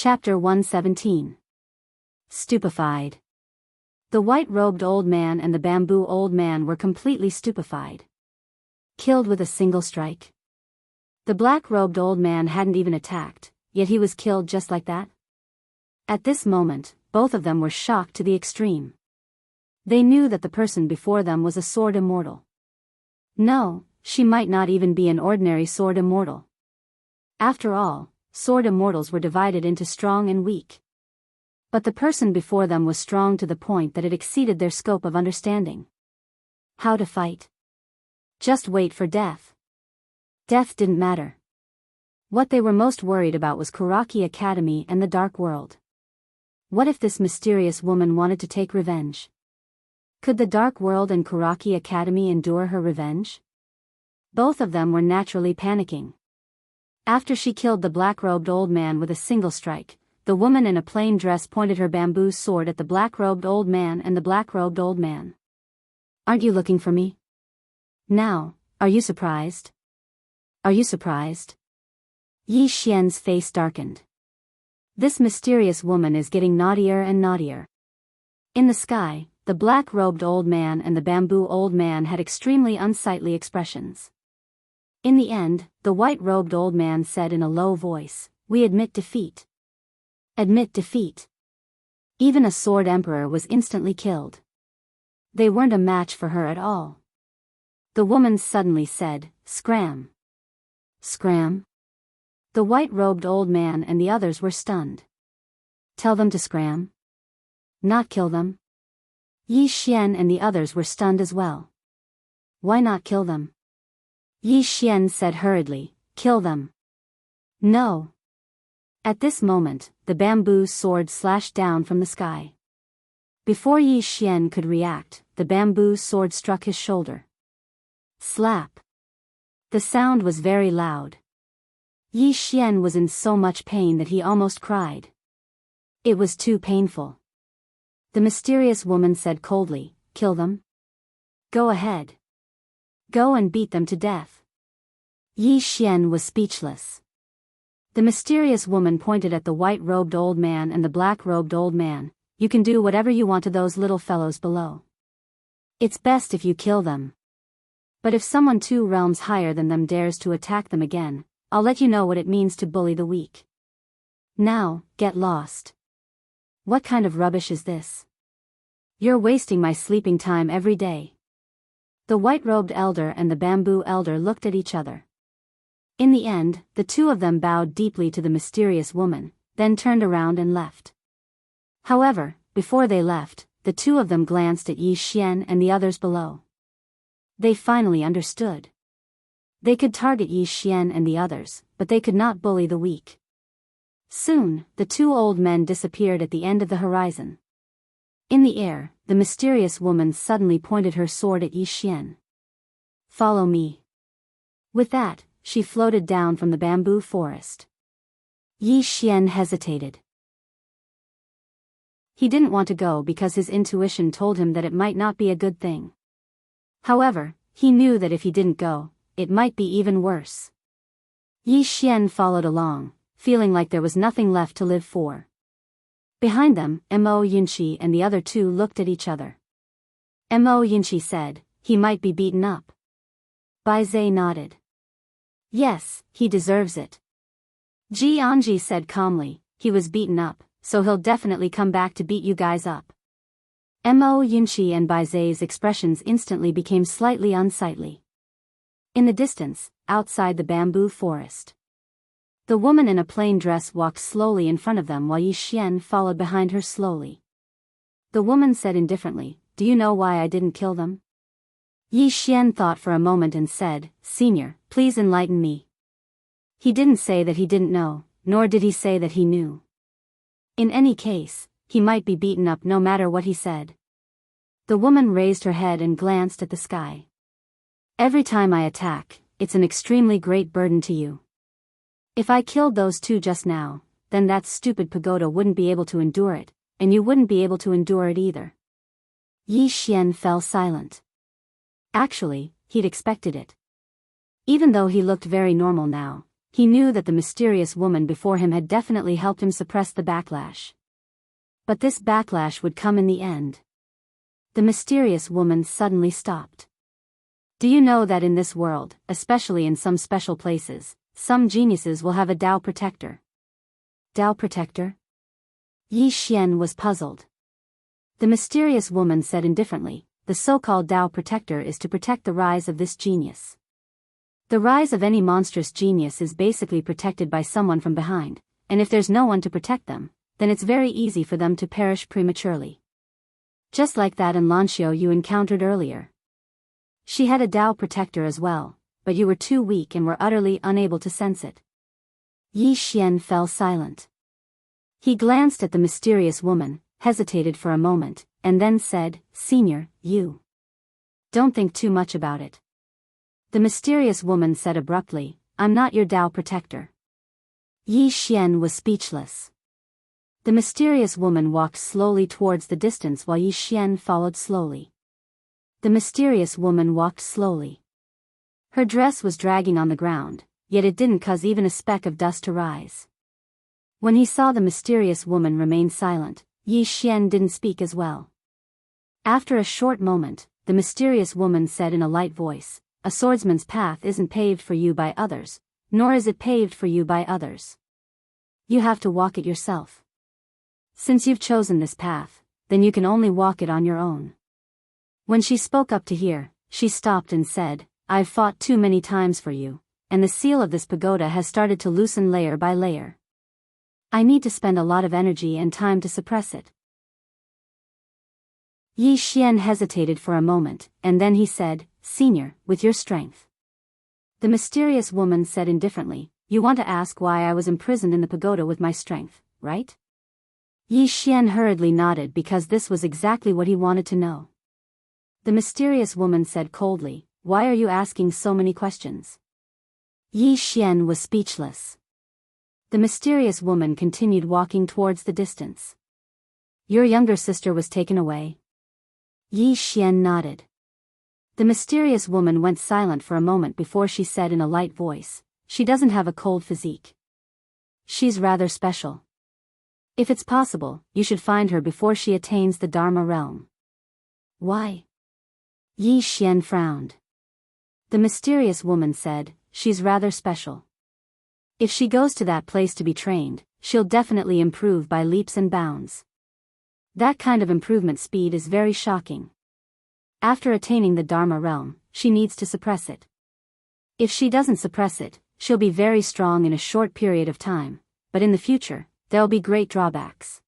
Chapter 117. Stupefied. The white-robed old man and the bamboo old man were completely stupefied. Killed with a single strike. The black-robed old man hadn't even attacked, yet he was killed just like that. At this moment, both of them were shocked to the extreme. They knew that the person before them was a sword immortal. No, she might not even be an ordinary sword immortal. After all, sword immortals were divided into strong and weak. But the person before them was strong to the point that it exceeded their scope of understanding. How to fight? Just wait for death. Death didn't matter. What they were most worried about was Kuraki Academy and the Dark World. What if this mysterious woman wanted to take revenge? Could the Dark World and Kuraki Academy endure her revenge? Both of them were naturally panicking. After she killed the black-robed old man with a single strike, the woman in a plain dress pointed her bamboo sword at the black-robed old man and the black-robed old man. "Aren't you looking for me? Now, are you surprised? Are you surprised?" Yi Xian's face darkened. This mysterious woman is getting naughtier and naughtier. In the sky, the black-robed old man and the bamboo old man had extremely unsightly expressions. In the end, the white-robed old man said in a low voice, "We admit defeat." Admit defeat. Even a sword emperor was instantly killed. They weren't a match for her at all. The woman suddenly said, "Scram." Scram? The white-robed old man and the others were stunned. Tell them to scram? Not kill them? Yi Xian and the others were stunned as well. Why not kill them? Yi Xian said hurriedly, "Kill them." No. At this moment, the bamboo sword slashed down from the sky. Before Yi Xian could react, the bamboo sword struck his shoulder. Slap. The sound was very loud. Yi Xian was in so much pain that he almost cried. It was too painful. The mysterious woman said coldly, "Kill them? Go ahead. Go and beat them to death." Yi Xian was speechless. The mysterious woman pointed at the white-robed old man and the black-robed old man. "You can do whatever you want to those little fellows below. It's best if you kill them. But if someone 2 realms higher than them dares to attack them again, I'll let you know what it means to bully the weak. Now, get lost." What kind of rubbish is this? You're wasting my sleeping time every day. The white-robed elder and the bamboo elder looked at each other. In the end, the 2 of them bowed deeply to the mysterious woman, then turned around and left. However, before they left, the 2 of them glanced at Yi Xian and the others below. They finally understood. They could target Yi Xian and the others, but they could not bully the weak. Soon, the 2 old men disappeared at the end of the horizon. In the air, the mysterious woman suddenly pointed her sword at Yi Xian. "Follow me." With that, she floated down from the bamboo forest. Yi Xian hesitated. He didn't want to go because his intuition told him that it might not be a good thing. However, he knew that if he didn't go, it might be even worse. Yi Xian followed along, feeling like there was nothing left to live for. Behind them, Mo Yunqi and the other 2 looked at each other. Mo Yunqi said, "He might be beaten up." Bai Zai nodded. "Yes, he deserves it." Jianghu said calmly, "He was beaten up, so he'll definitely come back to beat you guys up." Mo Yunqi and Bai Zai's expressions instantly became slightly unsightly. In the distance, outside the bamboo forest, the woman in a plain dress walked slowly in front of them while Yi Xian followed behind her slowly. The woman said indifferently, "Do you know why I didn't kill them?" Yi Xian thought for a moment and said, "Senior, please enlighten me." He didn't say that he didn't know, nor did he say that he knew. In any case, he might be beaten up no matter what he said. The woman raised her head and glanced at the sky. "Every time I attack, it's an extremely great burden to you. If I killed those 2 just now, then that stupid pagoda wouldn't be able to endure it, and you wouldn't be able to endure it either." Yi Xian fell silent. Actually, he'd expected it. Even though he looked very normal now, He knew that the mysterious woman before him had definitely helped him suppress the backlash. But this backlash would come in the end. The mysterious woman suddenly stopped. Do you know that in this world, especially in some special places, some geniuses will have a Tao protector? Tao protector? Yi Xian was puzzled. The mysterious woman said indifferently, the so-called Tao protector is to protect the rise of this genius. The rise of any monstrous genius is basically protected by someone from behind, and if there's no one to protect them, then it's very easy for them to perish prematurely. Just like that Lanxiao you encountered earlier. She had a Tao protector as well, but you were too weak and were utterly unable to sense it. Yi Xian fell silent. He glanced at the mysterious woman, hesitated for a moment, and then said, "Senior, you don't think too much about it." The mysterious woman said abruptly, "I'm not your Tao protector." Yi Xian was speechless. The mysterious woman walked slowly towards the distance while Yi Xian followed slowly. The mysterious woman walked slowly. Her dress was dragging on the ground, yet it didn't cause even a speck of dust to rise. When he saw the mysterious woman remain silent, Yi Xian didn't speak as well. After a short moment, the mysterious woman said in a light voice, "A swordsman's path isn't paved for you by others, nor is it paved for you by others. You have to walk it yourself. Since you've chosen this path, then you can only walk it on your own." When she spoke up to hear, she stopped and said, "I've fought too many times for you, and the seal of this pagoda has started to loosen layer by layer. I need to spend a lot of energy and time to suppress it." Yi Xian hesitated for a moment, and then he said, "Senior, with your strength." The mysterious woman said indifferently, "You want to ask why I was imprisoned in the pagoda with my strength, right?" Yi Xian hurriedly nodded because this was exactly what he wanted to know. The mysterious woman said coldly, "Why are you asking so many questions?" Yi Xian was speechless. The mysterious woman continued walking towards the distance. "Your younger sister was taken away?" Yi Xian nodded. The mysterious woman went silent for a moment before she said in a light voice, "She doesn't have a cold physique. She's rather special. If it's possible, you should find her before she attains the Dharma realm." "Why?" Yi Xian frowned. The mysterious woman said, "She's rather special. If she goes to that place to be trained, she'll definitely improve by leaps and bounds. That kind of improvement speed is very shocking. After attaining the Dharma realm, she needs to suppress it. If she doesn't suppress it, she'll be very strong in a short period of time, but in the future, there'll be great drawbacks.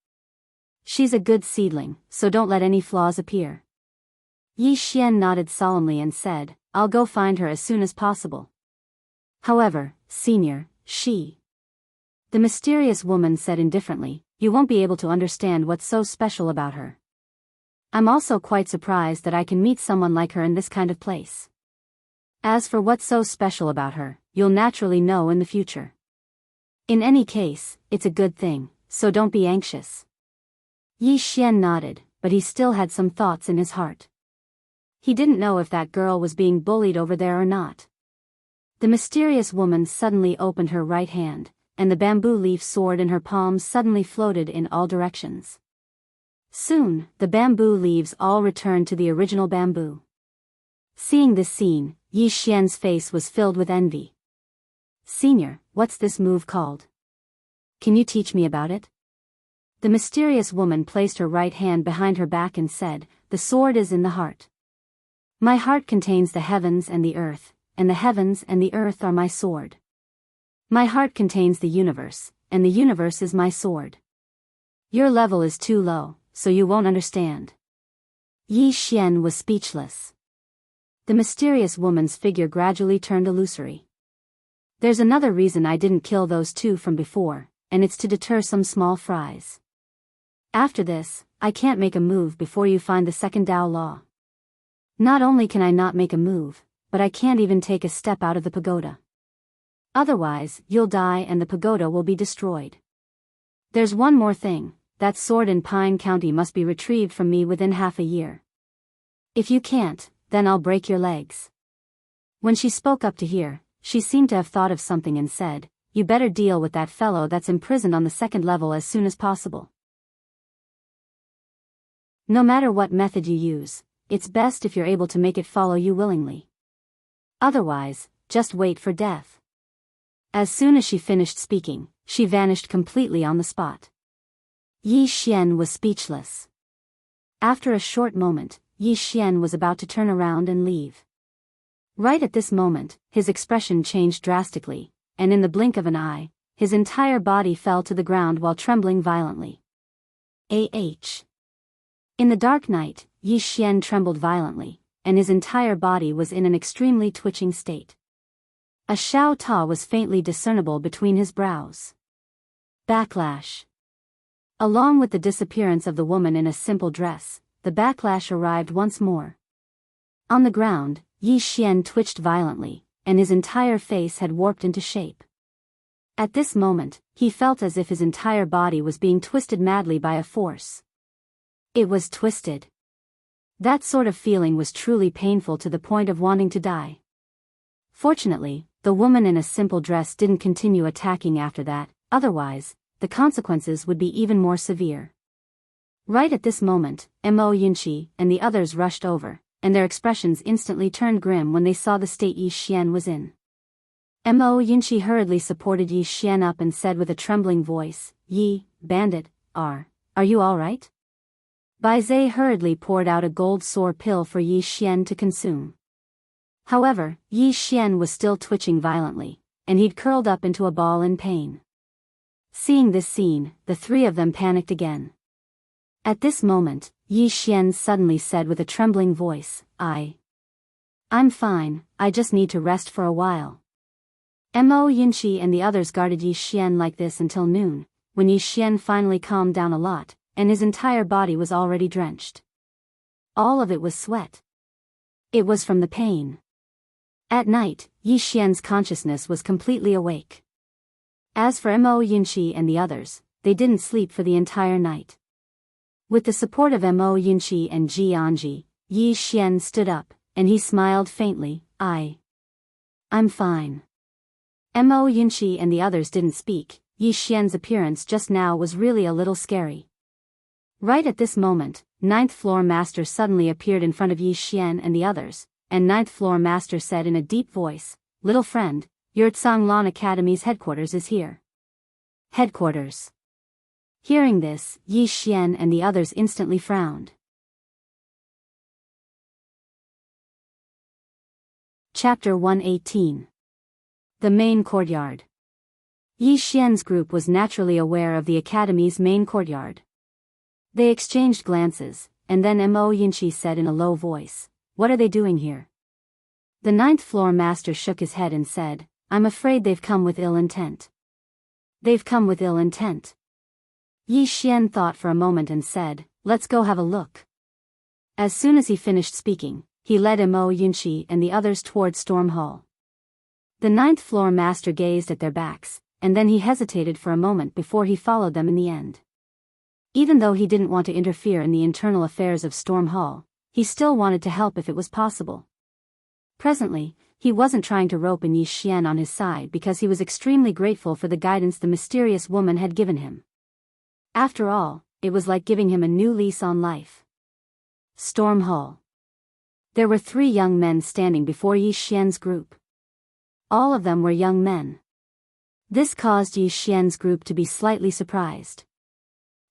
She's a good seedling, so don't let any flaws appear." Yi Xian nodded solemnly and said, "I'll go find her as soon as possible. However, Senior, she..." The mysterious woman said indifferently, "You won't be able to understand what's so special about her. I'm also quite surprised that I can meet someone like her in this kind of place. As for what's so special about her, you'll naturally know in the future. In any case, it's a good thing, so don't be anxious." Yi Xian nodded, but he still had some thoughts in his heart. He didn't know if that girl was being bullied over there or not. The mysterious woman suddenly opened her right hand, and the bamboo leaf sword in her palm suddenly floated in all directions. Soon, the bamboo leaves all returned to the original bamboo. Seeing this scene, Yi Xian's face was filled with envy. "Senior, what's this move called? Can you teach me about it?" The mysterious woman placed her right hand behind her back and said, "The sword is in the heart. My heart contains the heavens and the earth, and the heavens and the earth are my sword. My heart contains the universe, and the universe is my sword. Your level is too low, so you won't understand." Yi Xian was speechless. The mysterious woman's figure gradually turned illusory. "There's another reason I didn't kill those two from before, and it's to deter some small fries. After this, I can't make a move before you find the second Tao law. Not only can I not make a move, but I can't even take a step out of the pagoda. Otherwise, you'll die and the pagoda will be destroyed. There's one more thing, that sword in Pine County must be retrieved from me within half a year. If you can't, then I'll break your legs." When she spoke up to hear, she seemed to have thought of something and said, you better deal with that fellow that's imprisoned on the second level as soon as possible. No matter what method you use, it's best if you're able to make it follow you willingly. Otherwise, just wait for death. As soon as she finished speaking, she vanished completely on the spot. Yi Xian was speechless. After a short moment, Yi Xian was about to turn around and leave. Right at this moment, his expression changed drastically, and in the blink of an eye, his entire body fell to the ground while trembling violently. In the dark night, Yi Xian trembled violently, and his entire body was in an extremely twitching state. A Xiao Ta was faintly discernible between his brows. Backlash. Along with the disappearance of the woman in a simple dress, the backlash arrived once more. On the ground, Yi Xian twitched violently, and his entire face had warped into shape. At this moment, he felt as if his entire body was being twisted madly by a force. It was twisted. That sort of feeling was truly painful to the point of wanting to die. Fortunately, the woman in a simple dress didn't continue attacking after that, otherwise, the consequences would be even more severe. Right at this moment, Mo Yunqi and the others rushed over, and their expressions instantly turned grim when they saw the state Yi Xian was in. Mo Yunqi hurriedly supported Yi Xian up and said with a trembling voice, "Yi, bandit, are you all right?" Bai Zhe hurriedly poured out a gold sore pill for Yi Xian to consume. However, Yi Xian was still twitching violently, and he'd curled up into a ball in pain. Seeing this scene, the three of them panicked again. At this moment, Yi Xian suddenly said with a trembling voice, I'm fine, I just need to rest for a while." Mo Yunqi and the others guarded Yi Xian like this until noon, when Yi Xian finally calmed down a lot, and his entire body was already drenched. All of it was sweat. It was from the pain. At night, Yi Xian's consciousness was completely awake. As for Mo Yunqi and the others, they didn't sleep for the entire night. With the support of Mo Yunqi and Jianghu, Yi Xian stood up, and he smiled faintly, I'm fine." Mo Yunqi and the others didn't speak. Yi Xian's appearance just now was really a little scary. Right at this moment, 9th floor master suddenly appeared in front of Yi Xian and the others, and 9th floor master said in a deep voice, "Little friend, your Tsanglan Academy's headquarters is here." Headquarters. Hearing this, Yi Xian and the others instantly frowned. Chapter 118. The Main Courtyard. Yi Xian's group was naturally aware of the academy's main courtyard. They exchanged glances, and then Mo Yunqi said in a low voice, "What are they doing here?" The 9th floor master shook his head and said, "I'm afraid they've come with ill intent." "They've come with ill intent." Yi Xian thought for a moment and said, "Let's go have a look." As soon as he finished speaking, he led Mo Yunqi and the others toward Storm Hall. The 9th floor master gazed at their backs, and then he hesitated for a moment before he followed them in the end. Even though he didn't want to interfere in the internal affairs of Storm Hall, he still wanted to help if it was possible. Presently, he wasn't trying to rope in Yi Xian on his side because he was extremely grateful for the guidance the mysterious woman had given him. After all, it was like giving him a new lease on life. Storm Hall. There were 3 young men standing before Yi Xian's group. All of them were young men. This caused Yi Xian's group to be slightly surprised.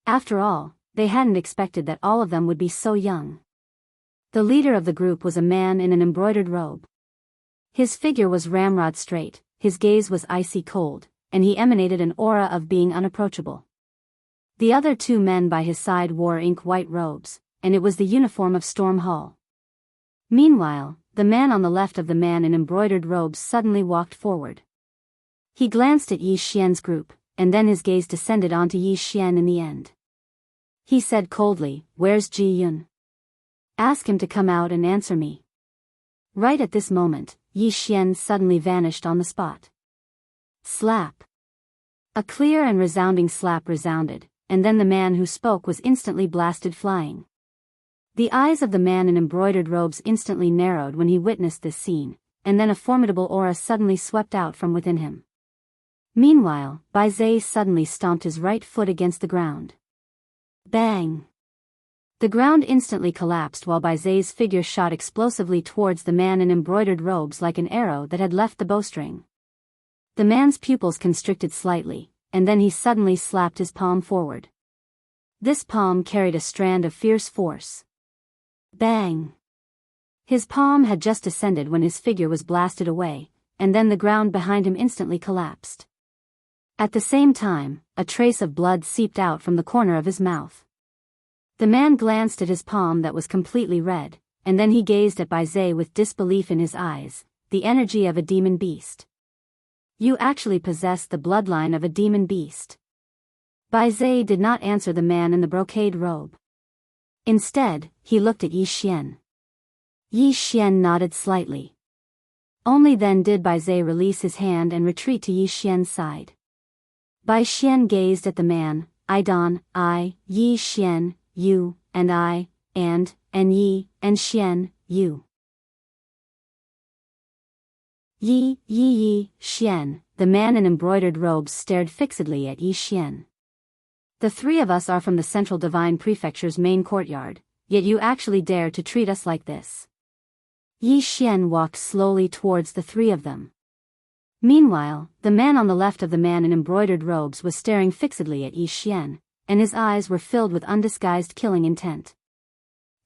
After all, they hadn't expected that all of them would be so young. The leader of the group was a man in an embroidered robe. His figure was ramrod straight, his gaze was icy cold, and he emanated an aura of being unapproachable. The other 2 men by his side wore ink-white robes, and it was the uniform of Storm Hall. Meanwhile, the man on the left of the man in embroidered robes suddenly walked forward. He glanced at Yi Xian's group, and then his gaze descended onto Yi Xian in the end. He said coldly, "Where's Ji Yun? Ask him to come out and answer me." Right at this moment, Yi Xian suddenly vanished on the spot. Slap. A clear and resounding slap resounded, and then the man who spoke was instantly blasted flying. The eyes of the man in embroidered robes instantly narrowed when he witnessed this scene, and then a formidable aura suddenly swept out from within him. Meanwhile, Bai Zai suddenly stomped his right foot against the ground. Bang! The ground instantly collapsed while Bai Zai's figure shot explosively towards the man in embroidered robes like an arrow that had left the bowstring. The man's pupils constricted slightly, and then he suddenly slapped his palm forward. This palm carried a strand of fierce force. Bang! His palm had just descended when his figure was blasted away, and then the ground behind him instantly collapsed. At the same time, a trace of blood seeped out from the corner of his mouth. The man glanced at his palm that was completely red, and then he gazed at Bai Zai with disbelief in his eyes, the energy of a demon beast. You actually possess the bloodline of a demon beast. Bai Zai did not answer the man in the brocade robe. Instead, he looked at Yi Xian. Yi Xian nodded slightly. Only then did Bai Zai release his hand and retreat to Yi Xian's side. Bai Xian gazed at the man. I, Yi Xian, you, and I, and Yi, and Xian, you. Yi, Xian, the man in embroidered robes stared fixedly at Yi Xian. The three of us are from the Central Divine Prefecture's main courtyard, yet you actually dare to treat us like this. Yi Xian walked slowly towards the three of them. Meanwhile, the man on the left of the man in embroidered robes was staring fixedly at Yi Xian, and his eyes were filled with undisguised killing intent.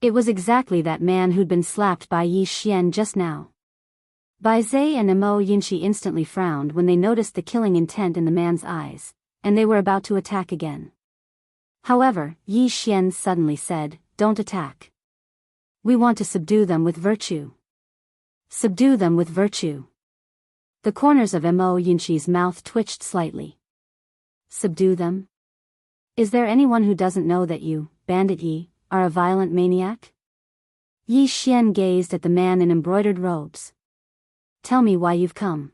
It was exactly that man who'd been slapped by Yi Xian just now. Bai Zai and Mo Yinshi instantly frowned when they noticed the killing intent in the man's eyes, and they were about to attack again. However, Yi Xian suddenly said, "Don't attack. We want to subdue them with virtue. Subdue them with virtue." The corners of Mo Yinshi's mouth twitched slightly. Subdue them? Is there anyone who doesn't know that you, Bandit Yi, are a violent maniac? Yi Xian gazed at the man in embroidered robes. Tell me why you've come.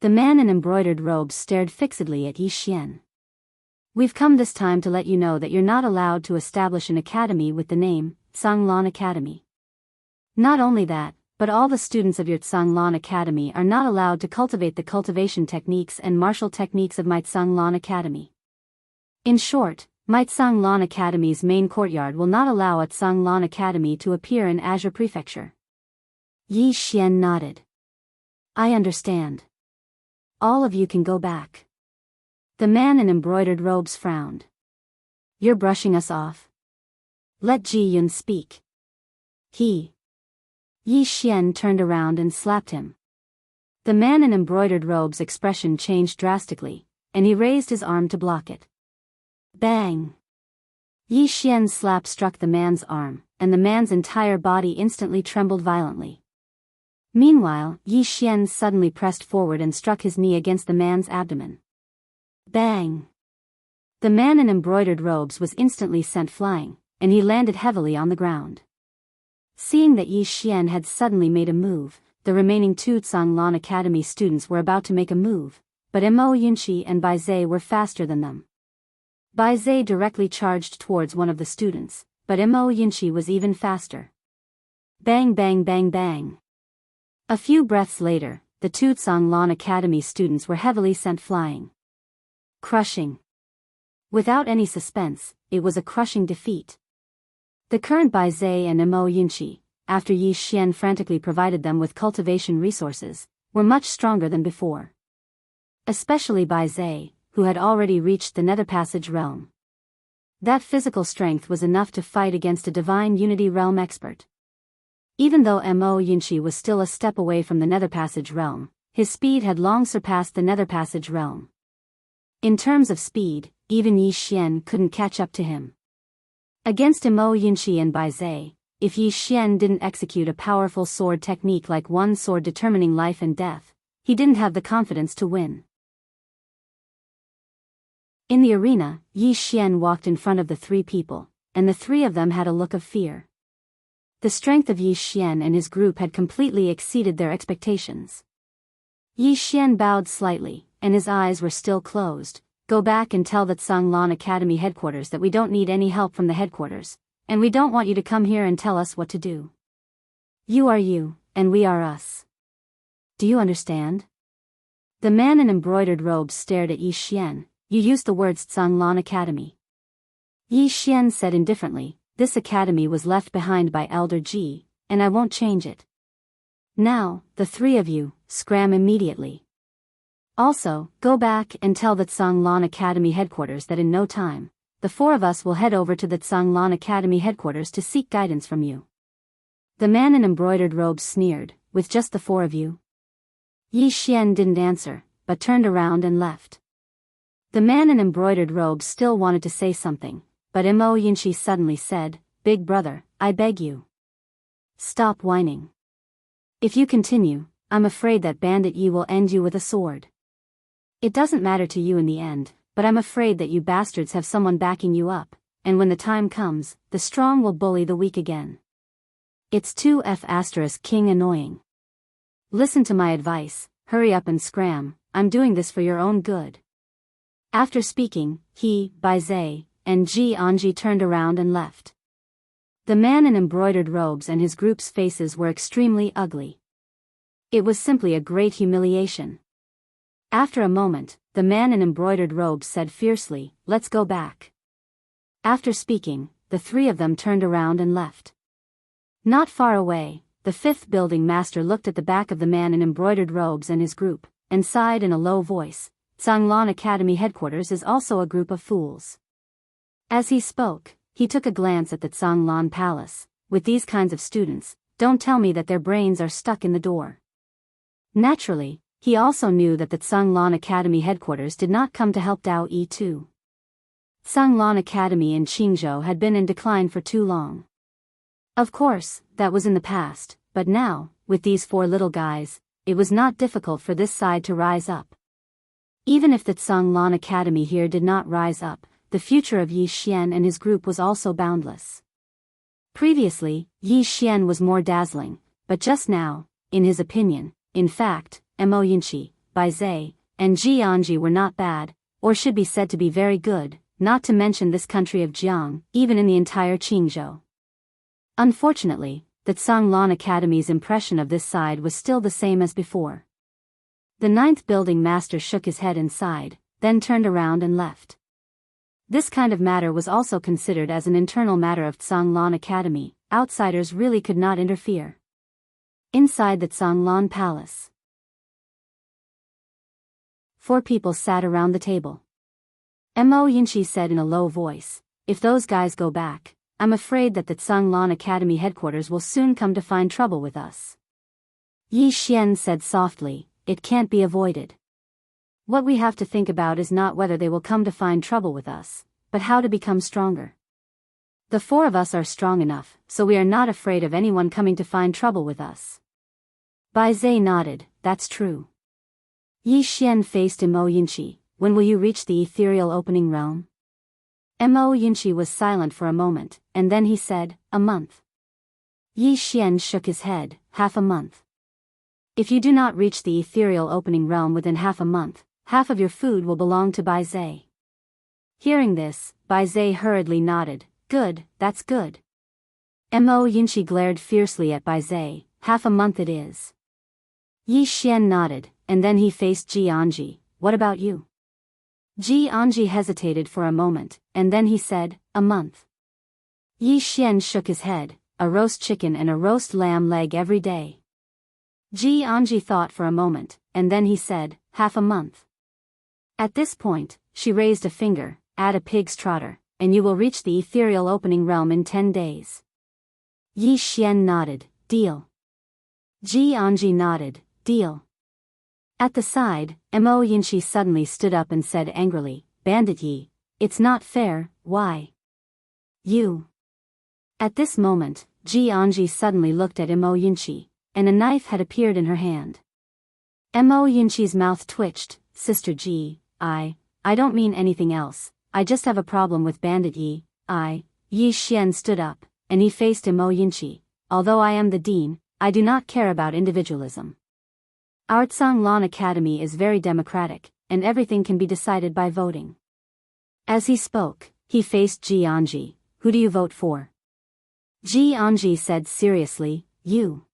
The man in embroidered robes stared fixedly at Yi Xian. We've come this time to let you know that you're not allowed to establish an academy with the name, Tsanglan Academy. Not only that, but all the students of your Tsanglan Academy are not allowed to cultivate the cultivation techniques and martial techniques of my Tsanglan Academy. In short, my Tsanglan Academy's main courtyard will not allow a Tsanglan Academy to appear in Azure Prefecture. Yi Xian nodded. I understand. All of you can go back. The man in embroidered robes frowned. You're brushing us off. Let Ji Yun speak. Yi Xian turned around and slapped him. The man in embroidered robes' expression changed drastically, and he raised his arm to block it. Bang! Yi Xian's slap struck the man's arm, and the man's entire body instantly trembled violently. Meanwhile, Yi Xian suddenly pressed forward and struck his knee against the man's abdomen. Bang! The man in embroidered robes was instantly sent flying, and he landed heavily on the ground. Seeing that Yi Xian had suddenly made a move, the remaining two Tsanglan Academy students were about to make a move, but Mo Yunshi and Bai Zai were faster than them. Bai Zai directly charged towards one of the students, but Mo Yunshi was even faster. Bang bang bang bang. A few breaths later, the two Tsanglan Academy students were heavily sent flying. Crushing. Without any suspense, it was a crushing defeat. The current Bai Zai and Mo Yunshi, after Yi Xian frantically provided them with cultivation resources, were much stronger than before. Especially Bai Zai, who had already reached the Nether Passage realm. That physical strength was enough to fight against a Divine Unity realm expert. Even though Mo Yunshi was still a step away from the Nether Passage realm, his speed had long surpassed the Nether Passage realm. In terms of speed, even Yi Xian couldn't catch up to him. Against Mo Yunshi and Bai Zai, if Yi Xian didn't execute a powerful sword technique like one sword determining life and death, he didn't have the confidence to win. In the arena, Yi Xian walked in front of the three people, and the three of them had a look of fear. The strength of Yi Xian and his group had completely exceeded their expectations. Yi Xian bowed slightly, and his eyes were still closed. Go back and tell the Tsanglan Academy headquarters that we don't need any help from the headquarters, and we don't want you to come here and tell us what to do. You are you, and we are us. Do you understand? The man in embroidered robes stared at Yi Xian. You used the words Zhanglan Academy. Yi Xian said indifferently, this academy was left behind by Elder Ji, and I won't change it. Now, the three of you, scram immediately. Also, go back and tell the Zhanglan Academy headquarters that in no time, the four of us will head over to the Zhanglan Academy headquarters to seek guidance from you. The man in embroidered robes sneered, with just the four of you? Yi Xian didn't answer, but turned around and left. The man in embroidered robes still wanted to say something, but Mo Yinshi suddenly said, Big brother, I beg you. Stop whining. If you continue, I'm afraid that Bandit Yi will end you with a sword. It doesn't matter to you in the end, but I'm afraid that you bastards have someone backing you up, and when the time comes, the strong will bully the weak again. It's 2F** king annoying. Listen to my advice, hurry up and scram, I'm doing this for your own good. After speaking, he, Bai Zai, and Ji Anji turned around and left. The man in embroidered robes and his group's faces were extremely ugly. It was simply a great humiliation. After a moment, the man in embroidered robes said fiercely, let's go back. After speaking, the three of them turned around and left. Not far away, the fifth building master looked at the back of the man in embroidered robes and his group, and sighed in a low voice, Zhanglan Academy headquarters is also a group of fools. As he spoke, he took a glance at the Zhanglan Palace. With these kinds of students, don't tell me that their brains are stuck in the door. Naturally, he also knew that the Zhanglan Academy headquarters did not come to help Dao Yi too. Zhanglan Academy in Qingzhou had been in decline for too long. Of course, that was in the past, but now, with these four little guys, it was not difficult for this side to rise up. Even if the Zhanglan Academy here did not rise up, the future of Yi Xian and his group was also boundless. Previously, Yi Xian was more dazzling, but just now, in his opinion, in fact, Mo Yinshi, Bai Zai, and Ji Anji were not bad, or should be said to be very good, not to mention this country of Jianghu, even in the entire Qingzhou. Unfortunately, the Zhanglan Academy's impression of this side was still the same as before. The ninth building master shook his head and sighed, then turned around and left. This kind of matter was also considered as an internal matter of Zhanglan Academy, outsiders really could not interfere. Inside the Zhanglan Palace, 4 people sat around the table. Mo Yinshi said in a low voice, if those guys go back, I'm afraid that the Zhanglan Academy headquarters will soon come to find trouble with us. Yi Xian said softly, it can't be avoided. What we have to think about is not whether they will come to find trouble with us, but how to become stronger. The 4 of us are strong enough, so we are not afraid of anyone coming to find trouble with us. Bai Zai nodded, that's true. Yi Xian faced Mo Yinshi, when will you reach the ethereal opening realm? Mo Yinshi was silent for a moment, and then he said, a month. Yi Xian shook his head, half a month. If you do not reach the ethereal opening realm within half a month, half of your food will belong to Bai Zai. Hearing this, Bai Zai hurriedly nodded, good, that's good. Mo Yinshi glared fiercely at Bai Zai, half a month it is. Yi Xian nodded, and then he faced Ji Anji, what about you? Ji Anji hesitated for a moment, and then he said, a month. Yi Xian shook his head, a roast chicken and a roast lamb leg every day. Ji Anji thought for a moment, and then he said, half a month. At this point, she raised a finger, add a pig's trotter, and you will reach the ethereal opening realm in 10 days. Yi Xian nodded, deal. Ji Anji nodded, deal. At the side, Mo Yinshi suddenly stood up and said angrily, Bandit Yi, it's not fair, why? You. At this moment, Ji Anji suddenly looked at Mo Yinshi, and a knife had appeared in her hand. Mo Yinshi's mouth twitched, Sister Ji, I don't mean anything else, I just have a problem with Bandit Yi, Yi Xian stood up, and he faced Mo Yinshi, although I am the dean, I do not care about individualism. Our Zhanglan Academy is very democratic, and everything can be decided by voting. As he spoke, he faced Ji Anji, who do you vote for? Ji Anji said seriously, you.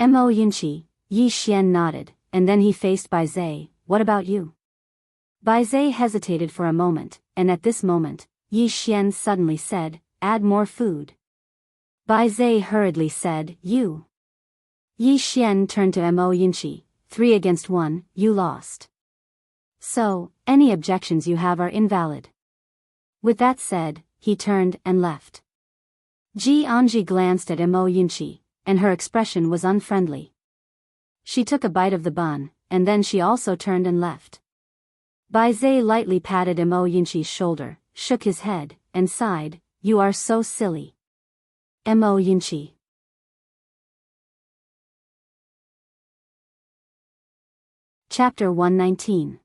Mo Yinshi, Yi Xian nodded, and then he faced Bai Zai. What about you? Bai Zai hesitated for a moment, and at this moment, Yi Xian suddenly said, add more food. Bai Zai hurriedly said, you. Yi Xian turned to Mo Yinchi, 3 against 1, you lost. So, any objections you have are invalid. With that said, he turned and left. Ji Anji glanced at Mo Yinchi, and her expression was unfriendly. She took a bite of the bun, and then she also turned and left. Bai Zai lightly patted Mo Yinchi's shoulder, shook his head, and sighed, you are so silly. Mo Yinchi. Chapter 119.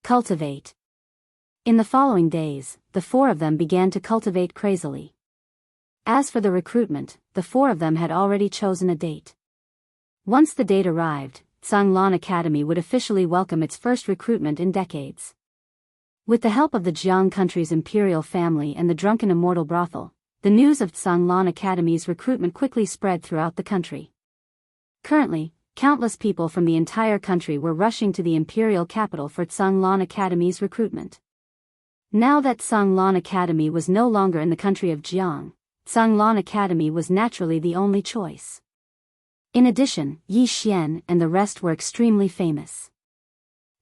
Cultivate. In the following days, the 4 of them began to cultivate crazily. As for the recruitment, the 4 of them had already chosen a date. Once the date arrived, Zhanglan Academy would officially welcome its first recruitment in decades. With the help of the Jiang country's imperial family and the drunken Immortal brothel, the news of Zhanglan Academy's recruitment quickly spread throughout the country. Currently, countless people from the entire country were rushing to the imperial capital for Zhanglan Academy's recruitment. Now that Zhanglan Academy was no longer in the country of Jiang, Zhanglan Academy was naturally the only choice. In addition, Yi Xian and the rest were extremely famous.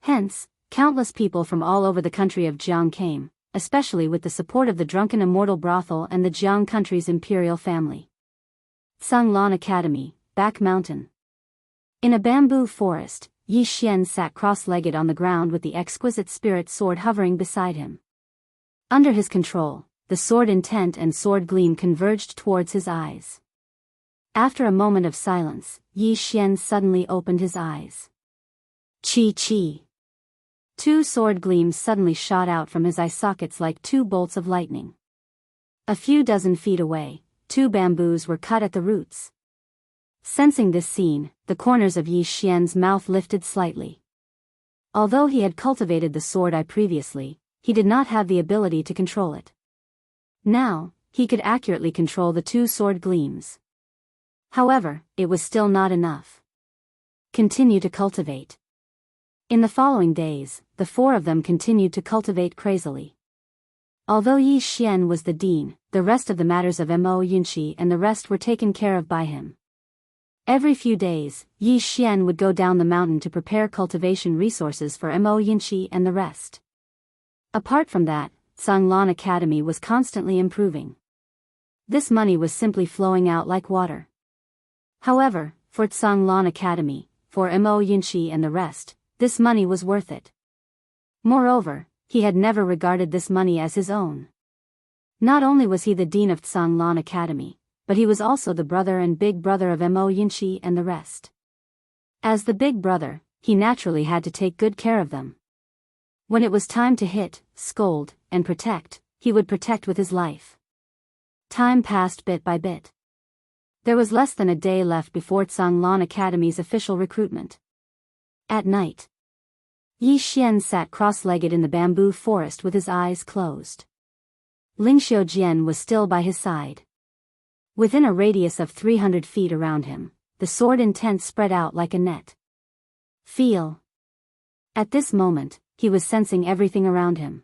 Hence, countless people from all over the country of Jiang came, especially with the support of the drunken Immortal brothel and the Jiang country's imperial family. Zhanglan Academy, Back Mountain. In a bamboo forest, Yi Xian sat cross-legged on the ground with the exquisite spirit sword hovering beside him. Under his control, the sword intent and sword gleam converged towards his eyes. After a moment of silence, Yi Xian suddenly opened his eyes. Chi. 2 sword gleams suddenly shot out from his eye sockets like 2 bolts of lightning. A few dozen feet away, 2 bamboos were cut at the roots. Sensing this scene, the corners of Yi Xian's mouth lifted slightly. Although he had cultivated the sword eye previously, he did not have the ability to control it. Now, he could accurately control the 2 sword gleams. However, it was still not enough. Continue to cultivate. In the following days, the 4 of them continued to cultivate crazily. Although Yi Xian was the dean, the rest of the matters of Mo Yinchi and the rest were taken care of by him. Every few days, Yi Xian would go down the mountain to prepare cultivation resources for Mo Yinchi and the rest. Apart from that, Zhanglan Academy was constantly improving. This money was simply flowing out like water. However, for Zhanglan Academy, for Mo Yinchi and the rest, this money was worth it. Moreover, he had never regarded this money as his own. Not only was he the dean of Zhanglan Academy, but he was also the brother and big brother of Mo Yinchi and the rest. As the big brother, he naturally had to take good care of them. When it was time to hit, scold, and protect, he would protect with his life. Time passed bit by bit. There was less than a day left before Zhanglan Academy's official recruitment. At night, Yi Xian sat cross-legged in the bamboo forest with his eyes closed. Ling Xiujian was still by his side. Within a radius of 300 feet around him, the sword intent spread out like a net. Feel. At this moment, he was sensing everything around him.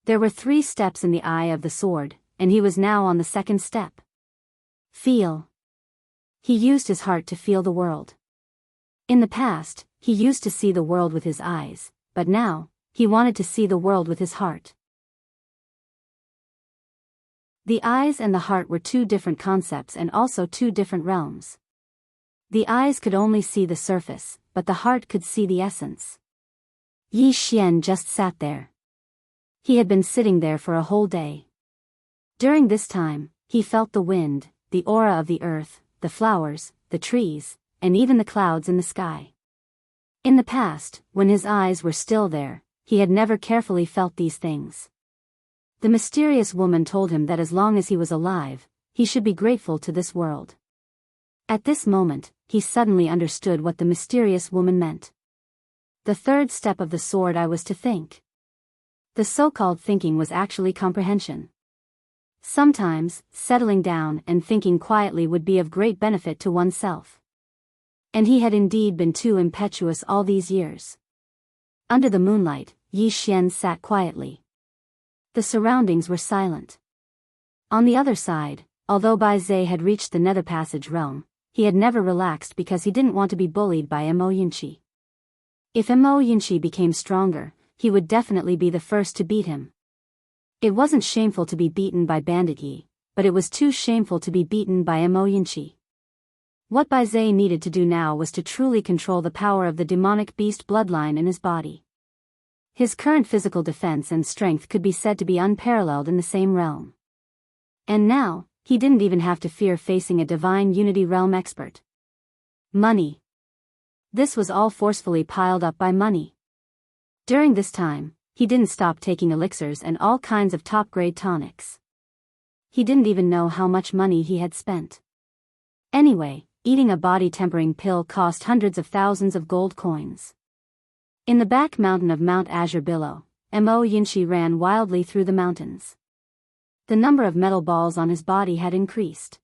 There were 3 steps in the eye of the sword, and he was now on the 2nd step. Feel. He used his heart to feel the world. In the past, he used to see the world with his eyes, but now, he wanted to see the world with his heart. The eyes and the heart were 2 different concepts and also 2 different realms. The eyes could only see the surface, but the heart could see the essence. Yi Xian just sat there. He had been sitting there for a whole day. During this time, he felt the wind, the aura of the earth, the flowers, the trees, and even the clouds in the sky. In the past, when his eyes were still there, he had never carefully felt these things. The mysterious woman told him that as long as he was alive, he should be grateful to this world. At this moment, he suddenly understood what the mysterious woman meant. The 3rd step of the sword eye was to think. The so-called thinking was actually comprehension. Sometimes, settling down and thinking quietly would be of great benefit to oneself. And he had indeed been too impetuous all these years. Under the moonlight, Yi Xian sat quietly. The surroundings were silent. On the other side, although Bai Zhe had reached the nether passage realm, he had never relaxed because he didn't want to be bullied by Mo Yinchi. If Mo Yinchi became stronger, he would definitely be the first to beat him. It wasn't shameful to be beaten by Bandit Yi, but it was too shameful to be beaten by Mo Yinchi. What Bai Zhe needed to do now was to truly control the power of the demonic beast bloodline in his body. His current physical defense and strength could be said to be unparalleled in the same realm. And now, he didn't even have to fear facing a divine unity realm expert. Money. This was all forcefully piled up by money. During this time, he didn't stop taking elixirs and all kinds of top-grade tonics. He didn't even know how much money he had spent. Anyway, eating a body-tempering pill cost hundreds of thousands of gold coins. In the back mountain of Mount Azure below, Mo Yinchi ran wildly through the mountains. The number of metal balls on his body had increased.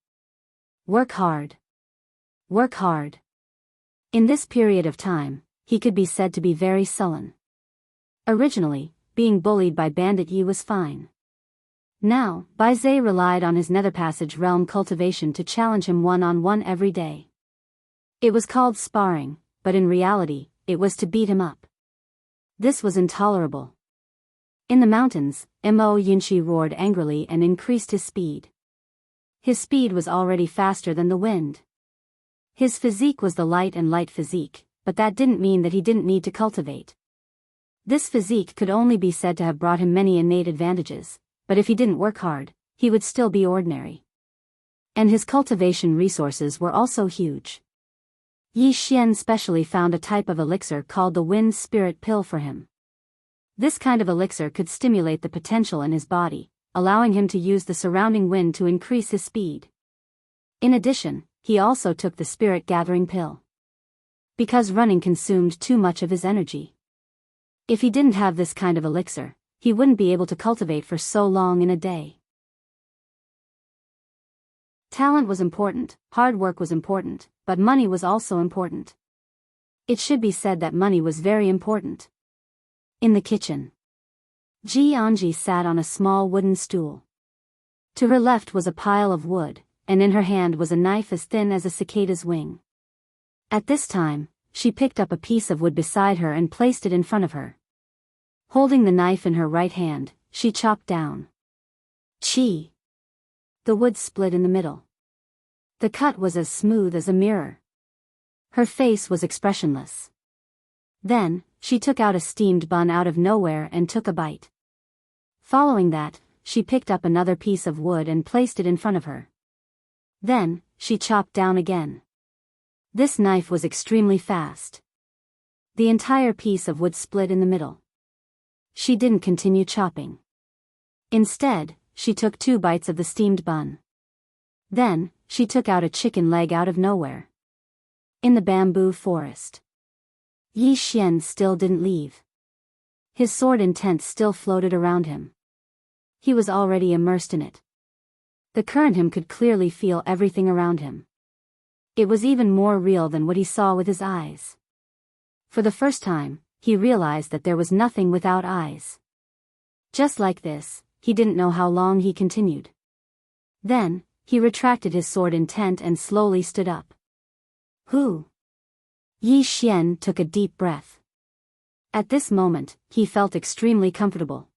Work hard. Work hard. In this period of time, he could be said to be very sullen. Originally, being bullied by Bandit Yi was fine. Now, Bai Zhe relied on his nether passage realm cultivation to challenge him one-on-one every day. It was called sparring, but in reality, it was to beat him up. This was intolerable. In the mountains, Mo Yinchi roared angrily and increased his speed. His speed was already faster than the wind. His physique was the light physique, but that didn't mean that he didn't need to cultivate. This physique could only be said to have brought him many innate advantages, but if he didn't work hard, he would still be ordinary. And his cultivation resources were also huge. Yi Xian specially found a type of elixir called the Wind Spirit Pill for him. This kind of elixir could stimulate the potential in his body, allowing him to use the surrounding wind to increase his speed. In addition, he also took the Spirit Gathering Pill. Because running consumed too much of his energy. If he didn't have this kind of elixir, he wouldn't be able to cultivate for so long in a day. Talent was important, hard work was important, but money was also important. It should be said that money was very important. In the kitchen, Jianghu sat on a small wooden stool. To her left was a pile of wood, and in her hand was a knife as thin as a cicada's wing. At this time, she picked up a piece of wood beside her and placed it in front of her. Holding the knife in her right hand, she chopped down. Chi! The wood split in the middle. The cut was as smooth as a mirror. Her face was expressionless. Then, she took out a steamed bun out of nowhere and took a bite. Following that, she picked up another piece of wood and placed it in front of her. Then, she chopped down again. This knife was extremely fast. The entire piece of wood split in the middle. She didn't continue chopping. Instead, she took 2 bites of the steamed bun. Then, she took out a chicken leg out of nowhere. In the bamboo forest. Yi Xian still didn't leave. His sword intent still floated around him. He was already immersed in it. The current him could clearly feel everything around him. It was even more real than what he saw with his eyes. For the first time, he realized that there was nothing without eyes. Just like this, he didn't know how long he continued. Then, he retracted his sword intent and slowly stood up. Who? Yi Xian took a deep breath. At this moment, he felt extremely comfortable.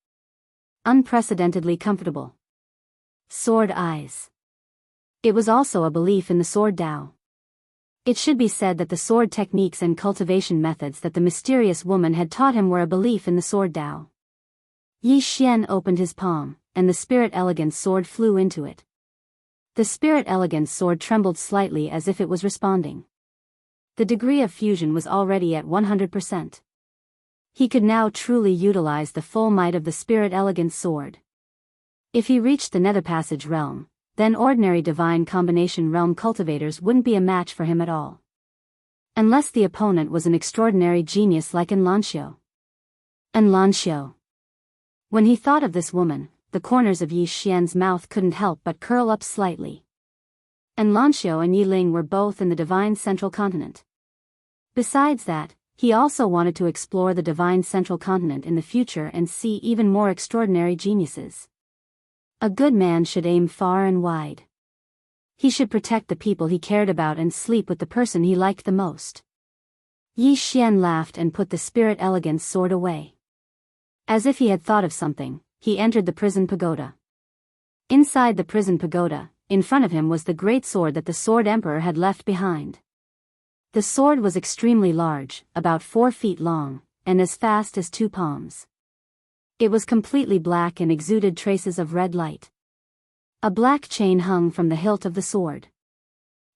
Unprecedentedly comfortable. Sword eyes. It was also a belief in the sword Tao. It should be said that the sword techniques and cultivation methods that the mysterious woman had taught him were a belief in the sword Tao. Yi Xian opened his palm, and the Spirit Elegance sword flew into it. The Spirit Elegance sword trembled slightly as if it was responding. The degree of fusion was already at 100%. He could now truly utilize the full might of the Spirit Elegance sword. If he reached the Nether Passage realm, then ordinary divine combination realm cultivators wouldn't be a match for him at all. Unless the opponent was an extraordinary genius like Enlanxiu. Enlanxiu. When he thought of this woman, the corners of Yi Xian's mouth couldn't help but curl up slightly. Enlanxiu and Yi Ling were both in the divine central continent. Besides that, he also wanted to explore the divine central continent in the future and see even more extraordinary geniuses. A good man should aim far and wide. He should protect the people he cared about and sleep with the person he liked the most. Yi Xian laughed and put the spirit elegance sword away. As if he had thought of something, he entered the prison pagoda. Inside the prison pagoda, in front of him was the great sword that the Sword Emperor had left behind. The sword was extremely large, about 4 feet long, and as fast as 2 palms. It was completely black and exuded traces of red light. A black chain hung from the hilt of the sword.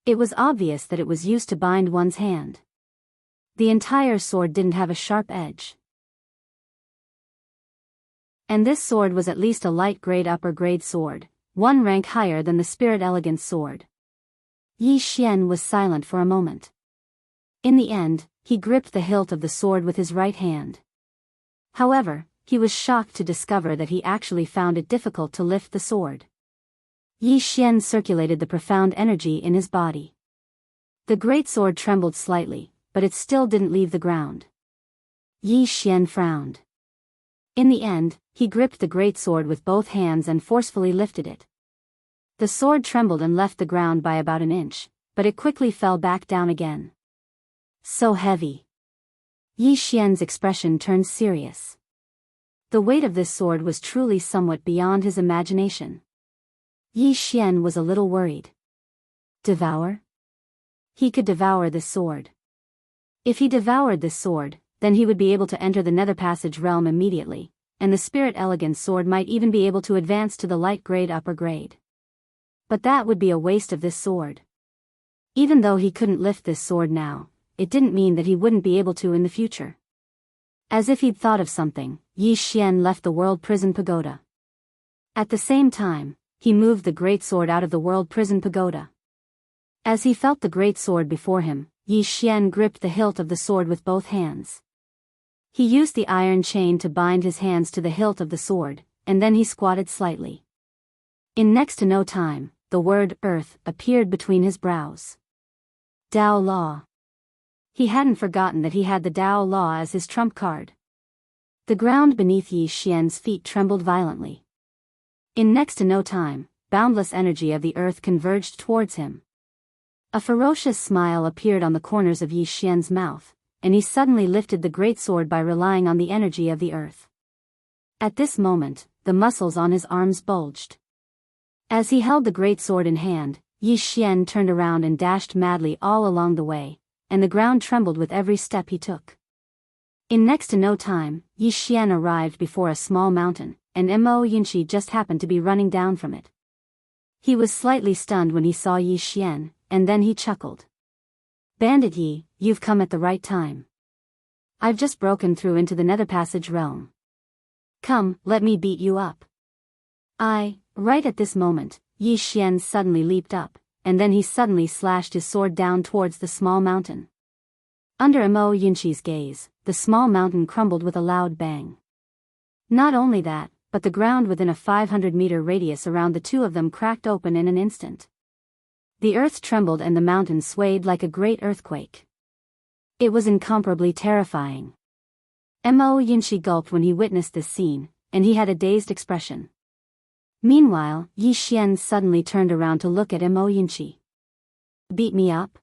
It was obvious that it was used to bind one's hand. The entire sword didn't have a sharp edge. And this sword was at least a light grade upper grade sword, 1 rank higher than the spirit elegance sword. Yi Xian was silent for a moment. In the end, he gripped the hilt of the sword with his right hand. However, he was shocked to discover that he actually found it difficult to lift the sword. Yi Xian circulated the profound energy in his body. The great sword trembled slightly, but it still didn't leave the ground. Yi Xian frowned. In the end, he gripped the great sword with both hands and forcefully lifted it. The sword trembled and left the ground by about an inch, but it quickly fell back down again. So heavy. Yi Xian's expression turned serious. The weight of this sword was truly somewhat beyond his imagination. Yi Xian was a little worried. Devour? He could devour this sword. If he devoured this sword, then he would be able to enter the Nether Passage realm immediately, and the Spirit Elegance sword might even be able to advance to the light grade upper grade. But that would be a waste of this sword. Even though he couldn't lift this sword now, it didn't mean that he wouldn't be able to in the future. As if he'd thought of something, Yi Xian left the World Prison Pagoda. At the same time, he moved the great sword out of the World Prison Pagoda. As he felt the great sword before him, Yi Xian gripped the hilt of the sword with both hands. He used the iron chain to bind his hands to the hilt of the sword, and then he squatted slightly. In next to no time, the word earth appeared between his brows. Dao Law. He hadn't forgotten that he had the Dao Law as his trump card. The ground beneath Yi Xian's feet trembled violently. In next to no time, boundless energy of the earth converged towards him. A ferocious smile appeared on the corners of Yi Xian's mouth, and he suddenly lifted the great sword by relying on the energy of the earth. At this moment, the muscles on his arms bulged. As he held the great sword in hand, Yi Xian turned around and dashed madly all along the way, and the ground trembled with every step he took. In next to no time, Yi Xian arrived before a small mountain, and Mo Yinshi just happened to be running down from it. He was slightly stunned when he saw Yi Xian, and then he chuckled. Bandit Yi, you've come at the right time. I've just broken through into the Nether Passage realm. Come, let me beat you up. Right at this moment, Yi Xian suddenly leaped up, and then he suddenly slashed his sword down towards the small mountain. Under Mo Yinshi's gaze, the small mountain crumbled with a loud bang. Not only that, but the ground within a 500-meter radius around the two of them cracked open in an instant. The earth trembled and the mountain swayed like a great earthquake. It was incomparably terrifying. Mo Yinshi gulped when he witnessed this scene, and he had a dazed expression. Meanwhile, Yi Xian suddenly turned around to look at Mo Yinshi. Beat me up?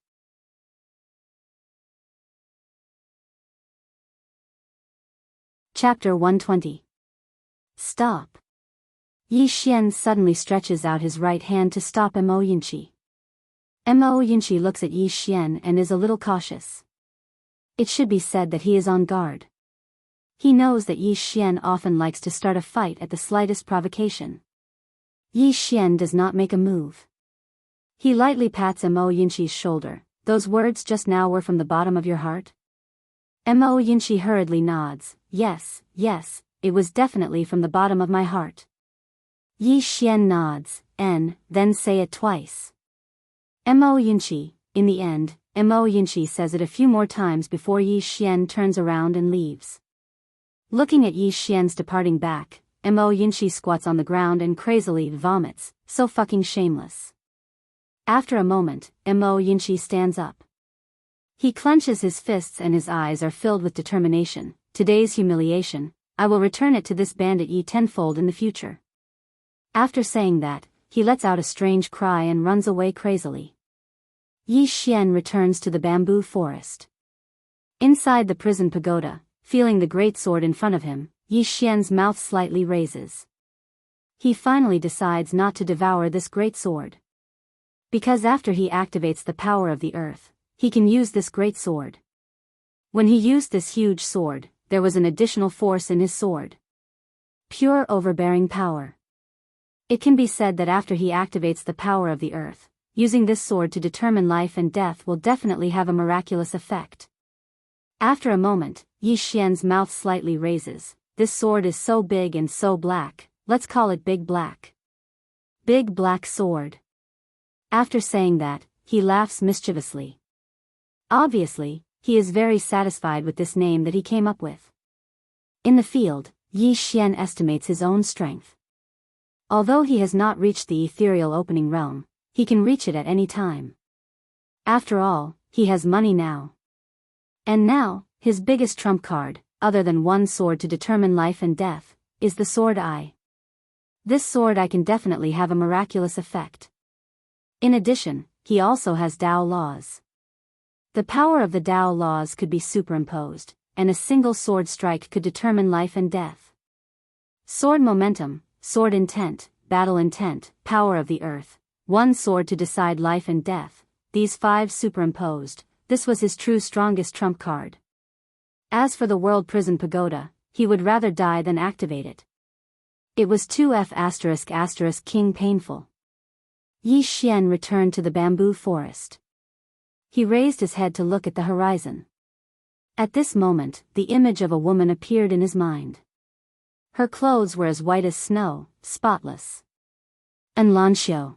Chapter 120. Stop. Yi Xian suddenly stretches out his right hand to stop Mo Yinshi. Mo Yinshi looks at Yi Xian and is a little cautious. It should be said that he is on guard. He knows that Yi Xian often likes to start a fight at the slightest provocation. Yi Xian does not make a move. He lightly pats Mo Yinshi's shoulder. Those words just now were from the bottom of your heart? Mo Yinshi hurriedly nods. Yes, it was definitely from the bottom of my heart. Yi Xian nods, then say it twice. Mo Yinshi, in the end, Mo Yinshi says it a few more times before Yi Xian turns around and leaves. Looking at Yi Xian's departing back, Mo Yinshi squats on the ground and crazily vomits, so fucking shameless. After a moment, Mo Yinshi stands up. He clenches his fists and his eyes are filled with determination. Today's humiliation, I will return it to this bandit Yi tenfold in the future. After saying that, he lets out a strange cry and runs away crazily. Yi Xian returns to the bamboo forest. Inside the prison pagoda, feeling the great sword in front of him, Yi Xian's mouth slightly raises. He finally decides not to devour this great sword. Because after he activates the power of the earth, he can use this great sword. When he used this huge sword, there was an additional force in his sword. Pure overbearing power. It can be said that after he activates the power of the earth, using this sword to determine life and death will definitely have a miraculous effect. After a moment, Yi Xian's mouth slightly raises. This sword is so big and so black, let's call it Big Black. Big Black Sword. After saying that, he laughs mischievously. Obviously, he is very satisfied with this name that he came up with. In the field, Yi Xian estimates his own strength. Although he has not reached the ethereal opening realm, he can reach it at any time. After all, he has money now. And now, his biggest trump card, other than one sword to determine life and death, is the sword I. This sword I can definitely have a miraculous effect. In addition, he also has Tao laws. The power of the Tao laws could be superimposed, and a single sword strike could determine life and death. Sword momentum, sword intent, battle intent, power of the earth, one sword to decide life and death, these 5 superimposed, this was his true strongest trump card. As for the World Prison Pagoda, he would rather die than activate it. It was 2F*** king painful. Yi Xian returned to the bamboo forest. He raised his head to look at the horizon. At this moment, the image of a woman appeared in his mind. Her clothes were as white as snow, spotless. And Lanxiu.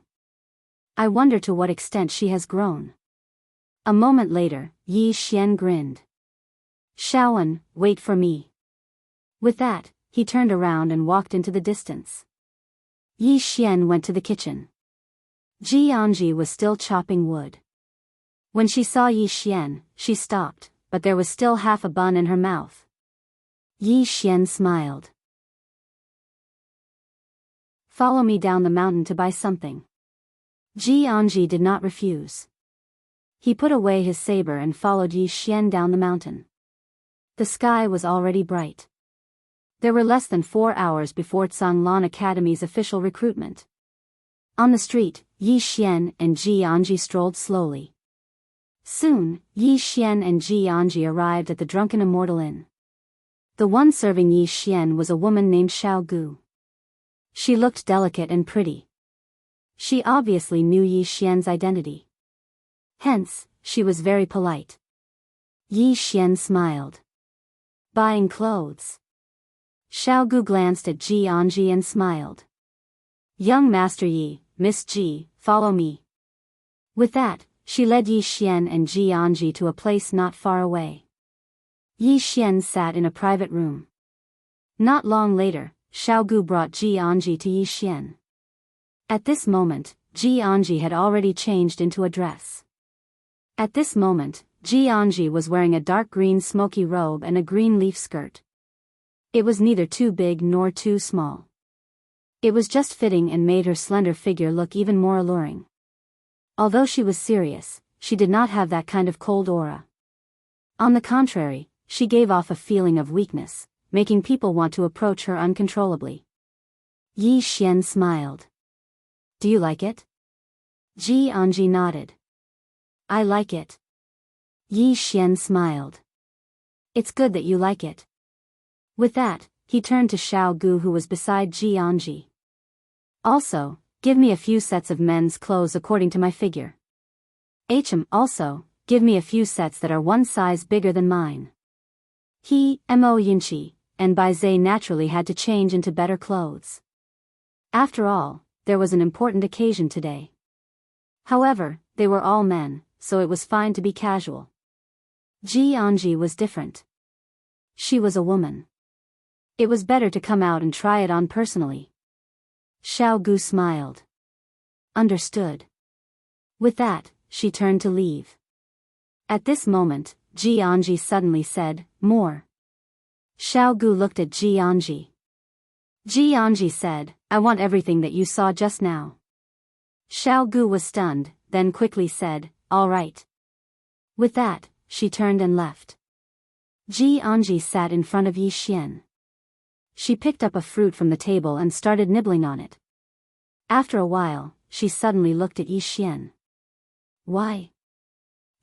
I wonder to what extent she has grown. A moment later, Yi Xian grinned. Shaoan, wait for me. With that, he turned around and walked into the distance. Yi Xian went to the kitchen. Jianghu was still chopping wood. When she saw Yi Xian, she stopped, but there was still half a bun in her mouth. Yi Xian smiled. Follow me down the mountain to buy something. Jianghu did not refuse. He put away his saber and followed Yi Xian down the mountain. The sky was already bright. There were less than 4 hours before Tsanglan Academy's official recruitment. On the street, Yi Xian and Jianghu strolled slowly. Soon, Yi Xian and Jianghu arrived at the drunken Immortal Inn. The one serving Yi Xian was a woman named Xiaogu. She looked delicate and pretty. She obviously knew Yi Xian's identity. Hence, she was very polite. Yi Xian smiled. Buying clothes. Xiaogu glanced at Jianghu and smiled. Young Master Yi, Miss Ji, follow me. With that, she led Yi Xian and Jianghu to a place not far away. Yi Xian sat in a private room. Not long later, Xiaogu brought Jianghu to Yi Xian. At this moment, Jianghu had already changed into a dress. At this moment, Jianghu was wearing a dark green smoky robe and a green leaf skirt. It was neither too big nor too small. It was just fitting and made her slender figure look even more alluring. Although she was serious, she did not have that kind of cold aura. On the contrary, she gave off a feeling of weakness, making people want to approach her uncontrollably. Yi Xian smiled. Do you like it? Jianghu nodded. I like it. Yi Xian smiled. It's good that you like it. With that, he turned to Xiaogu who was beside Jianghu. Also, give me a few sets of men's clothes according to my figure. Also, give me a few sets that are one size bigger than mine. He, Mo Yinchi, and Bai Zhe naturally had to change into better clothes. After all, there was an important occasion today. However, they were all men, so it was fine to be casual. Jianghu was different. She was a woman. It was better to come out and try it on personally. Xiaogu smiled. Understood. With that, she turned to leave. At this moment, Jianghu suddenly said, "More." Xiao Gu looked at Jianghu. Jianghu said, "I want everything that you saw just now." Xiao Gu was stunned, then quickly said, "All right." With that, she turned and left. Jianghu sat in front of Yi Xian. She picked up a fruit from the table and started nibbling on it. After a while, she suddenly looked at Yi Xian. Why?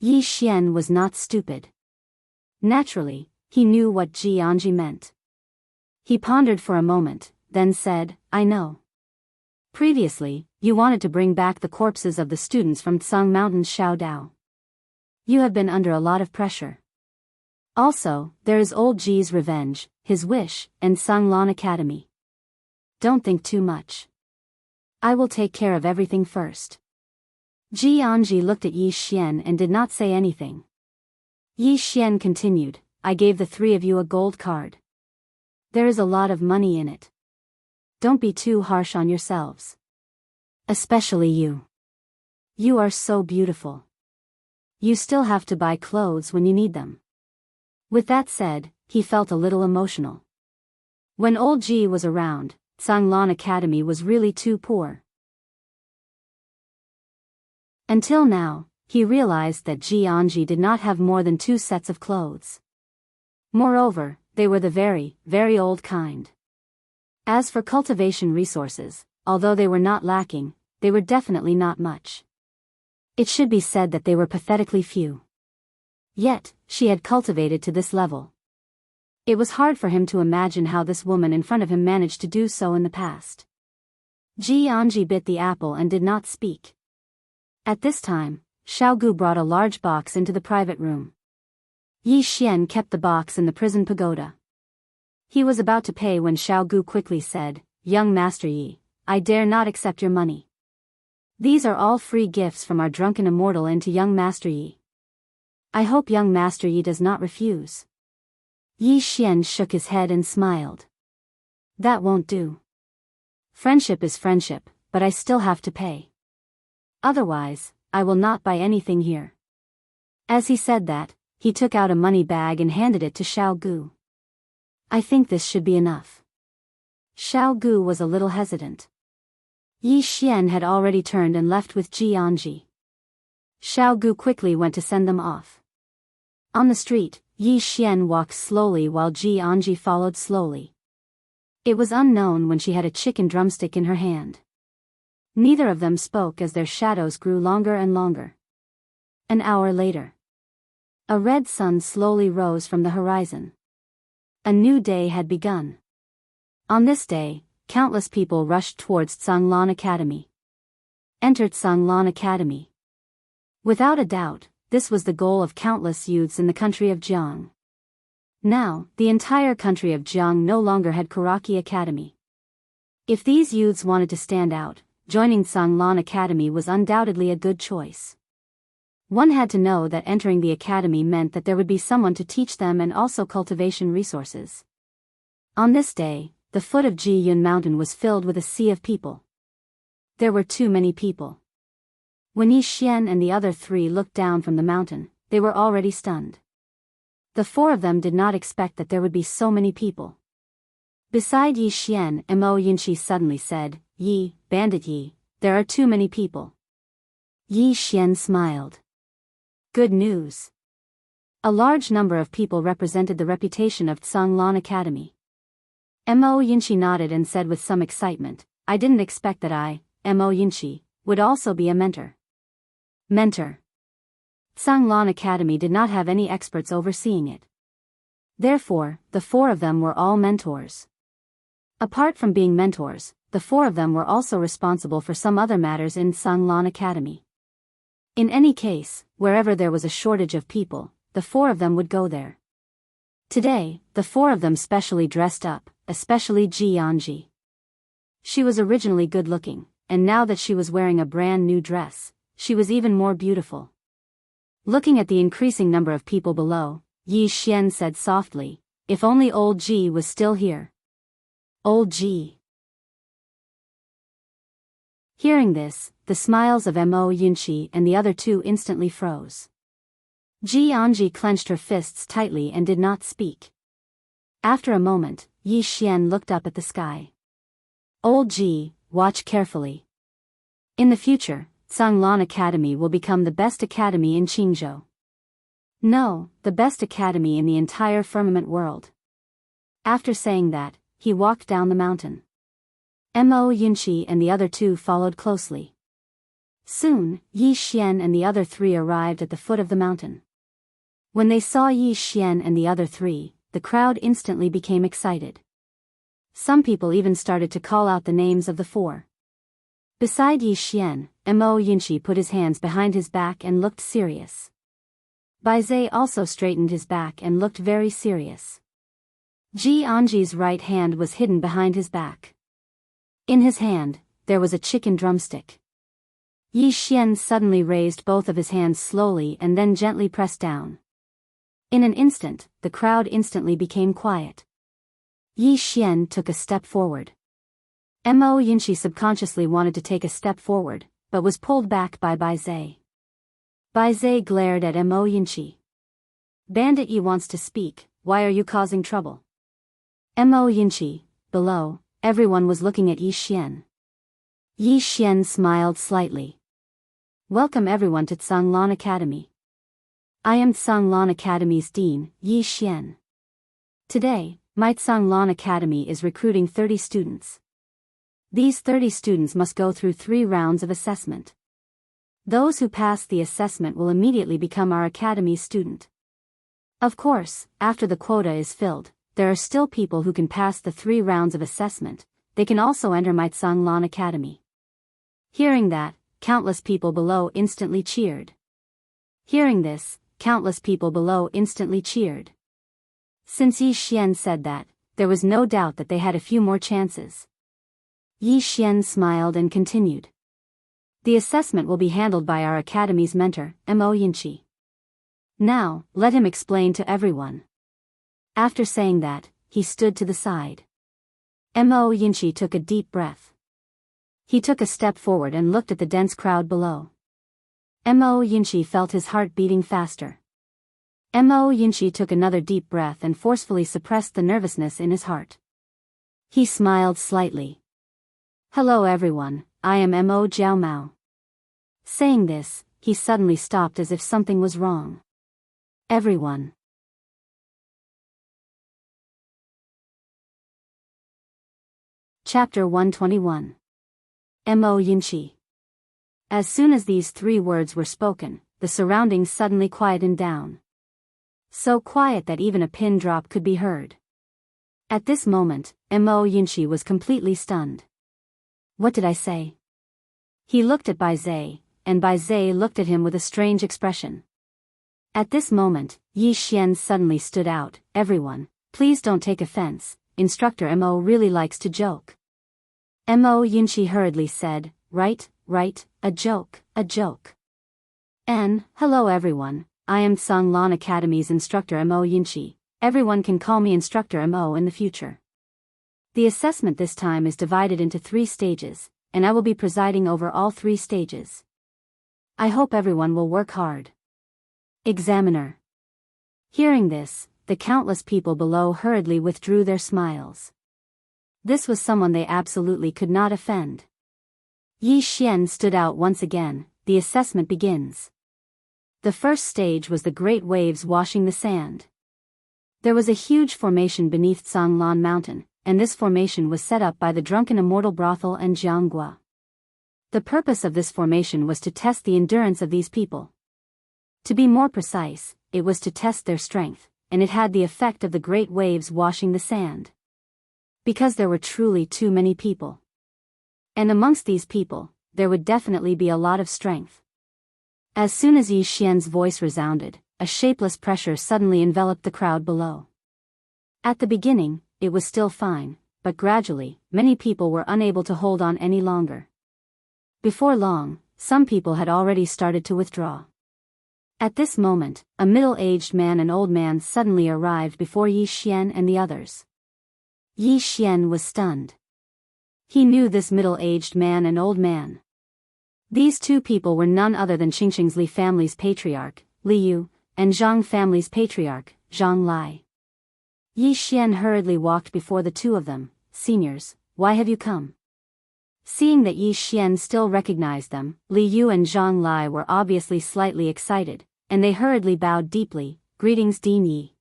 Yi Xian was not stupid. Naturally, he knew what Jianghu meant. He pondered for a moment, then said, "I know. Previously, you wanted to bring back the corpses of the students from Tsang Mountain's Shaodao. You have been under a lot of pressure. Also, there is old Ji's revenge, his wish, and Sanglan Academy. Don't think too much. I will take care of everything first." Jianghu looked at Yi Xian and did not say anything. Yi Xian continued, "I gave the three of you a gold card. There is a lot of money in it. Don't be too harsh on yourselves. Especially you. You are so beautiful. You still have to buy clothes when you need them." With that said, he felt a little emotional. When old Ji was around, Sanglan Academy was really too poor. Until now, he realized that Jianghu did not have more than 2 sets of clothes. Moreover, they were the very, very old kind. As for cultivation resources, although they were not lacking, they were definitely not much. It should be said that they were pathetically few. Yet, she had cultivated to this level. It was hard for him to imagine how this woman in front of him managed to do so in the past. Jianghu bit the apple and did not speak. At this time, Xiao Gu brought a large box into the private room. Yi Xian kept the box in the prison pagoda. He was about to pay when Xiao Gu quickly said, "Young Master Yi, I dare not accept your money. These are all free gifts from our drunken immortal and to young Master Yi. I hope young Master Yi does not refuse." Yi Xian shook his head and smiled. "That won't do. Friendship is friendship, but I still have to pay. Otherwise, I will not buy anything here." As he said that, he took out a money bag and handed it to Xiao Gu. "I think this should be enough." Xiao Gu was a little hesitant. Yi Xian had already turned and left with Jianghu. Xiao Gu quickly went to send them off. On the street, Yi Xian walked slowly while Jianghu followed slowly. It was unknown when she had a chicken drumstick in her hand. Neither of them spoke as their shadows grew longer and longer. An hour later, a red sun slowly rose from the horizon. A new day had begun. On this day, countless people rushed towards Sanglan Academy. Entered Sanglan Academy. Without a doubt, this was the goal of countless youths in the country of Jianghu. Now, the entire country of Jianghu no longer had Karaki Academy. If these youths wanted to stand out, joining Sanglan Academy was undoubtedly a good choice. One had to know that entering the academy meant that there would be someone to teach them and also cultivation resources. On this day, the foot of Jiyun Mountain was filled with a sea of people. There were too many people. When Yi Xian and the other 3 looked down from the mountain, they were already stunned. The 4 of them did not expect that there would be so many people. Beside Yi Xian, Mo Yinchi suddenly said, "Yi, Bandit Yi, there are too many people." Yi Xian smiled. Good news. A large number of people represented the reputation of Sanglan Academy. Mo Yinchi nodded and said with some excitement, "I didn't expect that I, Mo Yinchi, would also be a mentor." Mentor. Sanglan Academy did not have any experts overseeing it. Therefore, the 4 of them were all mentors. Apart from being mentors, the 4 of them were also responsible for some other matters in Sanglan Academy. In any case, wherever there was a shortage of people, the 4 of them would go there. Today, the 4 of them specially dressed up, especially Jianghu. She was originally good-looking, and now that she was wearing a brand new dress, she was even more beautiful. Looking at the increasing number of people below, Yi Xian said softly, "If only old Ji was still here." Old Ji. Hearing this, the smiles of Mo Yinchi and the other 2 instantly froze. Jianghu clenched her fists tightly and did not speak. After a moment, Yi Xian looked up at the sky. Old Ji, watch carefully. In the future, Sanglan Academy will become the best academy in Qingzhou. No, the best academy in the entire firmament world. After saying that, he walked down the mountain. Mo Yunqi and the other two followed closely. Soon, Yi Xian and the other three arrived at the foot of the mountain. When they saw Yi Xian and the other three, the crowd instantly became excited. Some people even started to call out the names of the four. Beside Yi Xian, Mo Yunqi put his hands behind his back and looked serious. Baize also straightened his back and looked very serious. Jianghu's right hand was hidden behind his back. In his hand, there was a chicken drumstick. Yi Xian suddenly raised both of his hands slowly and then gently pressed down. In an instant, the crowd instantly became quiet. Yi Xian took a step forward. Mo Yunqi subconsciously wanted to take a step forward, but was pulled back by Baize. Baize glared at Mo Yunqi. Bandit Yi wants to speak, why are you causing trouble? Mo Yunqi, below, everyone was looking at Yi Xian. Yi Xian smiled slightly. Welcome everyone to Sanglan Academy. I am Sanglan Academy's Dean, Yi Xian. Today, my Sanglan Academy is recruiting 30 students. These 30 students must go through 3 rounds of assessment. Those who pass the assessment will immediately become our academy's student. Of course, after the quota is filled, there are still people who can pass the 3 rounds of assessment. They can also enter my Sanglan Academy. Hearing that, countless people below instantly cheered. Hearing this, countless people below instantly cheered. Since Yi Xian said that, there was no doubt that they had a few more chances. Yi Xian smiled and continued. The assessment will be handled by our academy's mentor, Mo Yunqi. Now, let him explain to everyone. After saying that, he stood to the side. Mo Yunqi took a deep breath. He took a step forward and looked at the dense crowd below. Mo Yunqi felt his heart beating faster. Mo Yunqi took another deep breath and forcefully suppressed the nervousness in his heart. He smiled slightly. Hello everyone, I am Mo Jiao. Saying this, he suddenly stopped as if something was wrong. Everyone. Chapter 121. Mo Yunqi. As soon as these 3 words were spoken, the surroundings suddenly quietened down. So quiet that even a pin drop could be heard. At this moment, Mo Yunqi was completely stunned. What did I say? He looked at Baize, and Baize looked at him with a strange expression. At this moment, Yi Xian suddenly stood out. Everyone, please don't take offense, Instructor Mo really likes to joke. Mo Yunqi hurriedly said, right, a joke. Hello everyone, I am Sanglan Academy's Instructor Mo Yunqi, everyone can call me Instructor Mo in the future. The assessment this time is divided into 3 stages, and I will be presiding over all 3 stages. I hope everyone will work hard. Examiner. Hearing this, the countless people below hurriedly withdrew their smiles. This was someone they absolutely could not offend. Yi Xian stood out once again. The assessment begins. The first stage was the great waves washing the sand. There was a huge formation beneath Sanglan Mountain, and this formation was set up by the drunken Immortal brothel and Jianghu. The purpose of this formation was to test the endurance of these people. To be more precise, it was to test their strength, and it had the effect of the great waves washing the sand. Because there were truly too many people. And amongst these people, there would definitely be a lot of strength. As soon as Yi Xian's voice resounded, a shapeless pressure suddenly enveloped the crowd below. At the beginning, it was still fine, but gradually, many people were unable to hold on any longer. Before long, some people had already started to withdraw. At this moment, a middle-aged man and old man suddenly arrived before Yi Xian and the others. Yi Xian was stunned. He knew this middle-aged man and old man. These 2 people were none other than Qingxing's Li family's patriarch, Li Yu, and Zhang family's patriarch, Zhang Lai. Yi Xian hurriedly walked before the two of them. Seniors, why have you come? Seeing that Yi Xian still recognized them, Li Yu and Zhang Lai were obviously slightly excited, and they hurriedly bowed deeply. Greetings, Dean Yi.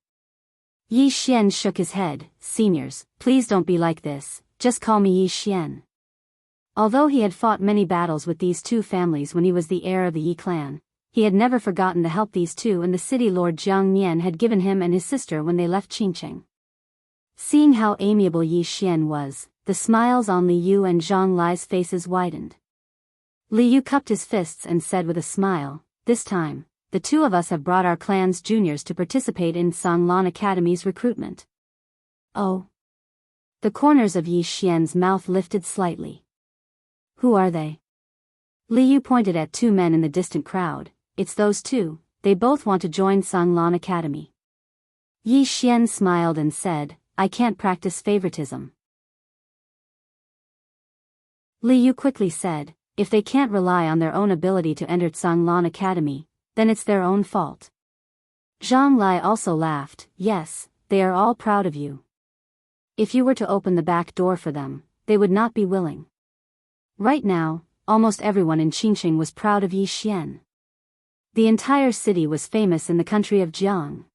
Yi Xian shook his head. Seniors, please don't be like this, just call me Yi Xian. Although he had fought many battles with these two families when he was the heir of the Yi clan, he had never forgotten the help these two and the city lord Jiang Nian had given him and his sister when they left Qingcheng. Seeing how amiable Yi Xian was, the smiles on Li Yu and Zhang Lai's faces widened. Li Yu cupped his fists and said with a smile, this time, the two of us have brought our clan's juniors to participate in Sanglan Academy's recruitment. Oh. The corners of Yi Xian's mouth lifted slightly. Who are they? Li Yu pointed at two men in the distant crowd. It's those two, they both want to join Sanglan Academy. Yi Xian smiled and said, I can't practice favoritism. Li Yu quickly said, if they can't rely on their own ability to enter Sanglan Academy, then it's their own fault. Zhang Lai also laughed. Yes, they are all proud of you. If you were to open the back door for them, they would not be willing. Right now, almost everyone in Qingcheng was proud of Yi Xian. The entire city was famous in the country of Jianghu.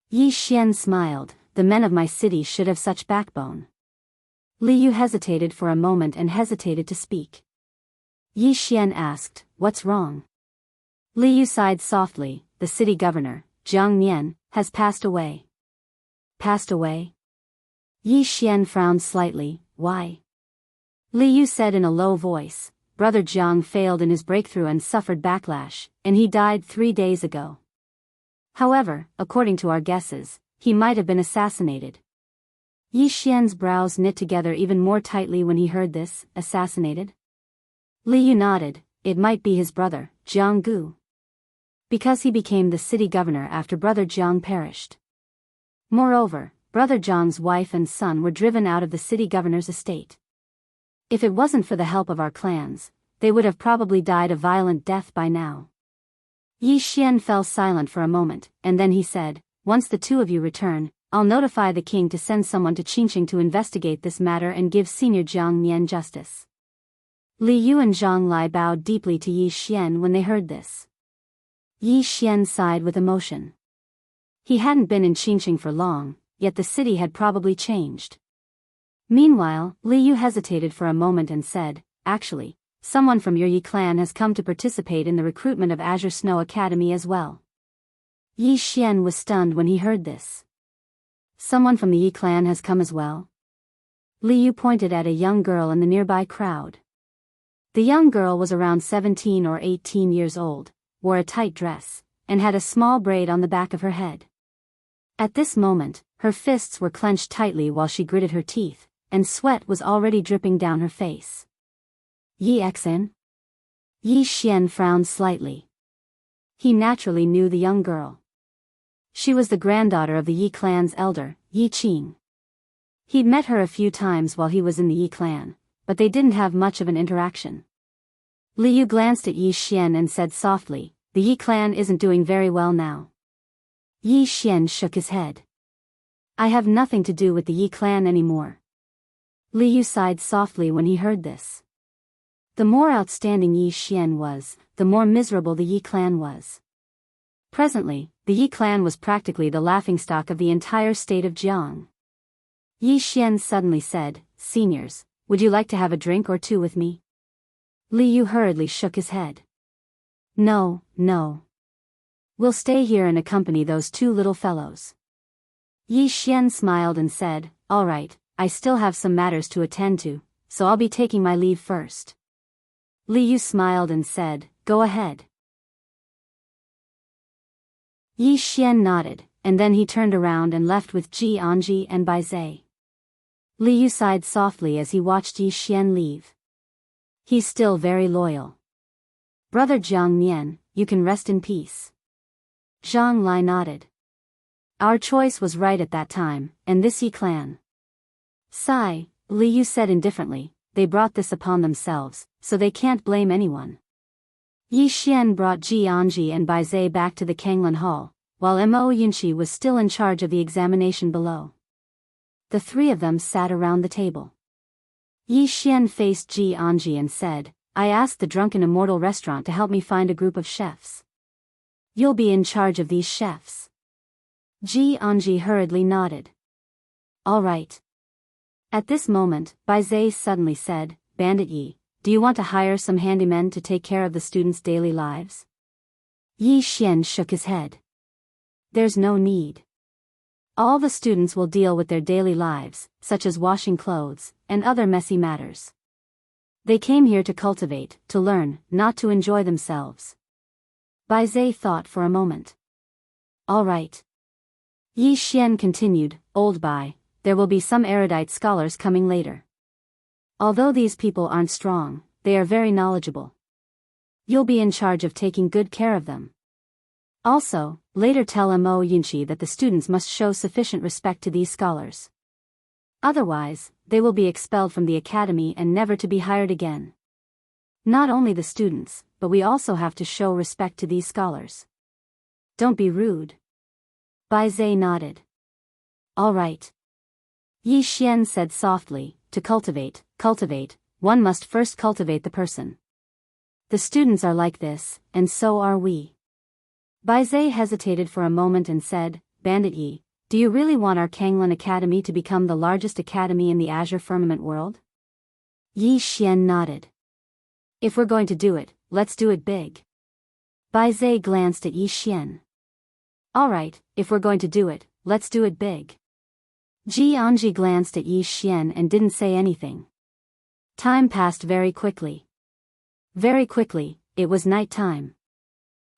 Yi Xian smiled, the men of my city should have such backbone. Li Yu hesitated for a moment and hesitated to speak. Yi Xian asked, what's wrong? Li Yu sighed softly, the city governor, Jiang Nian, has passed away. Passed away? Yi Xian frowned slightly. Why? Li Yu said in a low voice, Brother Jiang failed in his breakthrough and suffered backlash, and he died 3 days ago. However, according to our guesses, he might have been assassinated. Yi Xian's brows knit together even more tightly when he heard this, assassinated? Li Yu nodded, it might be his brother, Jianghu. Because he became the city governor after Brother Jiang perished. Moreover, Brother Jiang's wife and son were driven out of the city governor's estate. If it wasn't for the help of our clans, they would have probably died a violent death by now. Yi Xian fell silent for a moment, and then he said, once the two of you return, I'll notify the king to send someone to Qingcheng to investigate this matter and give Senior Jiang Nian justice. Li Yu and Zhang Lai bowed deeply to Yi Xian when they heard this. Yi Xian sighed with emotion. He hadn't been in Qingcheng for long, yet the city had probably changed. Meanwhile, Li Yu hesitated for a moment and said, actually, someone from your Yi clan has come to participate in the recruitment of Azure Snow Academy as well. Yi Xian was stunned when he heard this. Someone from the Yi clan has come as well? Li Yu pointed at a young girl in the nearby crowd. The young girl was around 17 or 18 years old, wore a tight dress, and had a small braid on the back of her head. At this moment, her fists were clenched tightly while she gritted her teeth, and sweat was already dripping down her face. Yi Xen? Yi Xian frowned slightly. He naturally knew the young girl. She was the granddaughter of the Yi clan's elder, Yi Qing. He'd met her a few times while he was in the Yi clan, but they didn't have much of an interaction. Li Yu glanced at Yi Xian and said softly, the Yi clan isn't doing very well now. Yi Xian shook his head. I have nothing to do with the Yi clan anymore. Li Yu sighed softly when he heard this. The more outstanding Yi Xian was, the more miserable the Yi clan was. Presently, the Yi clan was practically the laughingstock of the entire state of Jianghu. Yi Xian suddenly said, Seniors, would you like to have a drink or two with me? Li Yu hurriedly shook his head. No, no. We'll stay here and accompany those two little fellows. Yi Xian smiled and said, all right, I still have some matters to attend to, so I'll be taking my leave first. Li Yu smiled and said, go ahead. Yi Xian nodded, and then he turned around and left with Ji Anji and Bai Zai. Li Yu sighed softly as he watched Yi Xian leave. He's still very loyal. Brother Jiang Nian, you can rest in peace. Zhang Lai nodded. Our choice was right at that time, and this Yi clan. Sigh, Li Yu said indifferently, they brought this upon themselves, so they can't blame anyone. Yi Xian brought Ji Anji and Bai Zai back to the Kanglan Hall, while Mo Yunqi was still in charge of the examination below. The three of them sat around the table. Yi Xian faced Ji Anji and said, I asked the drunken Immortal restaurant to help me find a group of chefs. You'll be in charge of these chefs. Ji Anji hurriedly nodded. All right. At this moment, Bai Zai suddenly said, Bandit Yi, do you want to hire some handymen to take care of the students' daily lives? Yi Xian shook his head. There's no need. All the students will deal with their daily lives, such as washing clothes, and other messy matters. They came here to cultivate, to learn, not to enjoy themselves. Bai Zai thought for a moment. All right. Yi Xian continued, Old Bai, there will be some erudite scholars coming later. Although these people aren't strong, they are very knowledgeable. You'll be in charge of taking good care of them. Also, later tell Mo Yunqi that the students must show sufficient respect to these scholars. Otherwise, they will be expelled from the academy and never to be hired again. Not only the students, but we also have to show respect to these scholars. Don't be rude. Bai Zai nodded. All right. Yi Xian said softly, to cultivate, one must first cultivate the person. The students are like this, and so are we. Bai Zai hesitated for a moment and said, Bandit Yi, do you really want our Kanglan Academy to become the largest academy in the Azure Firmament world? Yi Xian nodded. If we're going to do it, let's do it big. Bai Zai glanced at Yi Xian. All right, if we're going to do it, let's do it big. Ji Anji glanced at Yi Xian and didn't say anything. Time passed very quickly. Very quickly, it was night time.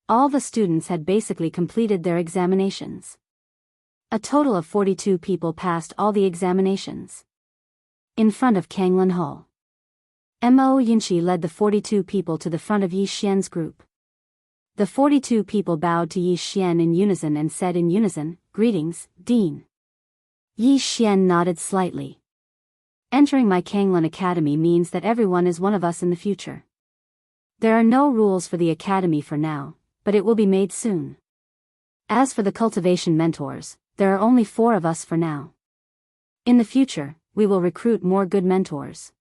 All the students had basically completed their examinations. A total of 42 people passed all the examinations. In front of Kanglan Hall, Mo Yunqi led the 42 people to the front of Yi Xian's group. The 42 people bowed to Yi Xian in unison and said in unison, Greetings, Dean. Yi Xian nodded slightly. Entering my Kanglan Academy means that everyone is one of us in the future. There are no rules for the academy for now, but it will be made soon. As for the cultivation mentors, there are only 4 of us for now. In the future, we will recruit more good mentors.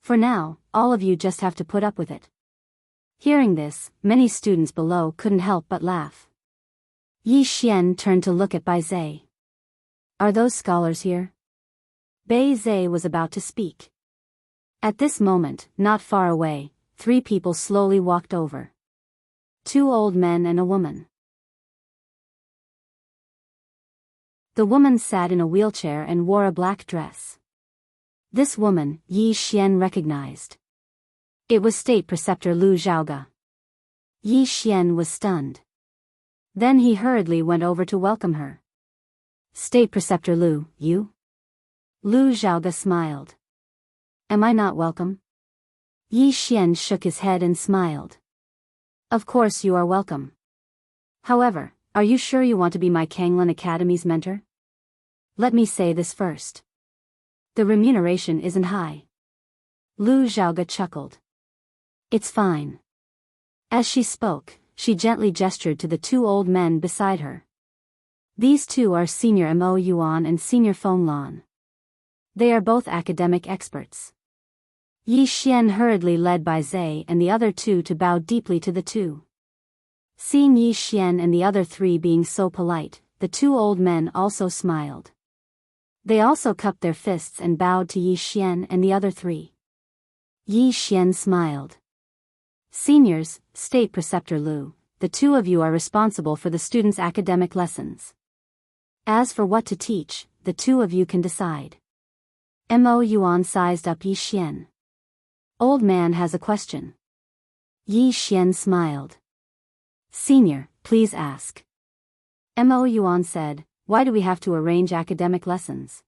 For now, all of you just have to put up with it. Hearing this, many students below couldn't help but laugh. Yi Xian turned to look at Bai Zai. Are those scholars here? Bai Zai was about to speak. At this moment, not far away, 3 people slowly walked over. 2 old men and a woman. The woman sat in a wheelchair and wore a black dress. This woman, Yi Xian recognized. It was State Preceptor Lu Zhaoge. Yi Xian was stunned. Then he hurriedly went over to welcome her. State Preceptor Lu, you? Lu Zhaoge smiled. Am I not welcome? Yi Xian shook his head and smiled. Of course you are welcome. However, are you sure you want to be my Kanglan Academy's mentor? Let me say this first. The remuneration isn't high. Lu Zhaoge chuckled. It's fine. As she spoke, she gently gestured to the 2 old men beside her. These 2 are Senior Mo Yuan and Senior Feng Lan. They are both academic experts. Yi Xian hurriedly led Bai Zai and the other 2 to bow deeply to the 2. Seeing Yi Xian and the other 3 being so polite, the 2 old men also smiled. They also cupped their fists and bowed to Yi Xian and the other 3. Yi Xian smiled. Seniors, State Preceptor Lu, the 2 of you are responsible for the students' academic lessons. As for what to teach, the 2 of you can decide. Mo Yuan sized up Yi Xian. Old man has a question. Yi Xian smiled. Senior, please ask. Mo Yuan said, why do we have to arrange academic lessons?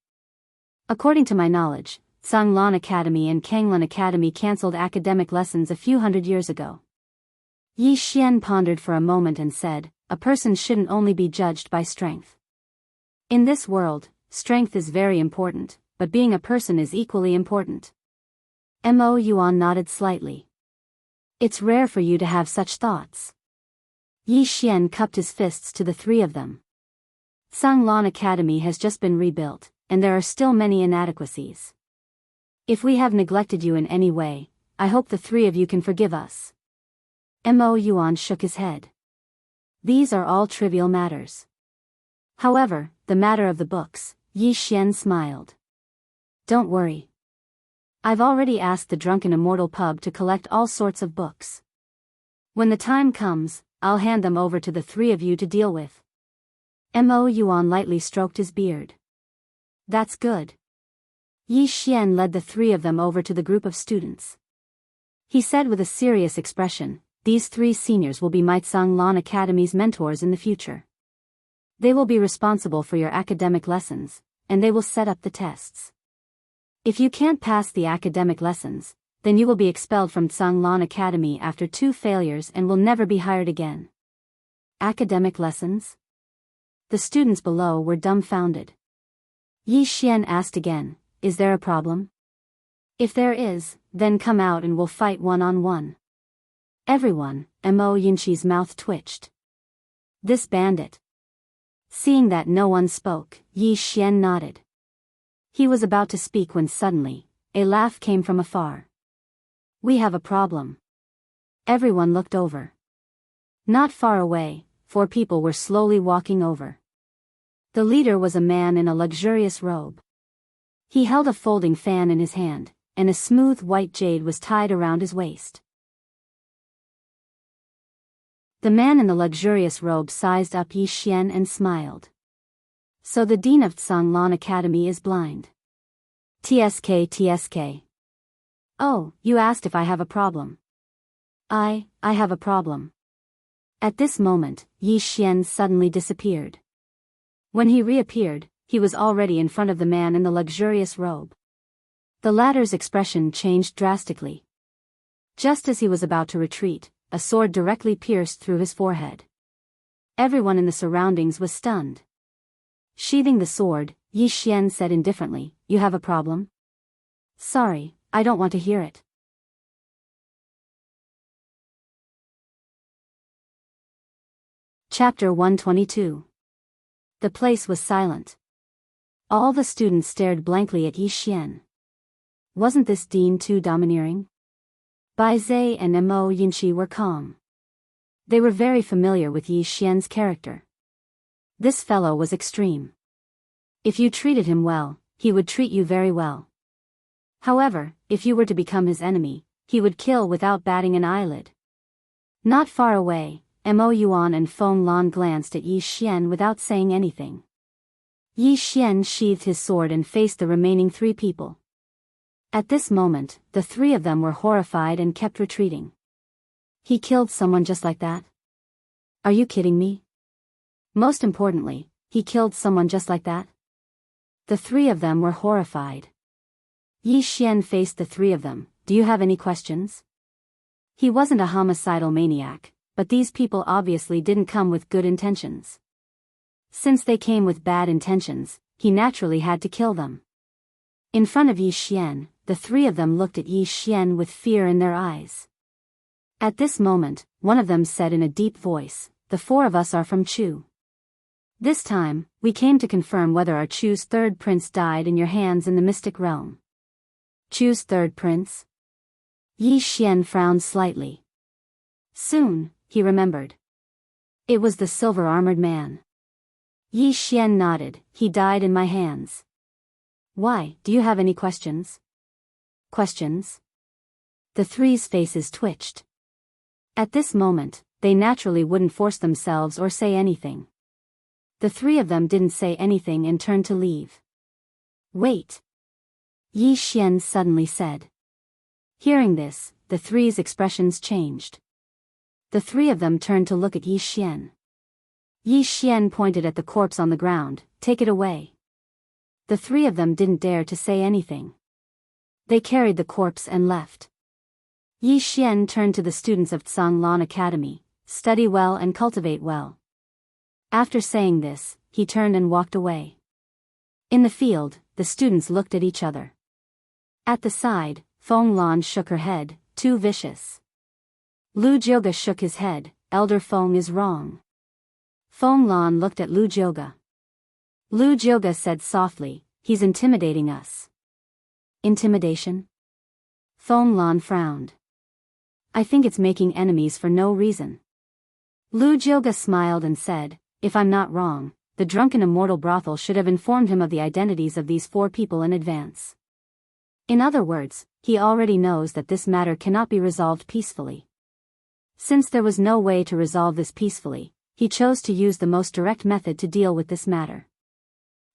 According to my knowledge, Sanglan Academy and Kanglan Academy cancelled academic lessons a few hundred years ago. Yi Xian pondered for a moment and said, a person shouldn't only be judged by strength. In this world, strength is very important, but being a person is equally important. Mo Yuan nodded slightly. It's rare for you to have such thoughts. Yi Xian cupped his fists to the three of them. Sanglan Academy has just been rebuilt, and there are still many inadequacies. If we have neglected you in any way, I hope the three of you can forgive us. Mo Yuan shook his head. These are all trivial matters. However, the matter of the books, Yi Xian smiled. Don't worry. I've already asked the drunken Immortal pub to collect all sorts of books. When the time comes, I'll hand them over to the three of you to deal with. Mo Yuan lightly stroked his beard. That's good. Yi Xian led the three of them over to the group of students. He said with a serious expression, these three seniors will be my Sanglan Academy's mentors in the future. They will be responsible for your academic lessons, and they will set up the tests. If you can't pass the academic lessons, then you will be expelled from Sanglan Academy after 2 failures and will never be hired again. Academic lessons? The students below were dumbfounded. Yi Xian asked again, is there a problem? If there is, then come out and we'll fight one-on-one. Everyone, Mo Yinqi's mouth twitched. This bandit. Seeing that no one spoke, Yi Xian nodded. He was about to speak when suddenly, a laugh came from afar. We have a problem. Everyone looked over. Not far away, 4 people were slowly walking over. The leader was a man in a luxurious robe. He held a folding fan in his hand, and a smooth white jade was tied around his waist. The man in the luxurious robe sized up Yi Xian and smiled. So the dean of Sanglan Academy is blind. TSK. Oh, you asked if I have a problem. I have a problem. At this moment, Yi Xian suddenly disappeared. When he reappeared, he was already in front of the man in the luxurious robe. The latter's expression changed drastically. Just as he was about to retreat, a sword directly pierced through his forehead. Everyone in the surroundings was stunned. Sheathing the sword, Yi Xian said indifferently, you have a problem? Sorry, I don't want to hear it. Chapter 122. The place was silent. All the students stared blankly at Yi Xian. Wasn't this dean too domineering? Bai Zhe and Mo Yinqi were calm. They were very familiar with Yi Xian's character. This fellow was extreme. If you treated him well, he would treat you very well. However, if you were to become his enemy, he would kill without batting an eyelid. Not far away, Mo Yuan and Feng Lan glanced at Yi Xian without saying anything. Yi Xian sheathed his sword and faced the remaining 3 people. At this moment, the 3 of them were horrified and kept retreating. He killed someone just like that? Are you kidding me? Most importantly, he killed someone just like that? The 3 of them were horrified. Yi Xian faced the 3 of them. Do you have any questions? He wasn't a homicidal maniac, but these people obviously didn't come with good intentions. Since they came with bad intentions, he naturally had to kill them. In front of Yi Xian, the 3 of them looked at Yi Xian with fear in their eyes. At this moment, one of them said in a deep voice, the 4 of us are from Chu. This time, we came to confirm whether our Chu's 3rd prince died in your hands in the mystic realm. Chu's 3rd prince? Yi Xian frowned slightly. Soon, he remembered. It was the silver-armored man. Yi Xian nodded, he died in my hands. Why, do you have any questions? Questions? The 3's faces twitched. At this moment, they naturally wouldn't force themselves or say anything. The 3 of them didn't say anything and turned to leave. Wait! Yi Xian suddenly said. Hearing this, the 3's expressions changed. The 3 of them turned to look at Yi Xian. Yi Xian pointed at the corpse on the ground, take it away. The 3 of them didn't dare to say anything. They carried the corpse and left. Yi Xian turned to the students of Sanglan Academy, study well and cultivate well. After saying this, he turned and walked away. In the field, the students looked at each other. At the side, Feng Lan shook her head, too vicious. Lu Jioga shook his head, Elder Feng is wrong. Feng Lan looked at Lu Jioge. Lu Jioge said softly, he's intimidating us. Intimidation? Feng Lan frowned. I think it's making enemies for no reason. Lu Jioge smiled and said, if I'm not wrong, the drunken immortal brothel should have informed him of the identities of these 4 people in advance. In other words, he already knows that this matter cannot be resolved peacefully. Since there was no way to resolve this peacefully, he chose to use the most direct method to deal with this matter.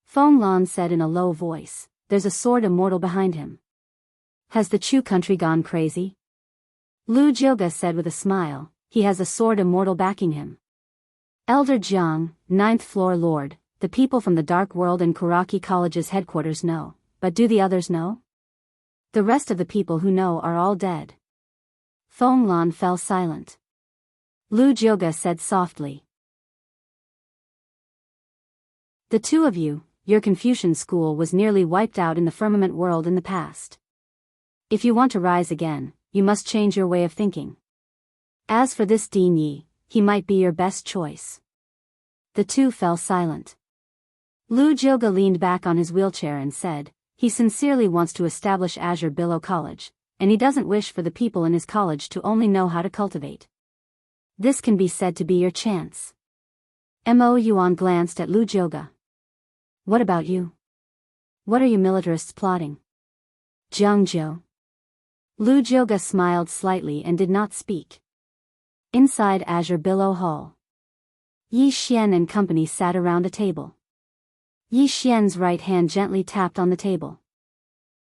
Feng Lan said in a low voice, there's a sword immortal behind him. Has the Chu country gone crazy? Lu Jioge said with a smile, he has a sword immortal backing him. Elder Jiang, 9th floor lord, the people from the Dark World and Kuraki College's headquarters know, but do the others know? The rest of the people who know are all dead. Feng Lan fell silent. Lu Jioge said softly. The 2 of you, your Confucian school was nearly wiped out in the firmament world in the past. If you want to rise again, you must change your way of thinking. As for this Dean Yi, he might be your best choice. The 2 fell silent. Lu Jioge leaned back on his wheelchair and said, he sincerely wants to establish Azure Billow College, and he doesn't wish for the people in his college to only know how to cultivate. This can be said to be your chance. Mo Yuan glanced at Lu Jioge. What about you? What are you militarists plotting? Jianghu. Lu Jioge smiled slightly and did not speak. Inside Azure Billow Hall, Yi Xian and company sat around a table. Yi Xian's right hand gently tapped on the table.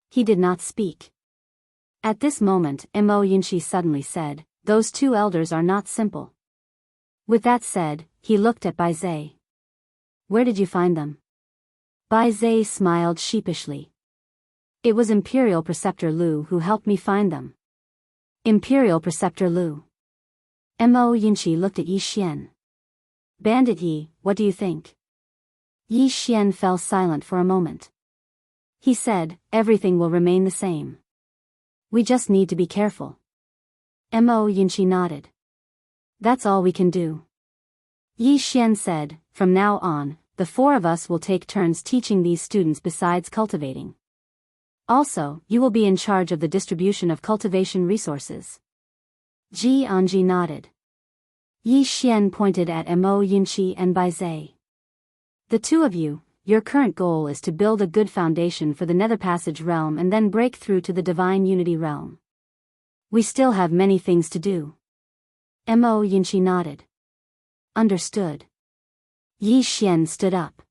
He did not speak. At this moment, Mo Yinshi suddenly said, those 2 elders are not simple. With that said, he looked at Bai Zai. Where did you find them? Bai Zai smiled sheepishly. It was Imperial Preceptor Lu who helped me find them. Imperial Preceptor Lu. Mo Yinshi looked at Yi Xian. Bandit Yi, what do you think? Yi Xian fell silent for a moment. He said, everything will remain the same. We just need to be careful. Mo Yinshi nodded. That's all we can do. Yi Xian said, from now on, the 4 of us will take turns teaching these students besides cultivating. Also, you will be in charge of the distribution of cultivation resources. Ji Anji nodded. Yi Xian pointed at Mo Yinshi and Bai Zai. The 2 of you, your current goal is to build a good foundation for the Nether Passage realm and then break through to the Divine Unity realm. We still have many things to do. Mo Yinshi nodded. Understood. Yi Xian stood up.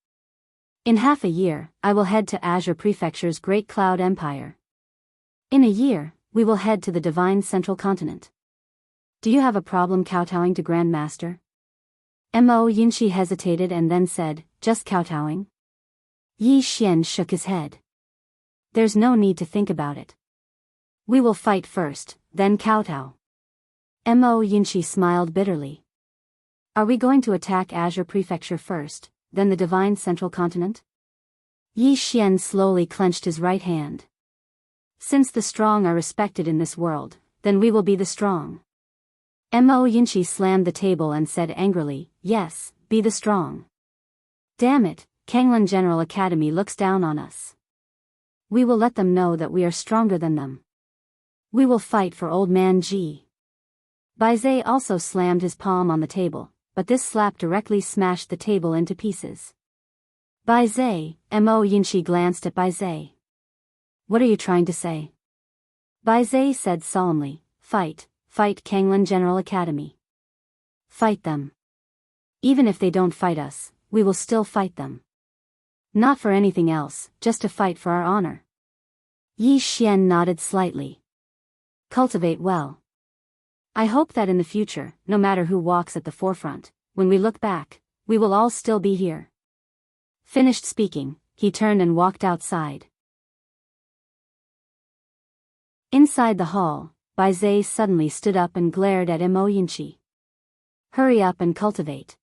In half a year, I will head to Azure Prefecture's Great Cloud Empire. In a year, we will head to the Divine Central Continent. Do you have a problem kowtowing to Grand Master? Mo Yinshi hesitated and then said, just kowtowing? Yi Xian shook his head. There's no need to think about it. We will fight first, then kowtow. Mo Yinshi smiled bitterly. Are we going to attack Azure Prefecture first, then the Divine Central Continent? Yi Xian slowly clenched his right hand. Since the strong are respected in this world, then we will be the strong. Mo Yinshi slammed the table and said angrily, yes, be the strong. Damn it, Kanglan General Academy looks down on us. We will let them know that we are stronger than them. We will fight for Old Man Ji. Bai Zai also slammed his palm on the table, but this slap directly smashed the table into pieces. Bai Zai, Mo Yinshi glanced at Bai Zai. What are you trying to say? Bai Zai said solemnly, fight Kanglan General Academy. Fight them. Even if they don't fight us, we will still fight them. Not for anything else, just to fight for our honor. Yi Xian nodded slightly. Cultivate well. I hope that in the future, no matter who walks at the forefront, when we look back, we will all still be here. Finished speaking, he turned and walked outside. Inside the hall, Bai Zai suddenly stood up and glared at Mo Yinshi. Hurry up and cultivate.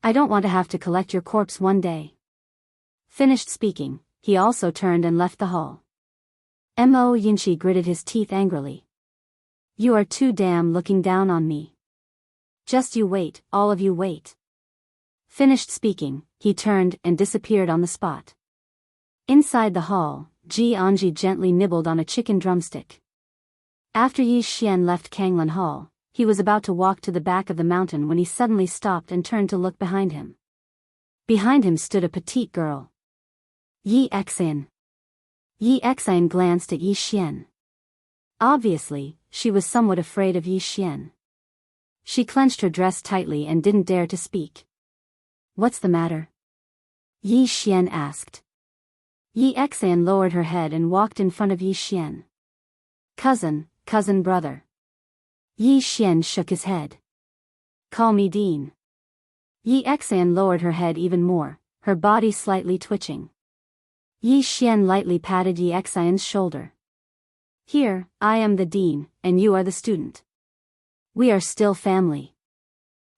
I don't want to have to collect your corpse one day. Finished speaking, he also turned and left the hall. Mo Yinshi gritted his teeth angrily. You are too damn looking down on me. Just you wait, all of you wait. Finished speaking, he turned and disappeared on the spot. Inside the hall, Jianghu gently nibbled on a chicken drumstick. After Yi Xian left Kanglan Hall, he was about to walk to the back of the mountain when he suddenly stopped and turned to look behind him. Behind him stood a petite girl. Yi Xan. Yi Xan glanced at Yi Xian. Obviously, she was somewhat afraid of Yi Xian. She clenched her dress tightly and didn't dare to speak. What's the matter? Yi Xian asked. Yi Xan lowered her head and walked in front of Yi Xian. Cousin brother. Yi Xian shook his head. Call me Dean. Yi Xan lowered her head even more, her body slightly twitching. Yi Xian lightly patted Yi Xan's shoulder. Here, I am the dean, and you are the student. We are still family.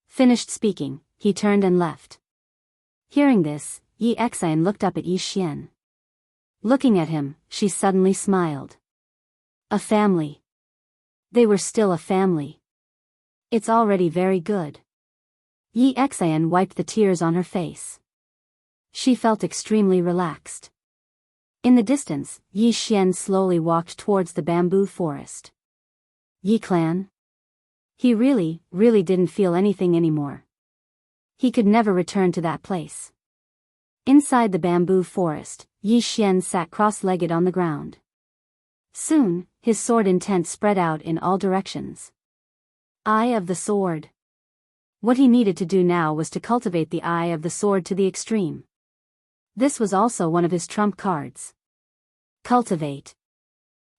Finished speaking, he turned and left. Hearing this, Yi Xan looked up at Yi Xian. Looking at him, she suddenly smiled. A family. They were still a family. It's already very good. Yi Xan wiped the tears on her face. She felt extremely relaxed. In the distance, Yi Xian slowly walked towards the bamboo forest. Yi clan? He really didn't feel anything anymore. He could never return to that place. Inside the bamboo forest, Yi Xian sat cross-legged on the ground. Soon, his sword intent spread out in all directions. Eye of the sword. What he needed to do now was to cultivate the eye of the sword to the extreme. This was also one of his trump cards. Cultivate.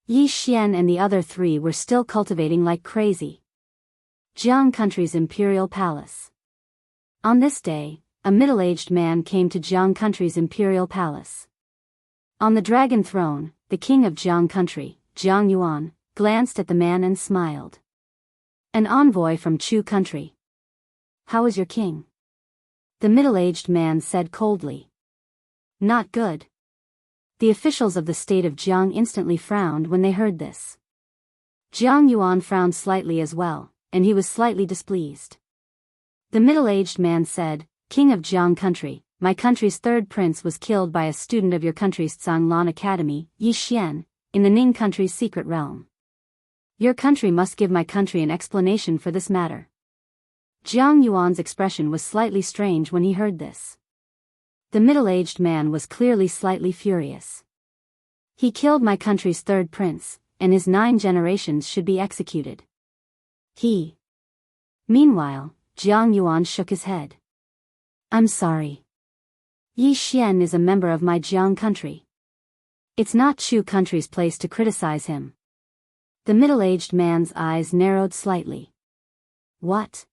Yi Xian and the other three were still cultivating like crazy. Jianghu country's imperial palace. On this day, a middle-aged man came to Jianghu country's imperial palace. On the dragon throne, the king of Jianghu country, Jiang Yuan, glanced at the man and smiled. An envoy from Chu country. How is your king? The middle-aged man said coldly. Not good. The officials of the state of Jianghu instantly frowned when they heard this. Jiang Yuan frowned slightly as well, and he was slightly displeased. The middle-aged man said, King of Jianghu country, my country's third prince was killed by a student of your country's Zhanglan Academy, Yi Xian, in the Ning country's secret realm. Your country must give my country an explanation for this matter. Jiang Yuan's expression was slightly strange when he heard this. The middle-aged man was clearly slightly furious. He killed my country's third prince, and his 9 generations should be executed. Meanwhile, Jiang Yuan shook his head. I'm sorry. Yi Xian is a member of my Jianghu country. It's not Chu country's place to criticize him. The middle-aged man's eyes narrowed slightly. What?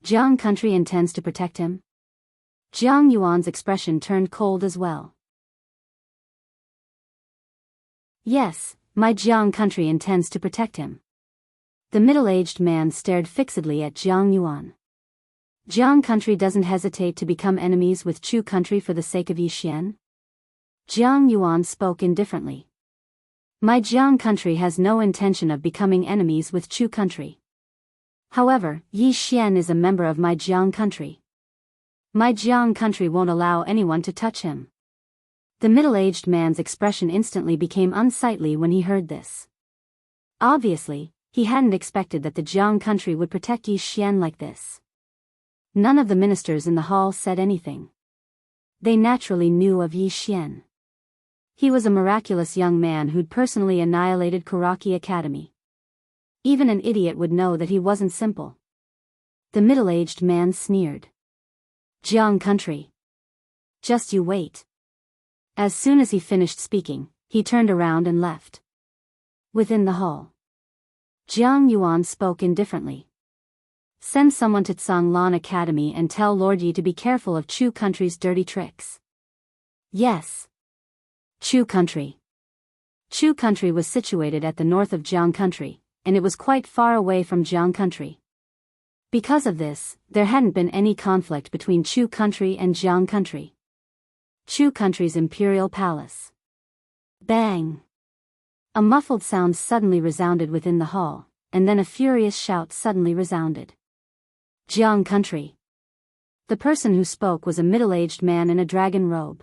Jianghu country intends to protect him? Jiang Yuan's expression turned cold as well. Yes, my Jianghu country intends to protect him. The middle-aged man stared fixedly at Jiang Yuan. Jianghu country doesn't hesitate to become enemies with Chu country for the sake of Yi Xian? Jiang Yuan spoke indifferently. My Jianghu country has no intention of becoming enemies with Chu country. However, Yi Xian is a member of my Jianghu country. My Jianghu country won't allow anyone to touch him. The middle-aged man's expression instantly became unsightly when he heard this. Obviously, he hadn't expected that the Jianghu country would protect Yi Xian like this. None of the ministers in the hall said anything. They naturally knew of Yi Xian. He was a miraculous young man who'd personally annihilated Kuraki Academy. Even an idiot would know that he wasn't simple. The middle-aged man sneered. Jianghu country. Just you wait. As soon as he finished speaking, he turned around and left. Within the hall, Jiang Yuan spoke indifferently. Send someone to Zhanglan Academy and tell Lord Yi to be careful of Chu country's dirty tricks. Yes. Chu country. Chu country was situated at the north of Jianghu country, and it was quite far away from Jianghu country. Because of this, there hadn't been any conflict between Chu country and Jianghu country. Chu country's imperial palace. Bang! A muffled sound suddenly resounded within the hall, and then a furious shout suddenly resounded. Jiang country. The person who spoke was a middle-aged man in a dragon robe.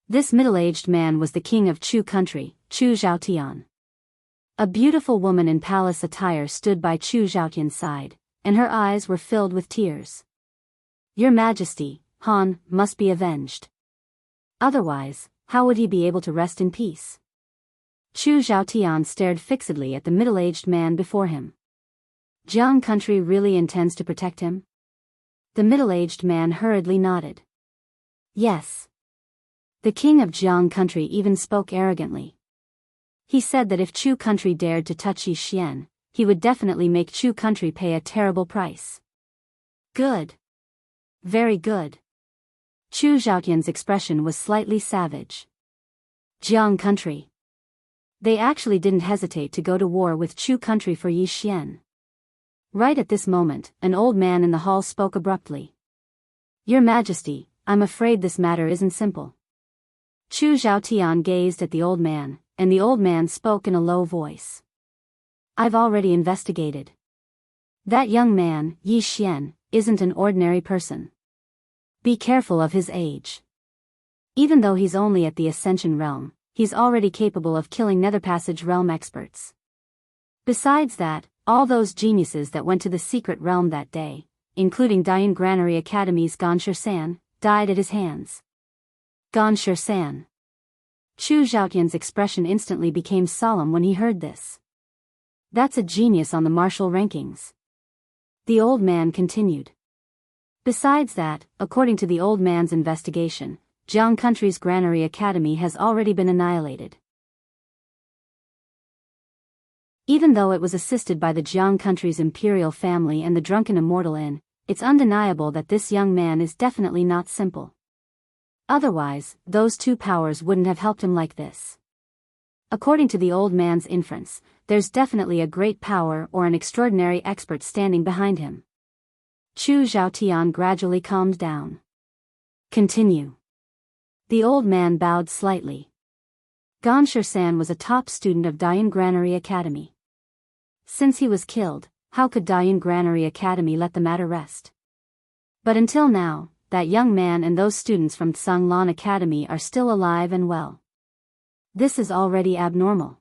This middle-aged man was the king of Chu country, Chu Zhaotian. A beautiful woman in palace attire stood by Chu Zhaotian's side, and her eyes were filled with tears. Your Majesty, Han, must be avenged. Otherwise, how would he be able to rest in peace? Chu Zhaotian stared fixedly at the middle-aged man before him. Jiang country really intends to protect him? The middle-aged man hurriedly nodded. Yes. The king of Jiang country even spoke arrogantly. He said that if Chu country dared to touch Yixian, he would definitely make Chu country pay a terrible price. Good. Very good. Chu Zhaotian's expression was slightly savage. Jiang country. They actually didn't hesitate to go to war with Chu country for Yixian. Right at this moment, an old man in the hall spoke abruptly. Your Majesty, I'm afraid this matter isn't simple. Chu Zhaotian gazed at the old man, and the old man spoke in a low voice. I've already investigated. That young man, Yixian, isn't an ordinary person. Be careful of his age. Even though he's only at the Ascension realm, he's already capable of killing Netherpassage realm experts. Besides that, all those geniuses that went to the secret realm that day, including Dian Granary Academy's Gan San, died at his hands. Gan San. Chu Zhaotian's expression instantly became solemn when he heard this. That's a genius on the martial rankings. The old man continued. Besides that, according to the old man's investigation, Jiang country's Granary Academy has already been annihilated. Even though it was assisted by the Jiang country's imperial family and the drunken Immortal Inn, it's undeniable that this young man is definitely not simple. Otherwise, those two powers wouldn't have helped him like this. According to the old man's inference, there's definitely a great power or an extraordinary expert standing behind him. Chu Zhaotian gradually calmed down. Continue. The old man bowed slightly. Gan San was a top student of Dian Granary Academy. Since he was killed, how could Dian Granary Academy let the matter rest? But until now, that young man and those students from Tsanglan Academy are still alive and well. This is already abnormal.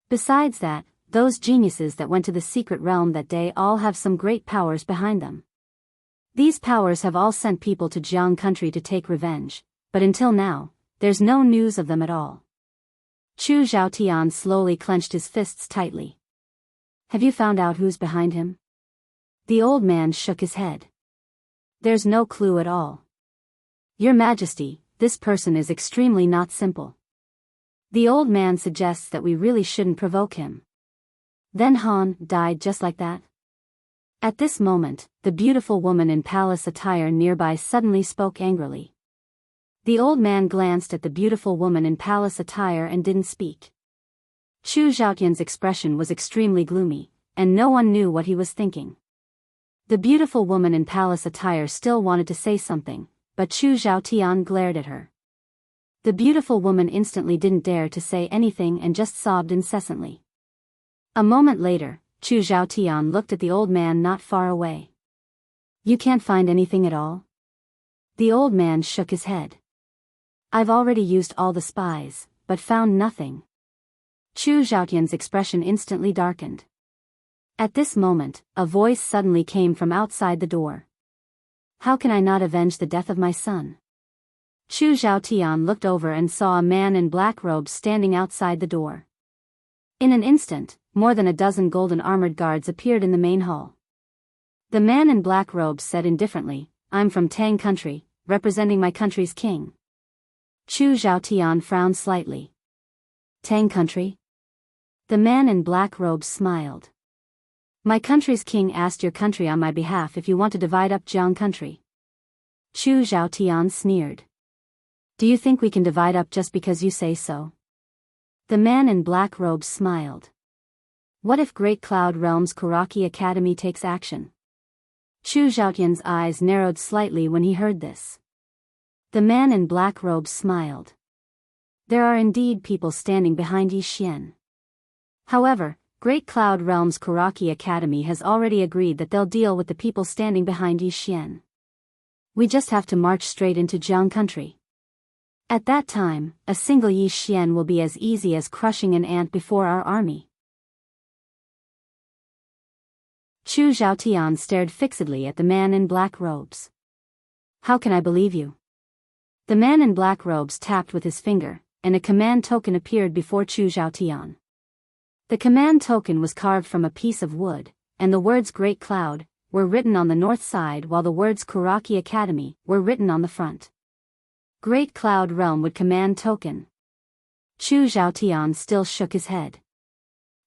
Besides that, those geniuses that went to the secret realm that day all have some great powers behind them. These powers have all sent people to Jiang country to take revenge, but until now, there's no news of them at all. Chu Zhaotian slowly clenched his fists tightly. Have you found out who's behind him? The old man shook his head. There's no clue at all. Your Majesty, this person is extremely not simple. The old man suggests that we really shouldn't provoke him. Then Han died just like that? At this moment, the beautiful woman in palace attire nearby suddenly spoke angrily. The old man glanced at the beautiful woman in palace attire and didn't speak. Chu Zhaotian's expression was extremely gloomy, and no one knew what he was thinking. The beautiful woman in palace attire still wanted to say something, but Chu Zhaotian glared at her. The beautiful woman instantly didn't dare to say anything and just sobbed incessantly. A moment later, Chu Zhaotian looked at the old man not far away. You can't find anything at all? The old man shook his head. I've already used all the spies, but found nothing. Chu Zhaotian's expression instantly darkened. At this moment, a voice suddenly came from outside the door. How can I not avenge the death of my son? Chu Zhaotian looked over and saw a man in black robes standing outside the door. In an instant, more than a dozen golden armored guards appeared in the main hall. The man in black robes said indifferently, I'm from Tang country, representing my country's king. Chu Zhaotian frowned slightly. Tang country? The man in black robes smiled. My country's king asked your country on my behalf if you want to divide up Jiang country. Chu Zhaotian sneered. Do you think we can divide up just because you say so? The man in black robes smiled. What if Great Cloud Realm's Kuraki Academy takes action? Chu Zhaotian's eyes narrowed slightly when he heard this. The man in black robes smiled. There are indeed people standing behind Yixian. However, Great Cloud Realm's Kuraki Academy has already agreed that they'll deal with the people standing behind Yi Xian. We just have to march straight into Jianghu country. At that time, a single Yi Xian will be as easy as crushing an ant before our army. Chu Zhaotian stared fixedly at the man in black robes. How can I believe you? The man in black robes tapped with his finger, and a command token appeared before Chu Zhaotian. The command token was carved from a piece of wood, and the words Great Cloud were written on the north side while the words Kuraki Academy were written on the front. Great Cloud Realm would command token. Chu Zhaotian still shook his head.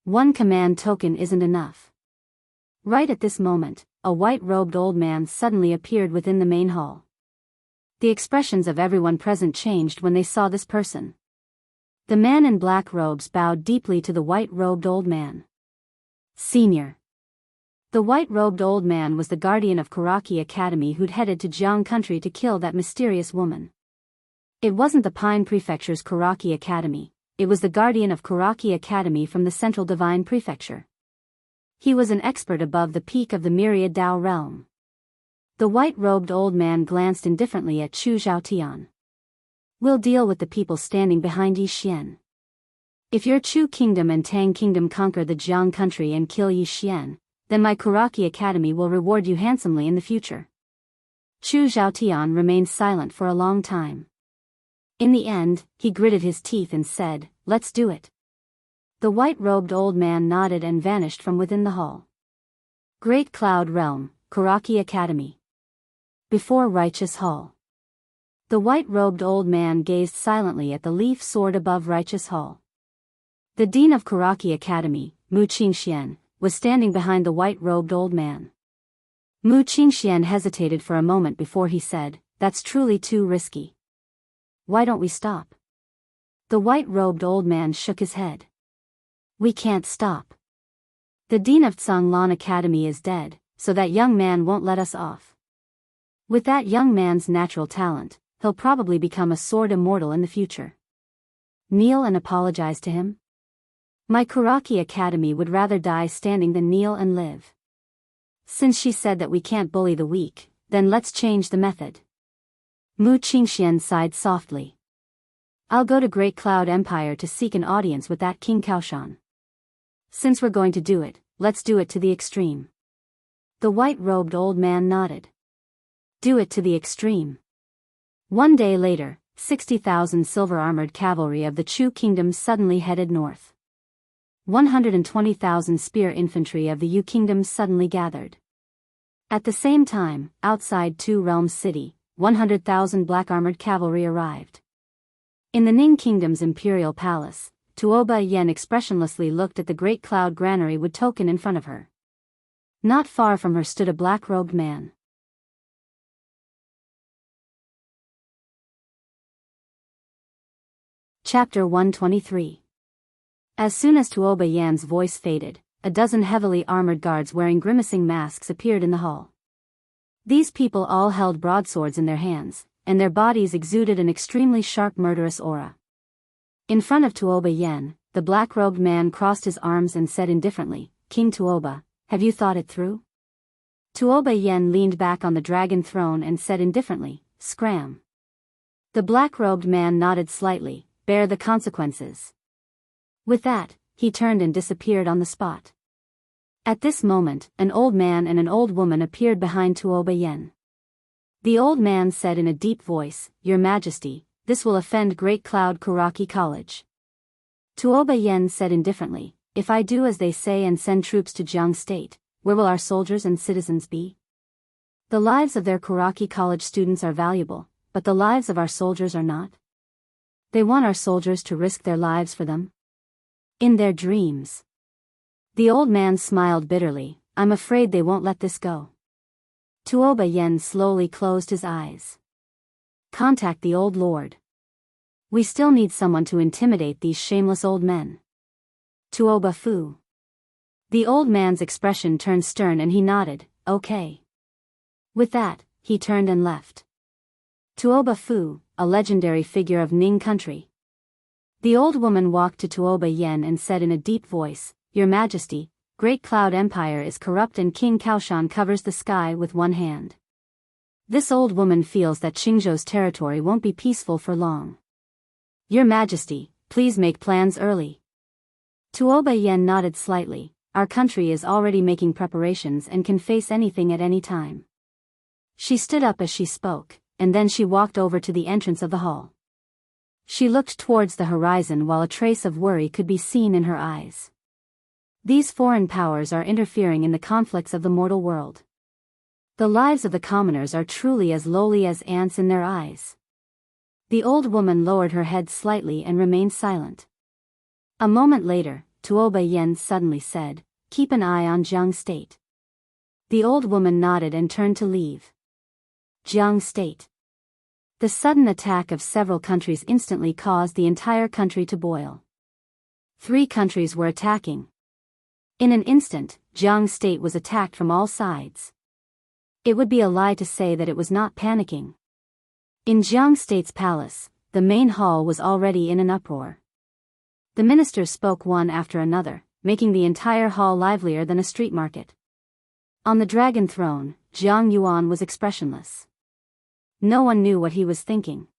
One command token isn't enough. Right at this moment, a white-robed old man suddenly appeared within the main hall. The expressions of everyone present changed when they saw this person. The man in black robes bowed deeply to the white-robed old man. Senior. The white-robed old man was the guardian of Kuraki Academy who'd headed to Jianghu country to kill that mysterious woman. It wasn't the Pine Prefecture's Kuraki Academy, it was the guardian of Kuraki Academy from the Central Divine Prefecture. He was an expert above the peak of the myriad Dao realm. The white-robed old man glanced indifferently at Chu Zhaotian. We'll deal with the people standing behind Yi Xian. If your Chu Kingdom and Tang Kingdom conquer the Jianghu country and kill Yi Xian, then my Kuraki Academy will reward you handsomely in the future. Chu Zhaotian remained silent for a long time. In the end, he gritted his teeth and said, "Let's do it." The white-robed old man nodded and vanished from within the hall. Great Cloud Realm, Kuraki Academy. Before Righteous Hall. The white-robed old man gazed silently at the leaf sword above Righteous Hall. The dean of Kuraki Academy, Mu Qingxian, was standing behind the white-robed old man. Mu Qingxian hesitated for a moment before he said, "That's truly too risky. Why don't we stop?" The white-robed old man shook his head. "We can't stop. The dean of Tsanglan Academy is dead, so that young man won't let us off. With that young man's natural talent, he'll probably become a sword immortal in the future. Kneel and apologize to him? My Kuraki Academy would rather die standing than kneel and live. Since she said that we can't bully the weak, then let's change the method." Mu Qingxian sighed softly. "I'll go to Great Cloud Empire to seek an audience with that King Kaoshan. Since we're going to do it, let's do it to the extreme." The white-robed old man nodded. Do it to the extreme. One day later, 60,000 silver-armored cavalry of the Chu Kingdom suddenly headed north. 120,000 spear infantry of the Yu Kingdom suddenly gathered. At the same time, outside Two Realms City, 100,000 black-armored cavalry arrived. In the Ning Kingdom's imperial palace, Tuoba Yen expressionlessly looked at the Great Cloud Granary with token in front of her. Not far from her stood a black-robed man. Chapter 123. As soon as Tuoba Yan's voice faded, a dozen heavily armored guards wearing grimacing masks appeared in the hall. These people all held broadswords in their hands, and their bodies exuded an extremely sharp murderous aura. In front of Tuoba Yen, the black-robed man crossed his arms and said indifferently, "King Tuoba, have you thought it through?" Tuoba Yen leaned back on the dragon throne and said indifferently, "Scram." The black-robed man nodded slightly, "Bear the consequences." With that, he turned and disappeared on the spot. At this moment, an old man and an old woman appeared behind Tuoba Yen. The old man said in a deep voice, "Your Majesty, this will offend Great Cloud Kuraki College." Tuoba Yen said indifferently, "If I do as they say and send troops to Jianghu State, where will our soldiers and citizens be? The lives of their Kuraki College students are valuable, but the lives of our soldiers are not. They want our soldiers to risk their lives for them. In their dreams." The old man smiled bitterly, "I'm afraid they won't let this go." Tuoba Yen slowly closed his eyes. "Contact the old lord. We still need someone to intimidate these shameless old men." Tuoba Fu. The old man's expression turned stern and he nodded, "Okay." With that, he turned and left. Tuoba Fu, a legendary figure of Ning country. The old woman walked to Tuoba Yen and said in a deep voice, Your Majesty, Great Cloud Empire is corrupt and King Kaoshan covers the sky with one hand. This old woman feels that Qingzhou's territory won't be peaceful for long. Your Majesty, please make plans early. Tuo Baiyan nodded slightly. Our country is already making preparations and can face anything at any time. She stood up as she spoke, and then she walked over to the entrance of the hall. She looked towards the horizon while a trace of worry could be seen in her eyes. These foreign powers are interfering in the conflicts of the mortal world. The lives of the commoners are truly as lowly as ants in their eyes. The old woman lowered her head slightly and remained silent. A moment later, Tuo Baiyan suddenly said, "Keep an eye on Jianghu State." The old woman nodded and turned to leave. Jianghu State. The sudden attack of several countries instantly caused the entire country to boil. 3 countries were attacking. In an instant, Jianghu State was attacked from all sides. It would be a lie to say that it was not panicking. In Jianghu State's palace, the main hall was already in an uproar. The ministers spoke one after another, making the entire hall livelier than a street market. On the dragon throne, Jiang Yuan was expressionless. No one knew what he was thinking.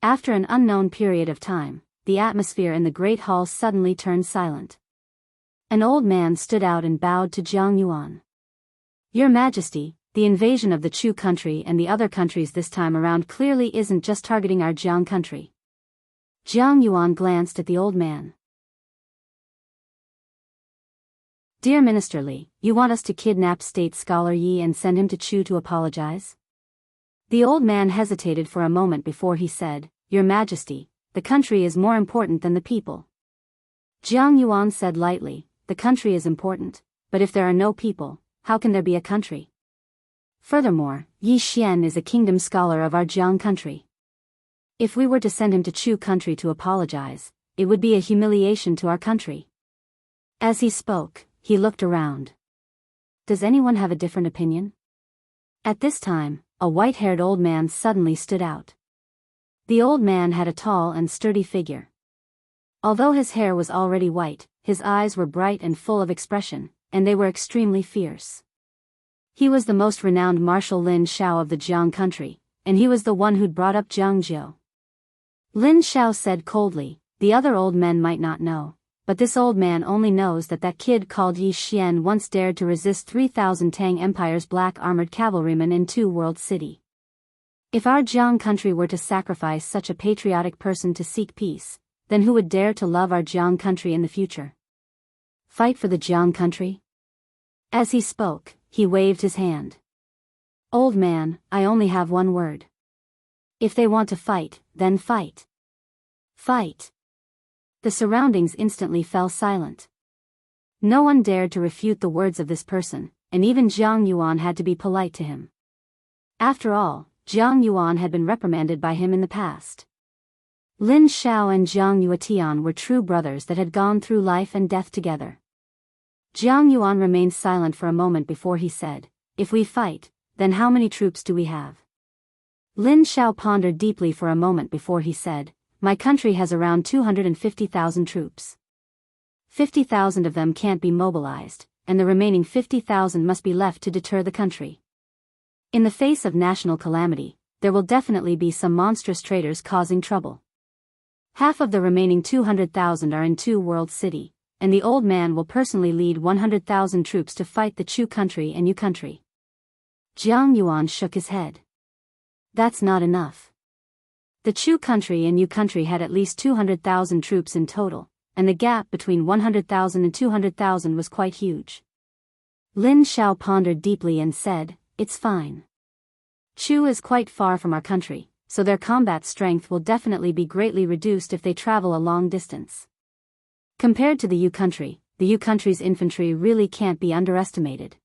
After an unknown period of time, the atmosphere in the great hall suddenly turned silent. An old man stood out and bowed to Jiang Yuan. Your Majesty, the invasion of the Chu country and the other countries this time around clearly isn't just targeting our Jiang country. Jiang Yuan glanced at the old man. Dear Minister Li, you want us to kidnap state scholar Yi and send him to Chu to apologize? The old man hesitated for a moment before he said, Your Majesty, the country is more important than the people. Jiang Yuan said lightly, the country is important, but if there are no people, how can there be a country? Furthermore, Yi Xian is a kingdom scholar of our Jiang country. If we were to send him to Chu country to apologize, it would be a humiliation to our country. As he spoke, he looked around. Does anyone have a different opinion? At this time, a white-haired old man suddenly stood out. The old man had a tall and sturdy figure. Although his hair was already white, his eyes were bright and full of expression, and they were extremely fierce. He was the most renowned Marshal Lin Xiao of the Jiang country, and he was the one who'd brought up Jiangzhou. Lin Xiao said coldly, the other old men might not know, but this old man only knows that that kid called Yi Xian once dared to resist 3,000 Tang Empire's black armored cavalrymen in Tu World City. If our Jiang country were to sacrifice such a patriotic person to seek peace, then who would dare to love our Jiang country in the future? Fight for the Jiang country? As he spoke, he waved his hand. Old man, I only have one word. If they want to fight, then fight. Fight. The surroundings instantly fell silent. No one dared to refute the words of this person, and even Jiang Yuan had to be polite to him. After all, Jiang Yuan had been reprimanded by him in the past. Lin Xiao and Jiang Yuetian were true brothers that had gone through life and death together. Jiang Yuan remained silent for a moment before he said, If we fight, then how many troops do we have? Lin Xiao pondered deeply for a moment before he said, My country has around 250,000 troops. 50,000 of them can't be mobilized, and the remaining 50,000 must be left to deter the country. In the face of national calamity, there will definitely be some monstrous traitors causing trouble. Half of the remaining 200,000 are in Tu World City, and the old man will personally lead 100,000 troops to fight the Chu country and Yu country. Jiang Yuan shook his head. That's not enough. The Chu country and Yu country had at least 200,000 troops in total, and the gap between 100,000 and 200,000 was quite huge. Lin Xiao pondered deeply and said, It's fine. Chu is quite far from our country, so their combat strength will definitely be greatly reduced if they travel a long distance. Compared to the Yu country's infantry really can't be underestimated.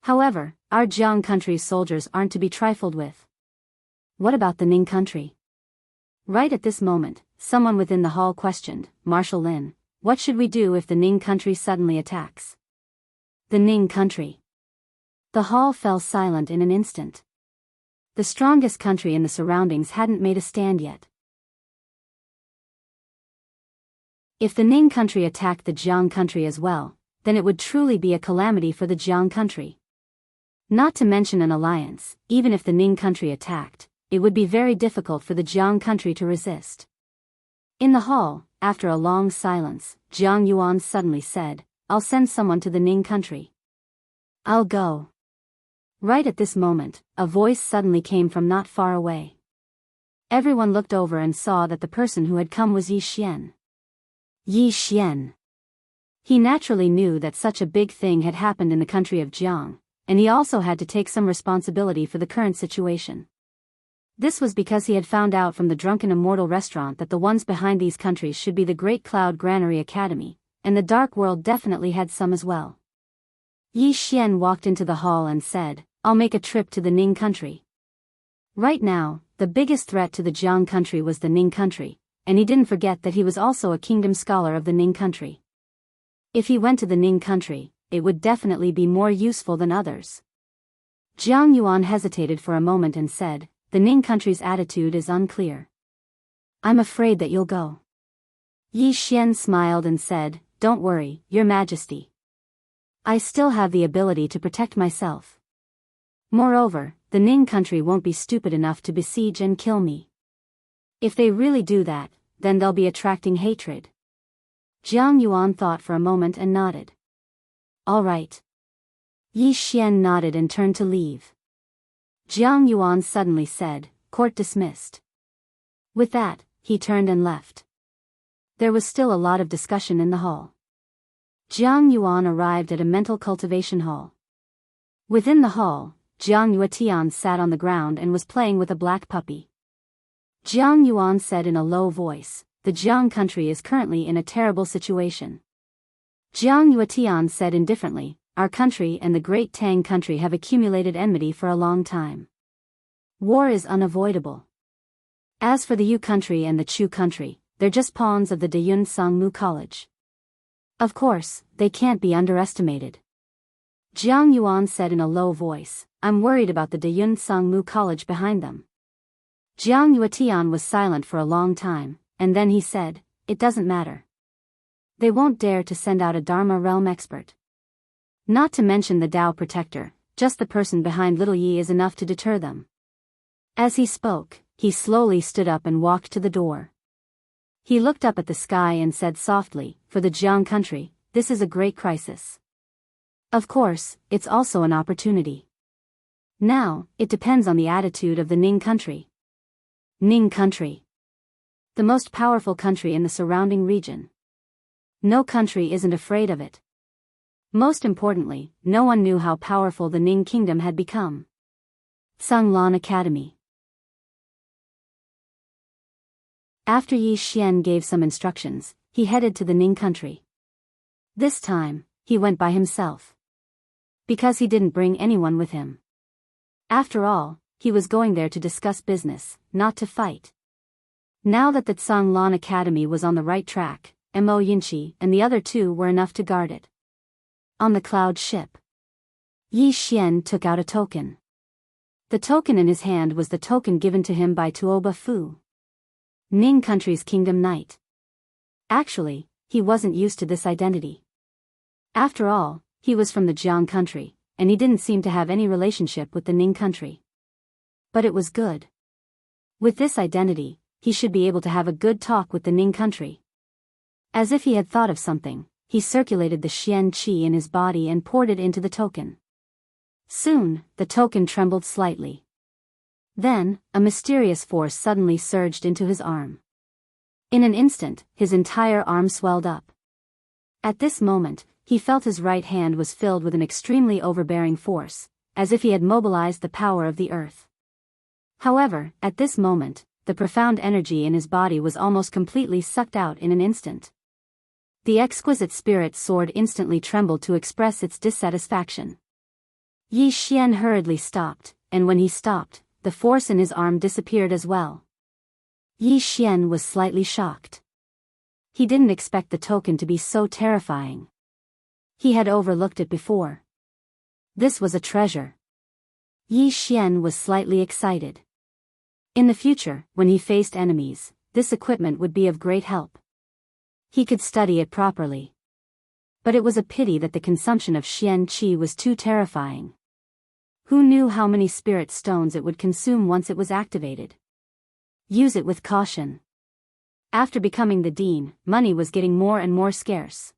However, our Jiang country's soldiers aren't to be trifled with. What about the Ning country? Right at this moment, someone within the hall questioned, Marshal Lin, what should we do if the Ning country suddenly attacks? The Ning country. The hall fell silent in an instant. The strongest country in the surroundings hadn't made a stand yet. If the Ning country attacked the Jiang country as well, then it would truly be a calamity for the Jiang country. Not to mention an alliance, even if the Ning country attacked, it would be very difficult for the Jiang country to resist. In the hall, after a long silence, Jiang Yuan suddenly said, "I'll send someone to the Ning country. I'll go." Right at this moment, a voice suddenly came from not far away. Everyone looked over and saw that the person who had come was Yi Xian. Yi Xian. He naturally knew that such a big thing had happened in the country of Jiang, and he also had to take some responsibility for the current situation. This was because he had found out from the drunken Immortal restaurant that the ones behind these countries should be the Great Cloud Granary Academy, and the Dark World definitely had some as well. Yi Xian walked into the hall and said, "I'll make a trip to the Ning country." Right now, the biggest threat to the Jiang country was the Ning country, and he didn't forget that he was also a kingdom scholar of the Ning country. If he went to the Ning country, it would definitely be more useful than others. Jiang Yuan hesitated for a moment and said, "The Ning country's attitude is unclear. I'm afraid that you'll go." Yi Xian smiled and said, "Don't worry, Your Majesty. I still have the ability to protect myself. Moreover, the Ning country won't be stupid enough to besiege and kill me. If they really do that, then they'll be attracting hatred." Jiang Yuan thought for a moment and nodded. "All right." Yi Xian nodded and turned to leave. Jiang Yuan suddenly said, "Court dismissed." With that, he turned and left. There was still a lot of discussion in the hall. Jiang Yuan arrived at a mental cultivation hall. Within the hall, Jiang Yuetian sat on the ground and was playing with a black puppy. Jiang Yuan said in a low voice, "The Jiang country is currently in a terrible situation." Jiang Yuetian said indifferently, "Our country and the Great Tang country have accumulated enmity for a long time. War is unavoidable. As for the Yu country and the Chu country, they're just pawns of the Deyun Sangmu College. Of course, they can't be underestimated." Jiang Yuan said in a low voice, "I'm worried about the Deyun Sangmu College behind them." Jiang Yuetian was silent for a long time, and then he said, "It doesn't matter. They won't dare to send out a Dharma realm expert. Not to mention the Tao protector, just the person behind Little Yi is enough to deter them." As he spoke, he slowly stood up and walked to the door. He looked up at the sky and said softly, "For the Jiang country, this is a great crisis. Of course, it's also an opportunity. Now, it depends on the attitude of the Ning country." Ning country. The most powerful country in the surrounding region. No country isn't afraid of it. Most importantly, no one knew how powerful the Ning kingdom had become. Sanglan Academy. After Yi Xian gave some instructions, he headed to the Ning country. This time, he went by himself. Because he didn't bring anyone with him. After all, he was going there to discuss business, not to fight. Now that the Sanglan Academy was on the right track, Mo Yinchi and the other two were enough to guard it. On the cloud ship, Yi Xian took out a token. The token in his hand was the token given to him by Tuoba Fu, Ning country's kingdom knight. Actually, he wasn't used to this identity. After all, he was from the Jiang country, and he didn't seem to have any relationship with the Ning country. But it was good. With this identity, he should be able to have a good talk with the Ning country. As if he had thought of something, he circulated the Xian Qi in his body and poured it into the token. Soon, the token trembled slightly. Then, a mysterious force suddenly surged into his arm. In an instant, his entire arm swelled up. At this moment, he felt his right hand was filled with an extremely overbearing force, as if he had mobilized the power of the earth. However, at this moment, the profound energy in his body was almost completely sucked out in an instant. The exquisite spirit sword instantly trembled to express its dissatisfaction. Yi Xian hurriedly stopped, and when he stopped, the force in his arm disappeared as well. Yi Xian was slightly shocked. He didn't expect the token to be so terrifying. He had overlooked it before. This was a treasure. Yi Xian was slightly excited. In the future, when he faced enemies, this equipment would be of great help. He could study it properly. But it was a pity that the consumption of Xian Qi was too terrifying. Who knew how many spirit stones it would consume once it was activated? Use it with caution. After becoming the dean, money was getting more and more scarce.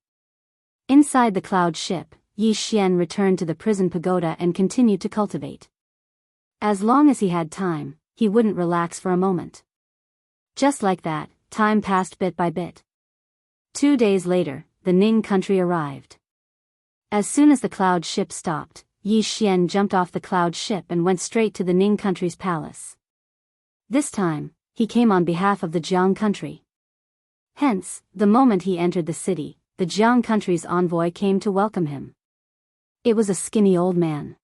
Inside the cloud ship, Yi Xian returned to the prison pagoda and continued to cultivate. As long as he had time, he wouldn't relax for a moment. Just like that, time passed bit by bit. 2 days later, the Ning country arrived. As soon as the cloud ship stopped, Yi Xian jumped off the cloud ship and went straight to the Ning country's palace. This time, he came on behalf of the Jiang country. Hence, the moment he entered the city, the Jiang country's envoy came to welcome him. It was a skinny old man.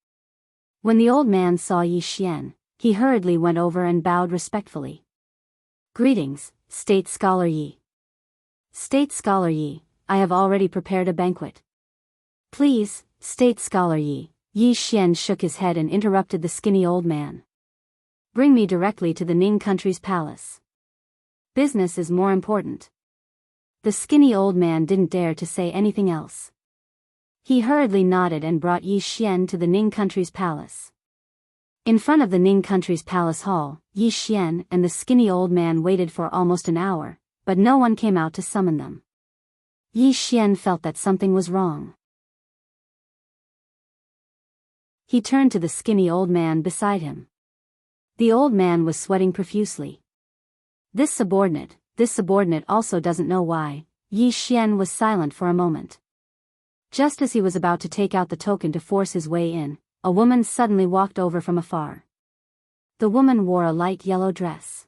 When the old man saw Yi Xian, he hurriedly went over and bowed respectfully. Greetings, State Scholar Yi. State Scholar Yi, I have already prepared a banquet. Please, State Scholar Yi. Yi Xian shook his head and interrupted the skinny old man. Bring me directly to the Ning country's palace. Business is more important. The skinny old man didn't dare to say anything else. He hurriedly nodded and brought Yi Xian to the Ning country's palace. In front of the Ning country's palace hall, Yi Xian and the skinny old man waited for almost an hour, but no one came out to summon them. Yi Xian felt that something was wrong. He turned to the skinny old man beside him. The old man was sweating profusely. This subordinate also doesn't know why. Yi Xian was silent for a moment. Just as he was about to take out the token to force his way in, a woman suddenly walked over from afar. The woman wore a light yellow dress.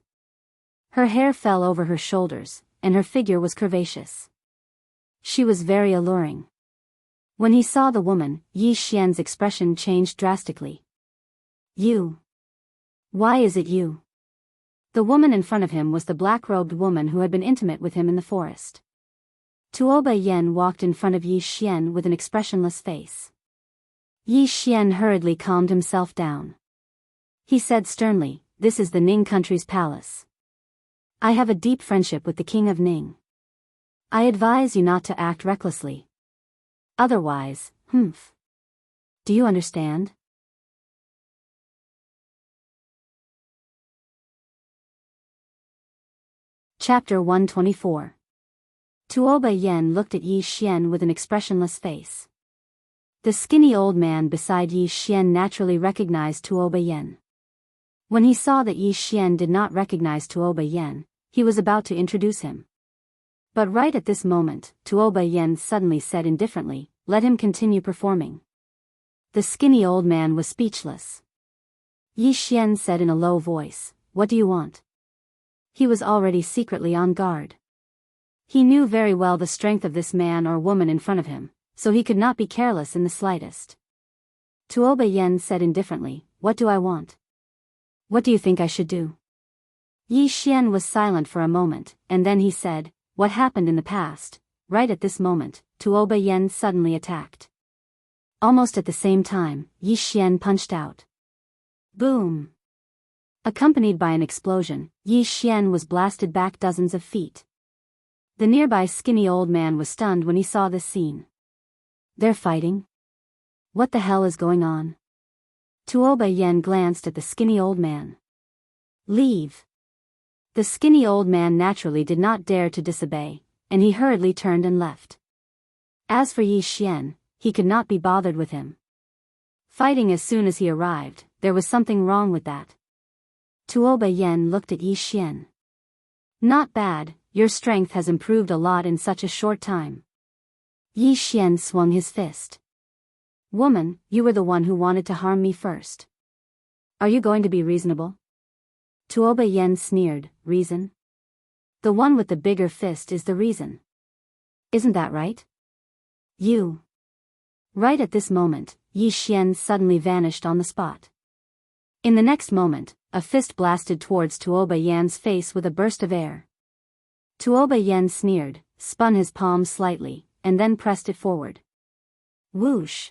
Her hair fell over her shoulders, and her figure was curvaceous. She was very alluring. When he saw the woman, Yi Xian's expression changed drastically. You. Why is it you? The woman in front of him was the black-robed woman who had been intimate with him in the forest. Tuo Yen walked in front of Yi Xian with an expressionless face. Yi Xian hurriedly calmed himself down. He said sternly, "This is the Ning country's palace. I have a deep friendship with the king of Ning. I advise you not to act recklessly. Otherwise, Do you understand?" Chapter 124. Tuo Yen looked at Yi Xian with an expressionless face. The skinny old man beside Yi Xian naturally recognized Tuo Yen. When he saw that Yi Xian did not recognize Tuo Yen, he was about to introduce him. But right at this moment, Tuo Yen suddenly said indifferently, "Let him continue performing." The skinny old man was speechless. Yi Xian said in a low voice, "What do you want?" He was already secretly on guard. He knew very well the strength of this man or woman in front of him, so he could not be careless in the slightest. Tuo Yen said indifferently, "What do I want? What do you think I should do?" Yi Xian was silent for a moment, and then he said, "What happened in the past?" Right at this moment, Tuo Yen suddenly attacked. Almost at the same time, Yi Xian punched out. Boom! Accompanied by an explosion, Yi Xian was blasted back dozens of feet. The nearby skinny old man was stunned when he saw this scene. They're fighting? What the hell is going on? Tuo Yen glanced at the skinny old man. Leave! The skinny old man naturally did not dare to disobey, and he hurriedly turned and left. As for Yi Xian, he could not be bothered with him. Fighting as soon as he arrived, there was something wrong with that. Tuo Yen looked at Yi Xian. Not bad, your strength has improved a lot in such a short time. Yi Xian swung his fist. Woman, you were the one who wanted to harm me first. Are you going to be reasonable? Tuo Yen sneered, reason? The one with the bigger fist is the reason. Isn't that right? You. Right at this moment, Yi Xian suddenly vanished on the spot. In the next moment, a fist blasted towards Tuo Yen's face with a burst of air. Tuo Yen sneered, spun his palm slightly, and then pressed it forward. Whoosh!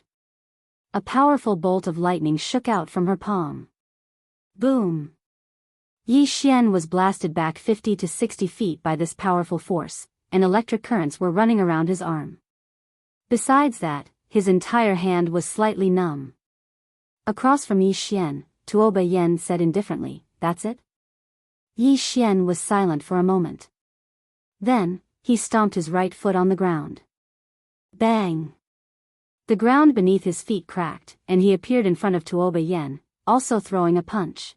A powerful bolt of lightning shook out from her palm. Boom! Yi Xian was blasted back 50 to 60 feet by this powerful force, and electric currents were running around his arm. Besides that, his entire hand was slightly numb. Across from Yi Xian, Tuo Yen said indifferently, "That's it?" Yi Xian was silent for a moment. Then, he stomped his right foot on the ground. Bang! The ground beneath his feet cracked, and he appeared in front of Tuo Yen, also throwing a punch.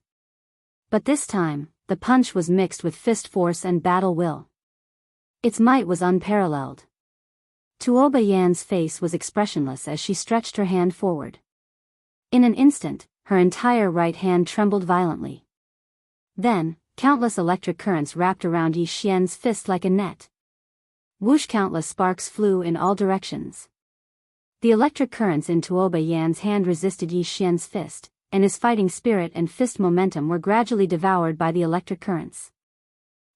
But this time, the punch was mixed with fist force and battle will. Its might was unparalleled. Tuo Yan's face was expressionless as she stretched her hand forward. In an instant, her entire right hand trembled violently. Then, countless electric currents wrapped around Yi Xian's fist like a net. Whoosh! Countless sparks flew in all directions. The electric currents in Tuo Yan's hand resisted Yi Xian's fist, and his fighting spirit and fist momentum were gradually devoured by the electric currents.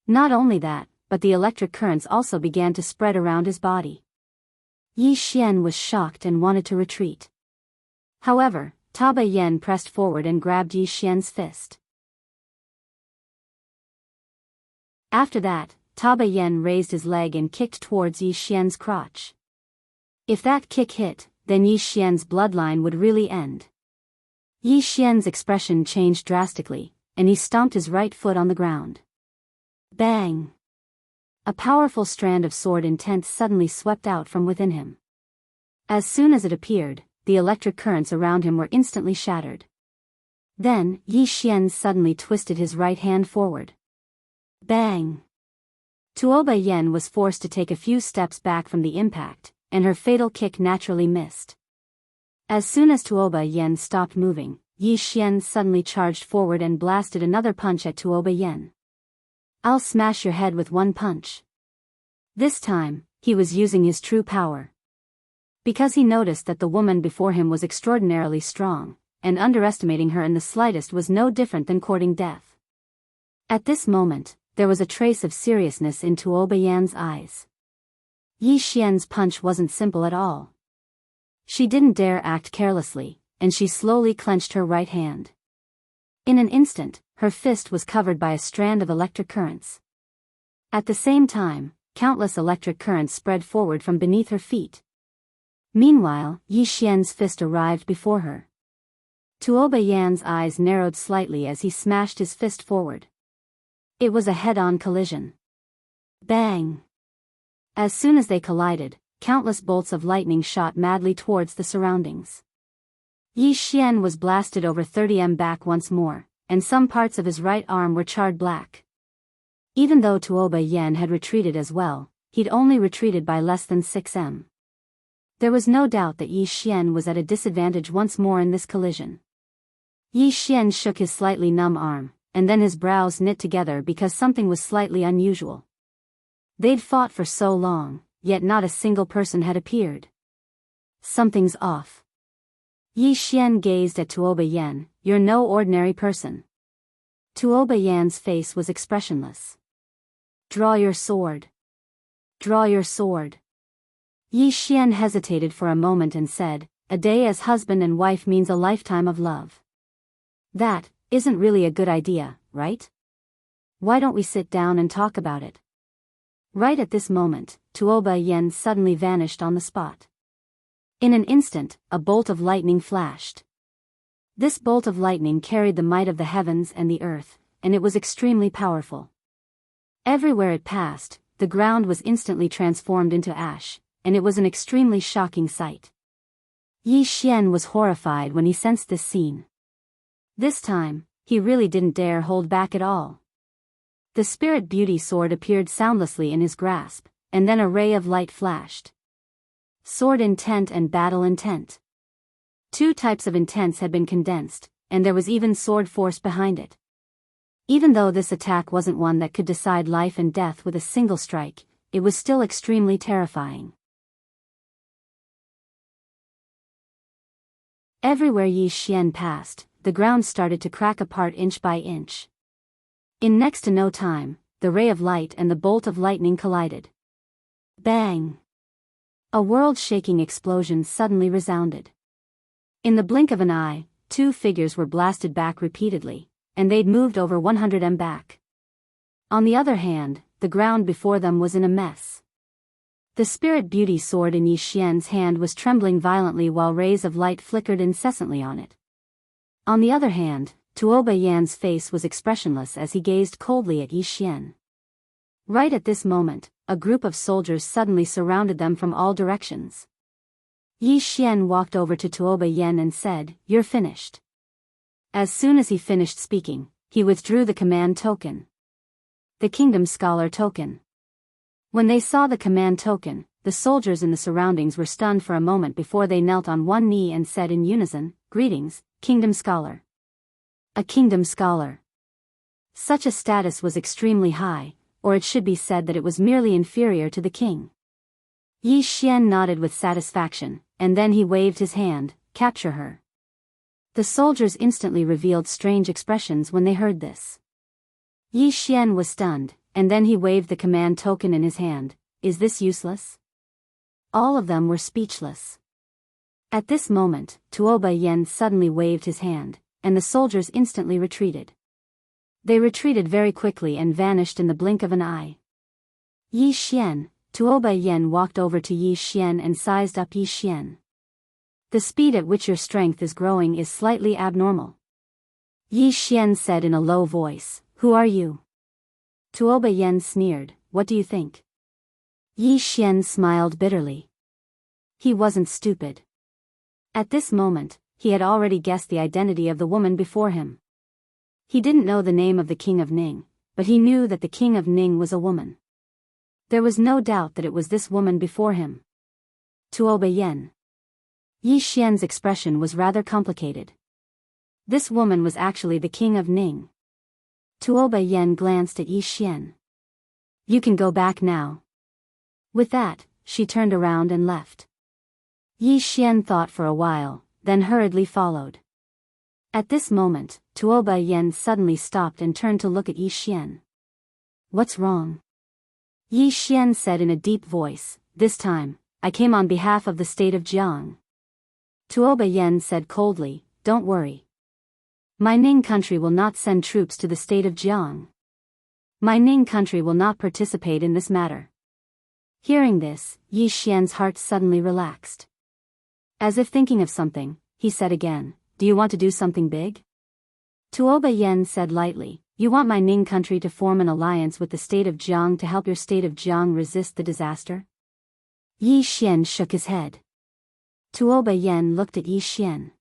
Not only that, but the electric currents also began to spread around his body. Yi Xian was shocked and wanted to retreat. However, Tuo Yen pressed forward and grabbed Yi Xian's fist. After that, Tuo Yen raised his leg and kicked towards Yi Xian's crotch. If that kick hit, then Yi Xian's bloodline would really end. Yi Xian's expression changed drastically, and he stomped his right foot on the ground. Bang! A powerful strand of sword intent suddenly swept out from within him. As soon as it appeared, the electric currents around him were instantly shattered. Then, Yi Xian suddenly twisted his right hand forward. Bang! Tuo Yen was forced to take a few steps back from the impact, and her fatal kick naturally missed. As soon as Tuo Yen stopped moving, Yi Xian suddenly charged forward and blasted another punch at Tuo Yen. "I'll smash your head with one punch." This time, he was using his true power. Because he noticed that the woman before him was extraordinarily strong, and underestimating her in the slightest was no different than courting death. At this moment, there was a trace of seriousness in Tuo Yan's eyes. Yi Xian's punch wasn't simple at all. She didn't dare act carelessly, and she slowly clenched her right hand. In an instant, her fist was covered by a strand of electric currents. At the same time, countless electric currents spread forward from beneath her feet. Meanwhile, Yi Xian's fist arrived before her. Tuo Yan's eyes narrowed slightly as he smashed his fist forward. It was a head-on collision. Bang! As soon as they collided, countless bolts of lightning shot madly towards the surroundings. Yi Xian was blasted over 30 m back once more, and some parts of his right arm were charred black. Even though Tuo Yen had retreated as well, he'd only retreated by less than 6 m. There was no doubt that Yi Xian was at a disadvantage once more in this collision. Yi Xian shook his slightly numb arm, and then his brows knit together because something was slightly unusual. They'd fought for so long, yet not a single person had appeared. Something's off. Yi Xian gazed at Tuo Yen. "You're no ordinary person." Tuo Yan's face was expressionless. "Draw your sword. Draw your sword." Yi Xian hesitated for a moment and said, "A day as husband and wife means a lifetime of love. That isn't really a good idea, right? Why don't we sit down and talk about it?" Right at this moment, Tuo Yen suddenly vanished on the spot. In an instant, a bolt of lightning flashed. This bolt of lightning carried the might of the heavens and the earth, and it was extremely powerful. Everywhere it passed, the ground was instantly transformed into ash, and it was an extremely shocking sight. Yi Xian was horrified when he sensed this scene. This time, he really didn't dare hold back at all. The Spirit Beauty sword appeared soundlessly in his grasp, and then a ray of light flashed. Sword intent and battle intent. Two types of intents had been condensed, and there was even sword force behind it. Even though this attack wasn't one that could decide life and death with a single strike, it was still extremely terrifying. Everywhere Yi Xian passed, the ground started to crack apart inch by inch. In next to no time, the ray of light and the bolt of lightning collided. Bang! A world-shaking explosion suddenly resounded. In the blink of an eye, two figures were blasted back repeatedly, and they'd moved over 100 m back. On the other hand, the ground before them was in a mess. The spirit beauty sword in Yi Xian's hand was trembling violently while rays of light flickered incessantly on it. On the other hand, Tuo Yan's face was expressionless as he gazed coldly at Yi Xian. Right at this moment, a group of soldiers suddenly surrounded them from all directions. Yi Xian walked over to Tuo Yan and said, "You're finished." As soon as he finished speaking, he withdrew the command token. The Kingdom Scholar token. When they saw the command token, the soldiers in the surroundings were stunned for a moment before they knelt on one knee and said in unison, "Greetings, Kingdom Scholar." A Kingdom Scholar. Such a status was extremely high, or it should be said that it was merely inferior to the king. Yi Xian nodded with satisfaction, and then he waved his hand, "Capture her." The soldiers instantly revealed strange expressions when they heard this. Yi Xian was stunned, and then he waved the command token in his hand. "Is this useless?" All of them were speechless. At this moment, Tuo Yan suddenly waved his hand, and the soldiers instantly retreated. They retreated very quickly and vanished in the blink of an eye. Yi Xian, Tuo Yan walked over to Yi Xian and sized up Yi Xian. "The speed at which your strength is growing is slightly abnormal." Yi Xian said in a low voice, "Who are you?" Tuo Yan sneered, "What do you think?" Yi Xian smiled bitterly. He wasn't stupid. At this moment, he had already guessed the identity of the woman before him. He didn't know the name of the King of Ning, but he knew that the King of Ning was a woman. There was no doubt that it was this woman before him. Tuo Yan. Yi Xian's expression was rather complicated. This woman was actually the King of Ning. Tuo Yan glanced at Yi Xian. "You can go back now." With that, she turned around and left. Yi Xian thought for a while, then hurriedly followed. At this moment, Tuo Yan suddenly stopped and turned to look at Yi Xian. "What's wrong?" Yi Xian said in a deep voice, "This time, I came on behalf of the state of Jianghu." Tuo Yan said coldly, "Don't worry. My Ning country will not send troops to the state of Jianghu. My Ning country will not participate in this matter." Hearing this, Yi Xian's heart suddenly relaxed. As if thinking of something, he said again, "Do you want to do something big?" Tuo Yan said lightly, "You want my Ning country to form an alliance with the state of Jianghu to help your state of Jianghu resist the disaster?" Yi Xian shook his head. Tuo Yan looked at Yi Xian.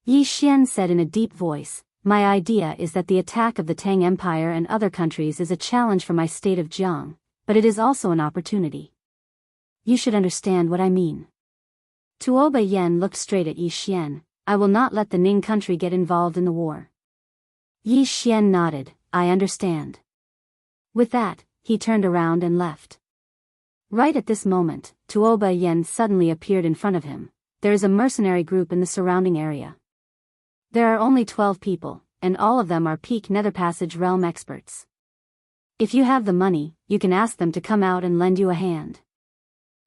Yi Xian said in a deep voice, "My idea is that the attack of the Tang Empire and other countries is a challenge for my state of Jianghu, but it is also an opportunity. You should understand what I mean." Tuo Yan looked straight at Yi Xian. "I will not let the Ning country get involved in the war." Yi Xian nodded, "I understand." With that, he turned around and left. Right at this moment, Tuo Yan suddenly appeared in front of him. There is a mercenary group in the surrounding area. There are only 12 people, and all of them are peak Nether Passage realm experts. If you have the money, you can ask them to come out and lend you a hand.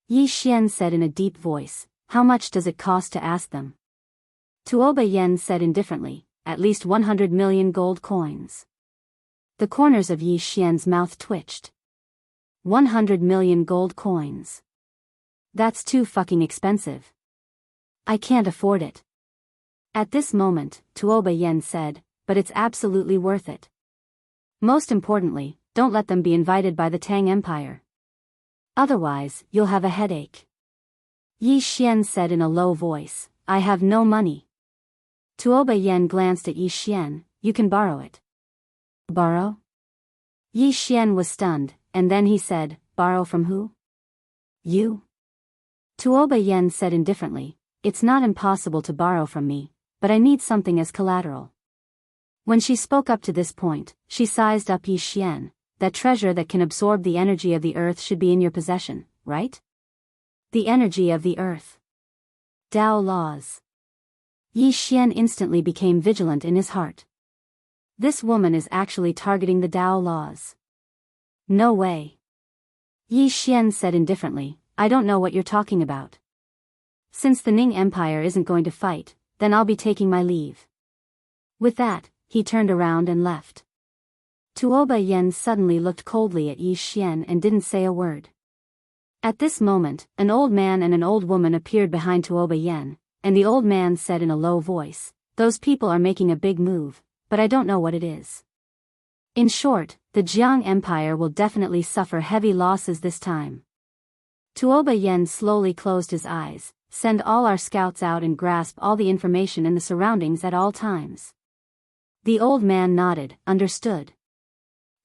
Yi Xian said in a deep voice, "How much does it cost to ask them?" Tuo Yan said indifferently, "At least 100 million gold coins." The corners of Yi Xian's mouth twitched. 100 million gold coins. That's too fucking expensive. I can't afford it. At this moment, Tuo Yan said, "But it's absolutely worth it. Most importantly, don't let them be invited by the Tang Empire. Otherwise, you'll have a headache." Yi Xian said in a low voice, "I have no money." Tuo Yan glanced at Yi Xian, "You can borrow it." "Borrow?" Yi Xian was stunned, and then he said, "Borrow from who?" "You." Tuo Yan said indifferently, "It's not impossible to borrow from me, but I need something as collateral." When she spoke up to this point, she sized up Yi Xian. "That treasure that can absorb the energy of the earth should be in your possession, right?" The energy of the earth. Tao laws. Yi Xian instantly became vigilant in his heart. This woman is actually targeting the Tao laws. No way. Yi Xian said indifferently, "I don't know what you're talking about. Since the Ning Empire isn't going to fight, then I'll be taking my leave." With that, he turned around and left. Tuoba Yen suddenly looked coldly at Yi Xian and didn't say a word. At this moment, an old man and an old woman appeared behind Tuoba Yen, and the old man said in a low voice, "Those people are making a big move, but I don't know what it is." In short, the Jiang Empire will definitely suffer heavy losses this time. Tuoba Yen slowly closed his eyes. "Send all our scouts out and grasp all the information in the surroundings at all times." The old man nodded, understood.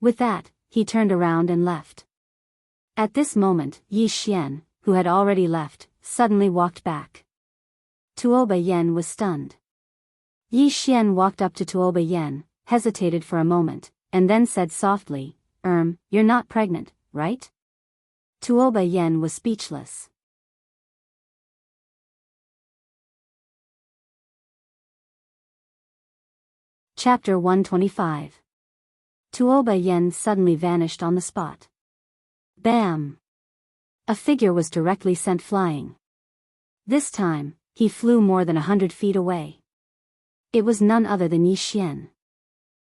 With that, he turned around and left. At this moment, Yi Xian, who had already left, suddenly walked back. Tuoba Yen was stunned. Yi Xian walked up to Tuoba Yen, hesitated for a moment, and then said softly, "You're not pregnant, right?" Tuoba Yen was speechless. Chapter 125. Tuoba Yen suddenly vanished on the spot. Bam! A figure was directly sent flying. This time, he flew more than 100 feet away. It was none other than Yi Xian.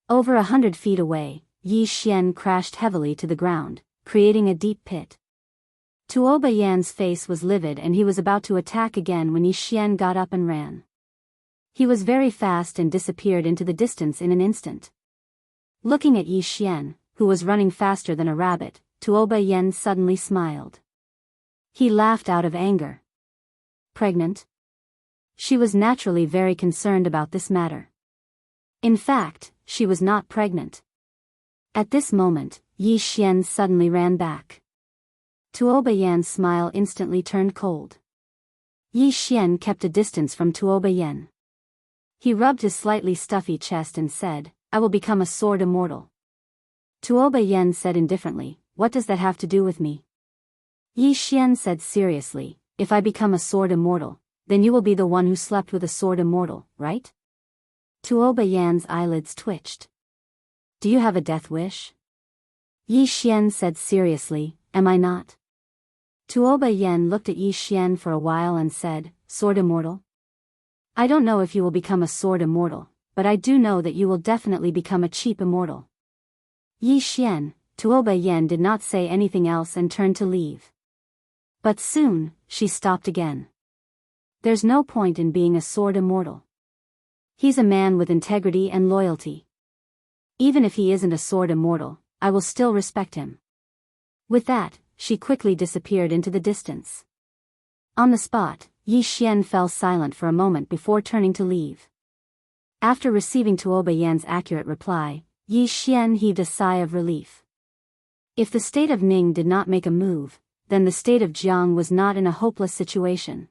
Over 100 feet away, Yi Xian crashed heavily to the ground, creating a deep pit. Tuoba Yan's face was livid and he was about to attack again when Yi Xian got up and ran. He was very fast and disappeared into the distance in an instant. Looking at Yi Xian, who was running faster than a rabbit, Tuoba Yen suddenly smiled. He laughed out of anger. Pregnant? She was naturally very concerned about this matter. In fact, she was not pregnant. At this moment, Yi Xian suddenly ran back. Tuoba Yan's smile instantly turned cold. Yi Xian kept a distance from Tuoba Yen. He rubbed his slightly stuffy chest and said, "I will become a sword immortal." Tuoba Yen said indifferently, "What does that have to do with me?" Yi Xian said seriously, "If I become a sword immortal, then you will be the one who slept with a sword immortal, right?" Tuoba Yan's eyelids twitched. "Do you have a death wish?" Yi Xian said seriously, "Am I not?" Tuoba Yen looked at Yi Xian for a while and said, "Sword immortal? I don't know if you will become a sword immortal, but I do know that you will definitely become a cheap immortal." Yi Xian, Tuoba Yen did not say anything else and turned to leave. But soon, she stopped again. There's no point in being a sword immortal. He's a man with integrity and loyalty. Even if he isn't a sword immortal, I will still respect him. With that, she quickly disappeared into the distance. On the spot, Yi Xian fell silent for a moment before turning to leave. After receiving Tuoba Yan's accurate reply, Yi Xian heaved a sigh of relief. If the state of Ning did not make a move, then the state of Jianghu was not in a hopeless situation.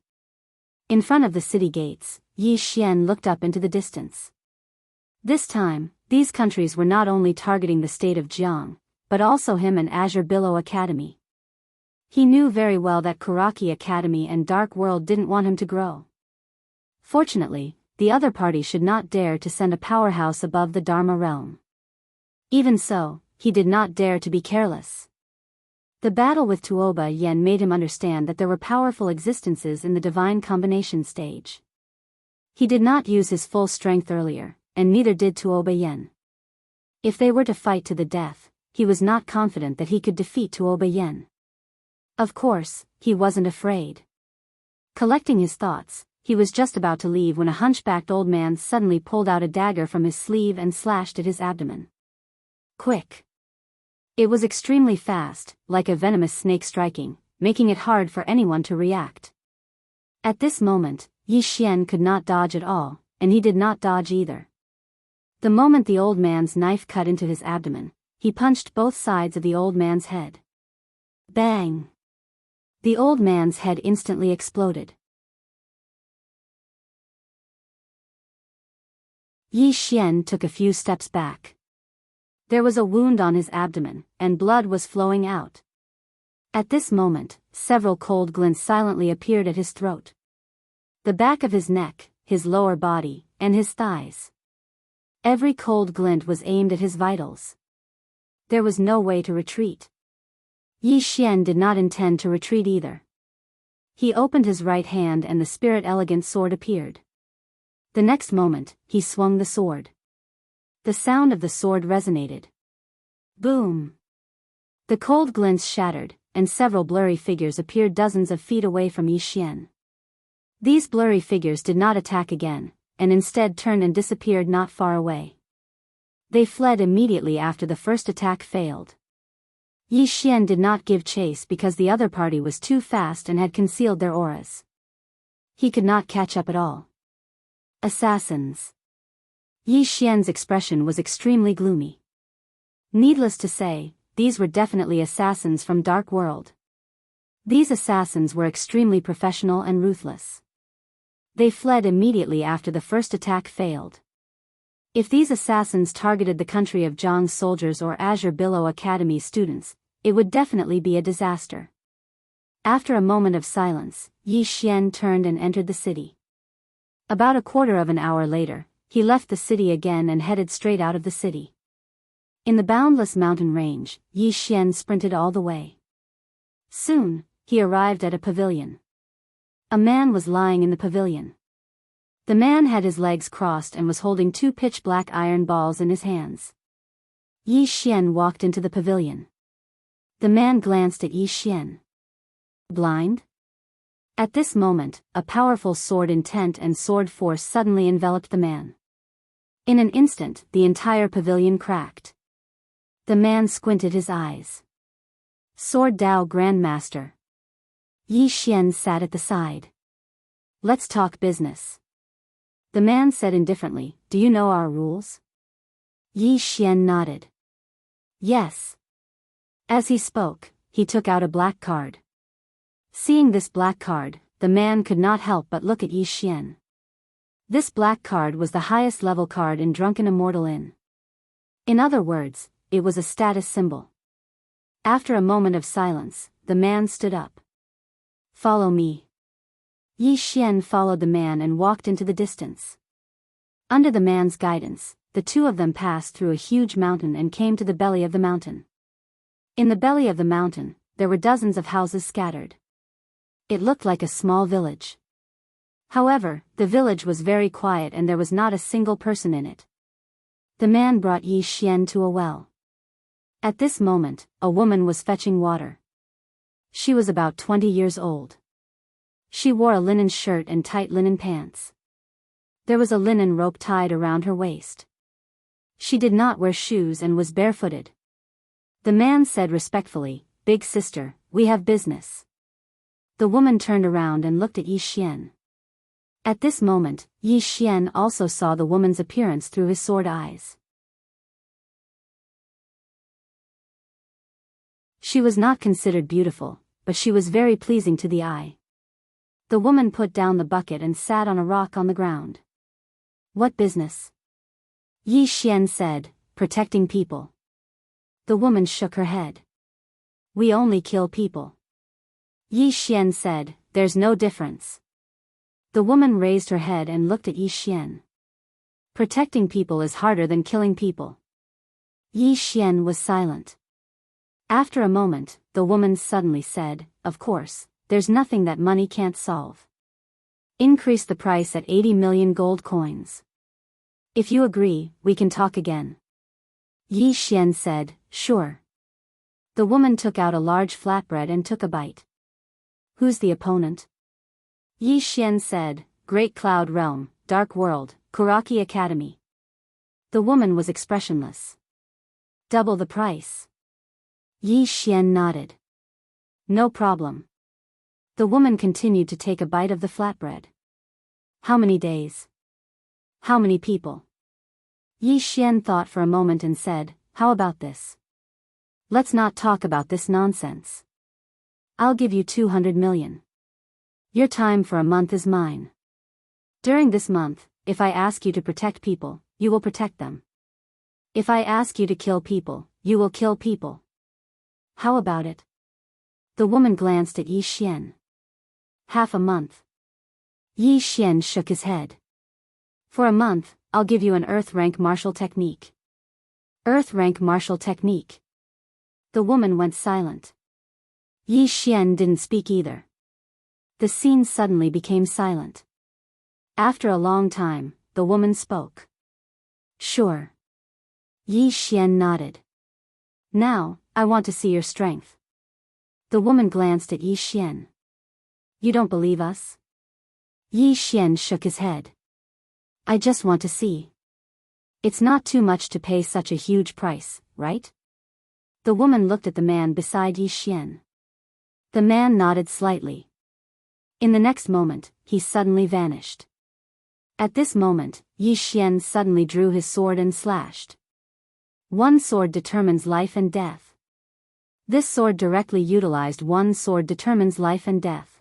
In front of the city gates, Yi Xian looked up into the distance. This time, these countries were not only targeting the state of Jianghu, but also him and Azure Billow Academy. He knew very well that Kuraki Academy and Dark World didn't want him to grow. Fortunately, the other party should not dare to send a powerhouse above the Dharma realm. Even so, he did not dare to be careless. The battle with Tuoba Yen made him understand that there were powerful existences in the divine combination stage. He did not use his full strength earlier, and neither did Tuoba Yen. If they were to fight to the death, he was not confident that he could defeat Tuoba Yen. Of course, he wasn't afraid. Collecting his thoughts, he was just about to leave when a hunchbacked old man suddenly pulled out a dagger from his sleeve and slashed at his abdomen. Quick! It was extremely fast, like a venomous snake striking, making it hard for anyone to react. At this moment, Yi Xian could not dodge at all, and he did not dodge either. The moment the old man's knife cut into his abdomen, he punched both sides of the old man's head. Bang! The old man's head instantly exploded. Yi Xian took a few steps back. There was a wound on his abdomen, and blood was flowing out. At this moment, several cold glints silently appeared at his throat. The back of his neck, his lower body, and his thighs. Every cold glint was aimed at his vitals. There was no way to retreat. Yi Xian did not intend to retreat either. He opened his right hand and the spirit elegant sword appeared. The next moment, he swung the sword. The sound of the sword resonated. Boom! The cold glints shattered, and several blurry figures appeared dozens of feet away from Yi Xian. These blurry figures did not attack again, and instead turned and disappeared not far away. They fled immediately after the first attack failed. Yi Xian did not give chase because the other party was too fast and had concealed their auras. He could not catch up at all. Assassins. Yi Xian's expression was extremely gloomy. Needless to say, these were definitely assassins from Dark World. These assassins were extremely professional and ruthless. They fled immediately after the first attack failed. If these assassins targeted the country of Zhang's soldiers or Azure Billow Academy students, it would definitely be a disaster. After a moment of silence, Yi Xian turned and entered the city. About a quarter of an hour later, he left the city again and headed straight out of the city. In the boundless mountain range, Yi Xian sprinted all the way. Soon, he arrived at a pavilion. A man was lying in the pavilion. The man had his legs crossed and was holding two pitch-black iron balls in his hands. Yi Xian walked into the pavilion. The man glanced at Yi Xian. Blind? At this moment, a powerful sword intent and sword force suddenly enveloped the man. In an instant, the entire pavilion cracked. The man squinted his eyes. Sword Dao Grandmaster. Yi Xian sat at the side. Let's talk business. The man said indifferently, do you know our rules? Yi Xian nodded. Yes. As he spoke, he took out a black card. Seeing this black card, the man could not help but look at Yi Xian. This black card was the highest level card in Drunken Immortal Inn. In other words, it was a status symbol. After a moment of silence, the man stood up. Follow me. Yi Xian followed the man and walked into the distance. Under the man's guidance, the two of them passed through a huge mountain and came to the belly of the mountain. In the belly of the mountain, there were dozens of houses scattered. It looked like a small village. However, the village was very quiet and there was not a single person in it. The man brought Yi Xian to a well. At this moment, a woman was fetching water. She was about 20 years old. She wore a linen shirt and tight linen pants. There was a linen rope tied around her waist. She did not wear shoes and was barefooted. The man said respectfully, "Big sister, we have business." The woman turned around and looked at Yi Xian. At this moment, Yi Xian also saw the woman's appearance through his sword eyes. She was not considered beautiful, but she was very pleasing to the eye. The woman put down the bucket and sat on a rock on the ground. What business? Yi Xian said, protecting people. The woman shook her head. We only kill people. Yi Xian said, there's no difference. The woman raised her head and looked at Yi Xian. Protecting people is harder than killing people. Yi Xian was silent. After a moment, the woman suddenly said, of course, there's nothing that money can't solve. Increase the price at 80 million gold coins. If you agree, we can talk again. Yi Xian said, sure. The woman took out a large flatbread and took a bite. Who's the opponent? Yi Xian said, Great Cloud Realm, Dark World, Kuraki Academy. The woman was expressionless. Double the price. Yi Xian nodded. No problem. The woman continued to take a bite of the flatbread. How many days? How many people? Yi Xian thought for a moment and said, how about this? Let's not talk about this nonsense. I'll give you 200 million. Your time for a month is mine. During this month, if I ask you to protect people, you will protect them. If I ask you to kill people, you will kill people. How about it? The woman glanced at Yi Xian. Half a month. Yi Xian shook his head. For a month, I'll give you an Earth rank martial technique. Earth rank martial technique. The woman went silent. Yi Xian didn't speak either. The scene suddenly became silent. After a long time, the woman spoke. Sure. Yi Xian nodded. Now, I want to see your strength. The woman glanced at Yi Xian. You don't believe us? Yi Xian shook his head. I just want to see. It's not too much to pay such a huge price, right? The woman looked at the man beside Yi Xian. The man nodded slightly. In the next moment, he suddenly vanished. At this moment, Yi Xian suddenly drew his sword and slashed. One sword determines life and death. This sword directly utilized one sword determines life and death.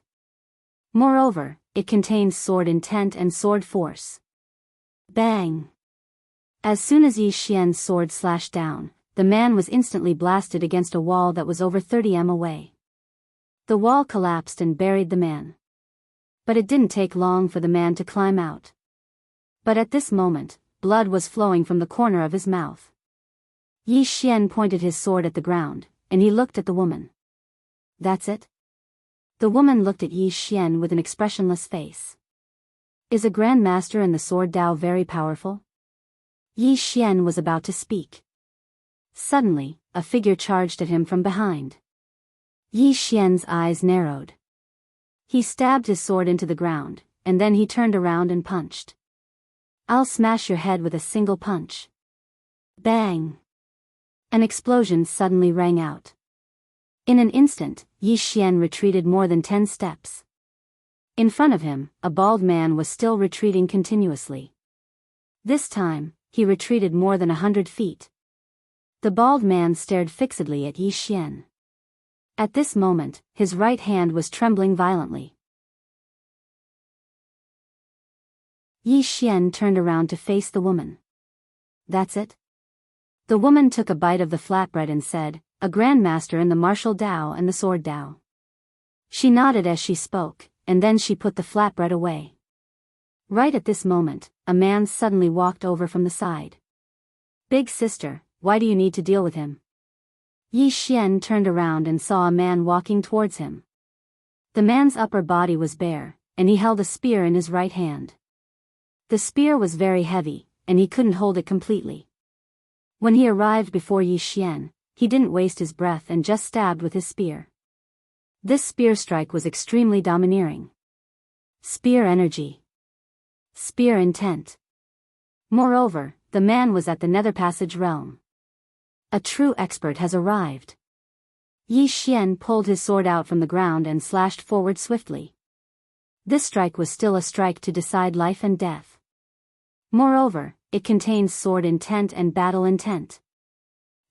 Moreover, it contains sword intent and sword force. Bang! As soon as Yi Xian's sword slashed down, the man was instantly blasted against a wall that was over 30 m away. The wall collapsed and buried the man. But it didn't take long for the man to climb out. But at this moment, blood was flowing from the corner of his mouth. Yi Xian pointed his sword at the ground, and he looked at the woman. That's it? The woman looked at Yi Xian with an expressionless face. Is a grandmaster in the sword Dao very powerful? Yi Xian was about to speak. Suddenly, a figure charged at him from behind. Yi Xian's eyes narrowed. He stabbed his sword into the ground, and then he turned around and punched. I'll smash your head with a single punch. Bang! An explosion suddenly rang out. In an instant, Yi Xian retreated more than 10 steps. In front of him, a bald man was still retreating continuously. This time, he retreated more than 100 feet. The bald man stared fixedly at Yi Xian. At this moment, his right hand was trembling violently. Yi Xian turned around to face the woman. That's it? The woman took a bite of the flatbread and said, a grandmaster in the martial Dao and the sword Dao. She nodded as she spoke, and then she put the flatbread away. Right at this moment, a man suddenly walked over from the side. Big sister, why do you need to deal with him? Yi Xian turned around and saw a man walking towards him. The man's upper body was bare, and he held a spear in his right hand. The spear was very heavy, and he couldn't hold it completely. When he arrived before Yi Xian, he didn't waste his breath and just stabbed with his spear. This spear strike was extremely domineering. Spear energy. Spear intent. Moreover, the man was at the Nether Passage realm. A true expert has arrived. Yi Xian pulled his sword out from the ground and slashed forward swiftly. This strike was still a strike to decide life and death. Moreover, it contains sword intent and battle intent.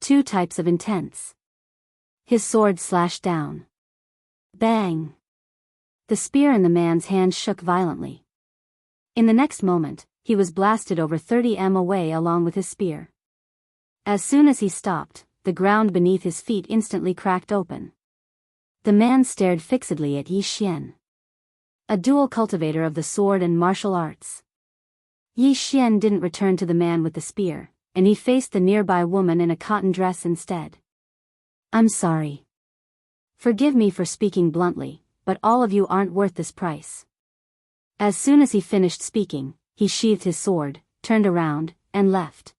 Two types of intents. His sword slashed down. Bang! The spear in the man's hand shook violently. In the next moment, he was blasted over 30 m away along with his spear. As soon as he stopped, the ground beneath his feet instantly cracked open. The man stared fixedly at Yi Xian. A dual cultivator of the sword and martial arts. Yi Xian didn't return to the man with the spear, and he faced the nearby woman in a cotton dress instead. I'm sorry. Forgive me for speaking bluntly, but all of you aren't worth this price. As soon as he finished speaking, he sheathed his sword, turned around, and left.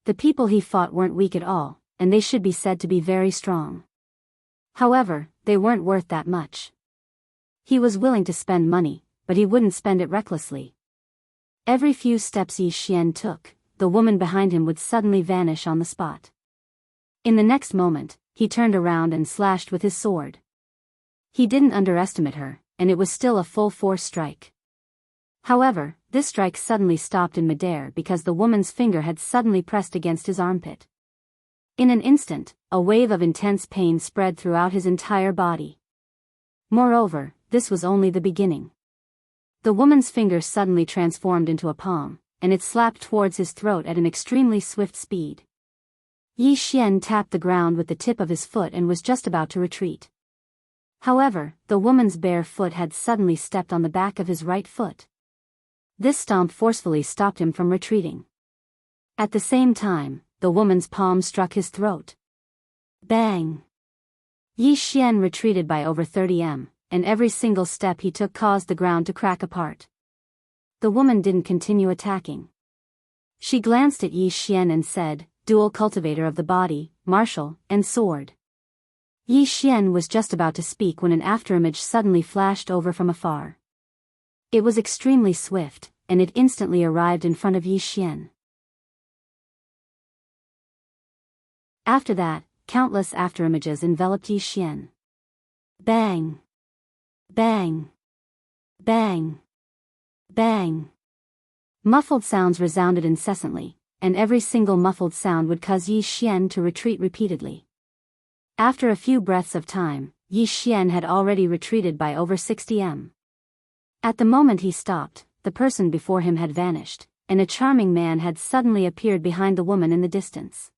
The people he fought weren't weak at all, and they should be said to be very strong. However, they weren't worth that much. He was willing to spend money, but he wouldn't spend it recklessly. Every few steps Yi Xian took, the woman behind him would suddenly vanish on the spot. In the next moment, he turned around and slashed with his sword. He didn't underestimate her, and it was still a full-force strike. However, this strike suddenly stopped in midair because the woman's finger had suddenly pressed against his armpit. In an instant, a wave of intense pain spread throughout his entire body. Moreover, this was only the beginning. The woman's finger suddenly transformed into a palm, and it slapped towards his throat at an extremely swift speed. Yi Xian tapped the ground with the tip of his foot and was just about to retreat. However, the woman's bare foot had suddenly stepped on the back of his right foot. This stomp forcefully stopped him from retreating. At the same time, the woman's palm struck his throat. Bang! Yi Xian retreated by over 30 m, and every single step he took caused the ground to crack apart. The woman didn't continue attacking. She glanced at Yi Xian and said, dual cultivator of the body, martial, and sword. Yi Xian was just about to speak when an afterimage suddenly flashed over from afar. It was extremely swift, and it instantly arrived in front of Yi Xian. After that, countless afterimages enveloped Yi Xian. Bang! Bang! Bang! Bang! Muffled sounds resounded incessantly, and every single muffled sound would cause Yi Xian to retreat repeatedly. After a few breaths of time, Yi Xian had already retreated by over 60 m. At the moment he stopped, the person before him had vanished, and a charming man had suddenly appeared behind the woman in the distance.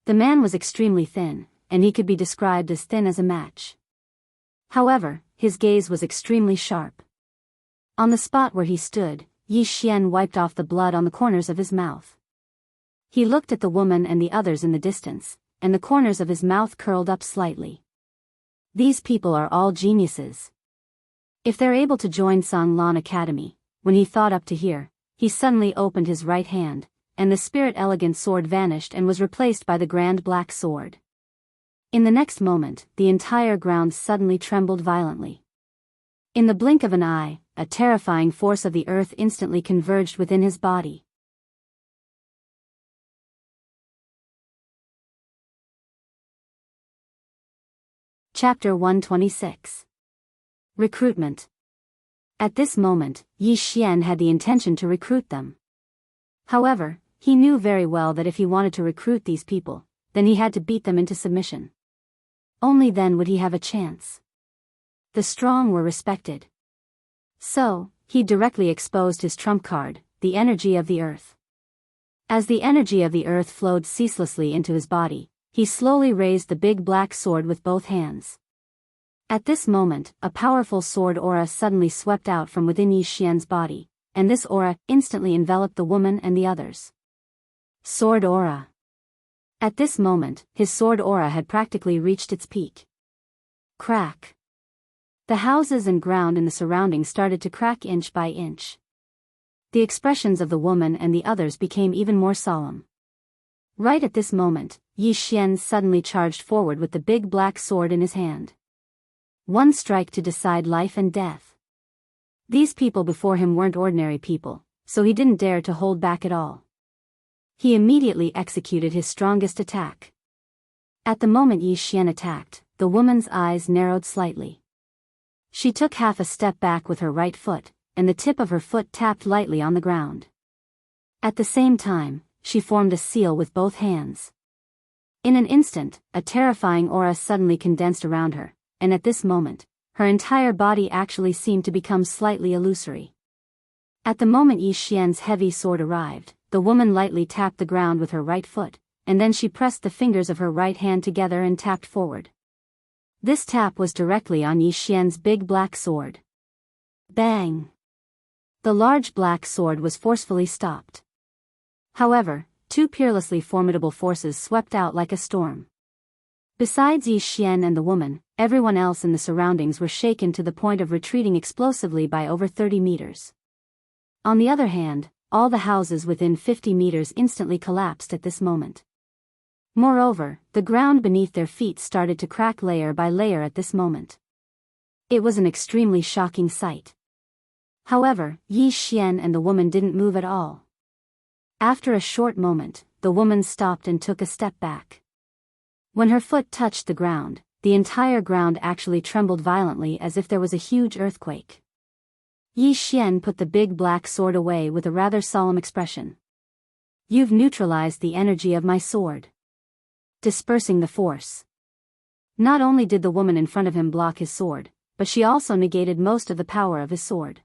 The man was extremely thin, and he could be described as thin as a match. However, his gaze was extremely sharp. On the spot where he stood, Yi Xian wiped off the blood on the corners of his mouth. He looked at the woman and the others in the distance, and the corners of his mouth curled up slightly. These people are all geniuses. If they're able to join Sanglan Academy, when he thought up to here, he suddenly opened his right hand, and the spirit elegant sword vanished and was replaced by the grand black sword. In the next moment, the entire ground suddenly trembled violently. In the blink of an eye, a terrifying force of the earth instantly converged within his body. Chapter 126. Recruitment. At this moment, Yi Xian had the intention to recruit them. However, he knew very well that if he wanted to recruit these people, then he had to beat them into submission. Only then would he have a chance. The strong were respected. So, he directly exposed his trump card, the energy of the earth. As the energy of the earth flowed ceaselessly into his body, he slowly raised the big black sword with both hands. At this moment, a powerful sword aura suddenly swept out from within Yi Xian's body, and this aura instantly enveloped the woman and the others. Sword aura. At this moment, his sword aura had practically reached its peak. Crack. The houses and ground in the surroundings started to crack inch by inch. The expressions of the woman and the others became even more solemn. Right at this moment, Yi Xian suddenly charged forward with the big black sword in his hand. One strike to decide life and death. These people before him weren't ordinary people, so he didn't dare to hold back at all. He immediately executed his strongest attack. At the moment Yi Xian attacked, the woman's eyes narrowed slightly. She took half a step back with her right foot, and the tip of her foot tapped lightly on the ground. At the same time, she formed a seal with both hands. In an instant, a terrifying aura suddenly condensed around her, and at this moment, her entire body actually seemed to become slightly illusory. At the moment Yi Xian's heavy sword arrived, the woman lightly tapped the ground with her right foot, and then she pressed the fingers of her right hand together and tapped forward. This tap was directly on Yi Xian's big black sword. Bang! The large black sword was forcefully stopped. However, two peerlessly formidable forces swept out like a storm. Besides Yi Xian and the woman, everyone else in the surroundings were shaken to the point of retreating explosively by over 30 meters. On the other hand, all the houses within 50 meters instantly collapsed at this moment. Moreover, the ground beneath their feet started to crack layer by layer at this moment. It was an extremely shocking sight. However, Yi Xian and the woman didn't move at all. After a short moment, the woman stopped and took a step back. When her foot touched the ground, the entire ground actually trembled violently as if there was a huge earthquake. Yi Xian put the big black sword away with a rather solemn expression. You've neutralized the energy of my sword. Dispersing the force. Not only did the woman in front of him block his sword, but she also negated most of the power of his sword.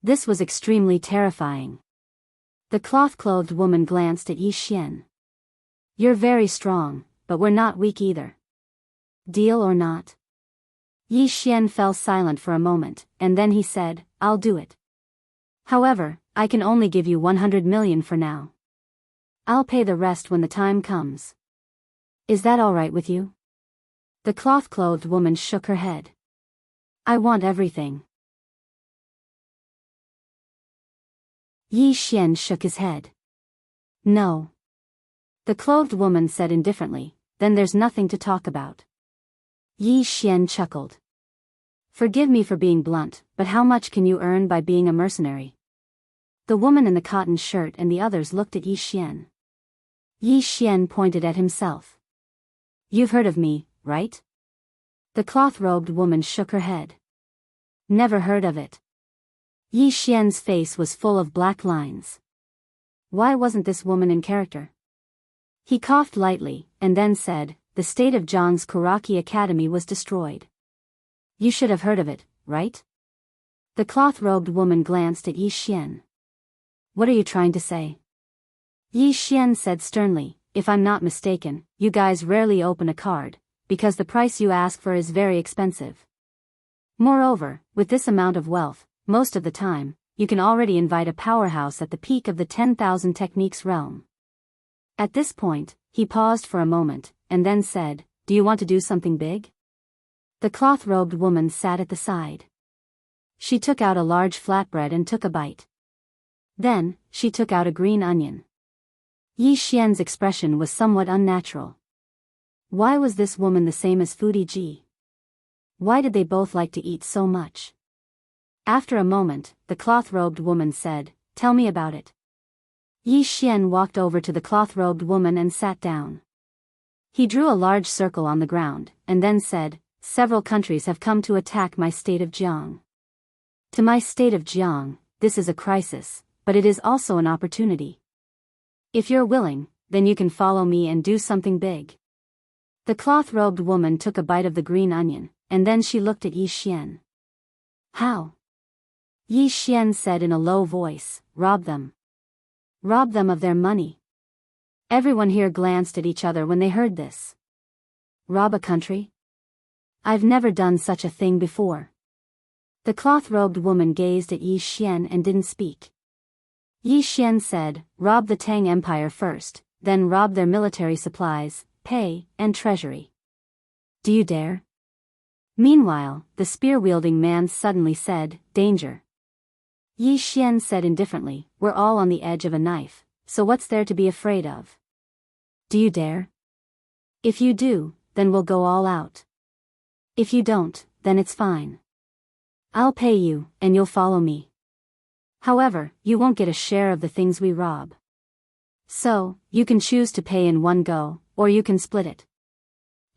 This was extremely terrifying. The cloth-clothed woman glanced at Yi Xian. You're very strong, but we're not weak either. Deal or not? Yi Xian fell silent for a moment, and then he said, I'll do it. However, I can only give you 100 million for now. I'll pay the rest when the time comes. Is that all right with you? The cloth-clothed woman shook her head. I want everything. Yi Xian shook his head. No. The clothed woman said indifferently, then there's nothing to talk about. Yi Xian chuckled. Forgive me for being blunt, but how much can you earn by being a mercenary? The woman in the cotton shirt and the others looked at Yi Xian. Yi Xian pointed at himself. You've heard of me, right? The cloth-robed woman shook her head. Never heard of it. Yi Xian's face was full of black lines. Why wasn't this woman in character? He coughed lightly, and then said, the state of Jianghu's Kuraki Academy was destroyed. You should have heard of it, right? The cloth-robed woman glanced at Yi Xian. What are you trying to say? Yi Xian said sternly, if I'm not mistaken, you guys rarely open a card, because the price you ask for is very expensive. Moreover, with this amount of wealth, most of the time, you can already invite a powerhouse at the peak of the 10,000 techniques realm. At this point, he paused for a moment, and then said, do you want to do something big? The cloth-robed woman sat at the side. She took out a large flatbread and took a bite. Then, she took out a green onion. Yi Xian's expression was somewhat unnatural. Why was this woman the same as Foodie Ji? Why did they both like to eat so much? After a moment, the cloth-robed woman said, tell me about it. Yi Xian walked over to the cloth-robed woman and sat down. He drew a large circle on the ground, and then said, several countries have come to attack my state of Jianghu. To my state of Jianghu, this is a crisis, but it is also an opportunity. If you're willing, then you can follow me and do something big. The cloth-robed woman took a bite of the green onion, and then she looked at Yi Xian. How? Yi Xian said in a low voice, rob them. Rob them of their money. Everyone here glanced at each other when they heard this. Rob a country? I've never done such a thing before. The cloth-robed woman gazed at Yi Xian and didn't speak. Yi Xian said, rob the Tang Empire first, then rob their military supplies, pay, and treasury. Do you dare? Meanwhile, the spear-wielding man suddenly said, danger. Yi Xian said indifferently, we're all on the edge of a knife, so what's there to be afraid of? Do you dare? If you do, then we'll go all out. If you don't, then it's fine. I'll pay you, and you'll follow me. However, you won't get a share of the things we rob. So, you can choose to pay in one go, or you can split it.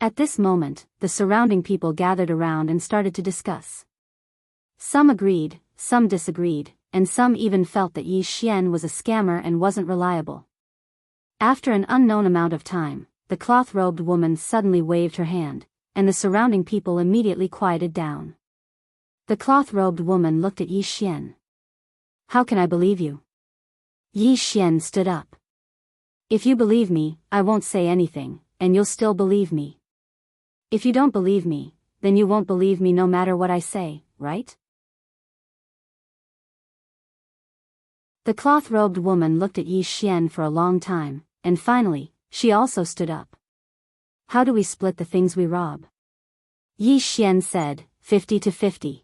At this moment, the surrounding people gathered around and started to discuss. Some agreed, some disagreed, and some even felt that Yi Xian was a scammer and wasn't reliable. After an unknown amount of time, the cloth-robed woman suddenly waved her hand, and the surrounding people immediately quieted down. The cloth-robed woman looked at Yi Xian. How can I believe you? Yi Xian stood up. If you believe me, I won't say anything, and you'll still believe me. If you don't believe me, then you won't believe me no matter what I say, right? The cloth-robed woman looked at Yi Xian for a long time, and finally, she also stood up. How do we split the things we rob? Yi Xian said, 50-50.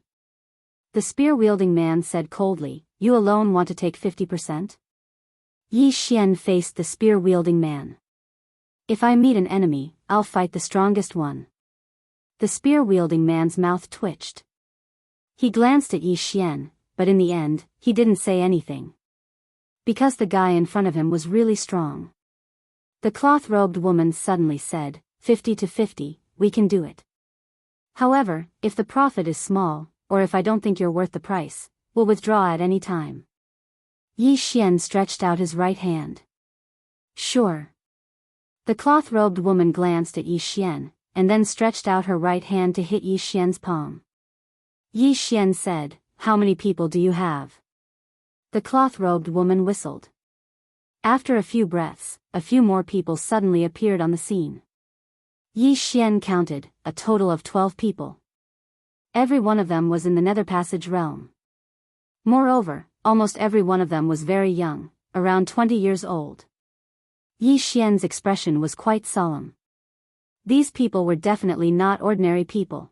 The spear-wielding man said coldly, you alone want to take 50%? Yi Xian faced the spear-wielding man. If I meet an enemy, I'll fight the strongest one. The spear-wielding man's mouth twitched. He glanced at Yi Xian, but in the end, he didn't say anything. Because the guy in front of him was really strong. The cloth-robed woman suddenly said, 50-50, we can do it. However, if the profit is small, or if I don't think you're worth the price, we'll withdraw at any time. Yi Xian stretched out his right hand. Sure. The cloth-robed woman glanced at Yi Xian, and then stretched out her right hand to hit Yi Xian's palm. Yi Xian said, how many people do you have? The cloth-robed woman whistled. After a few breaths, a few more people suddenly appeared on the scene. Yi Xian counted, a total of 12 people. Every one of them was in the Nether Passage realm. Moreover, almost every one of them was very young, around 20 years old. Yi Xian's expression was quite solemn. These people were definitely not ordinary people.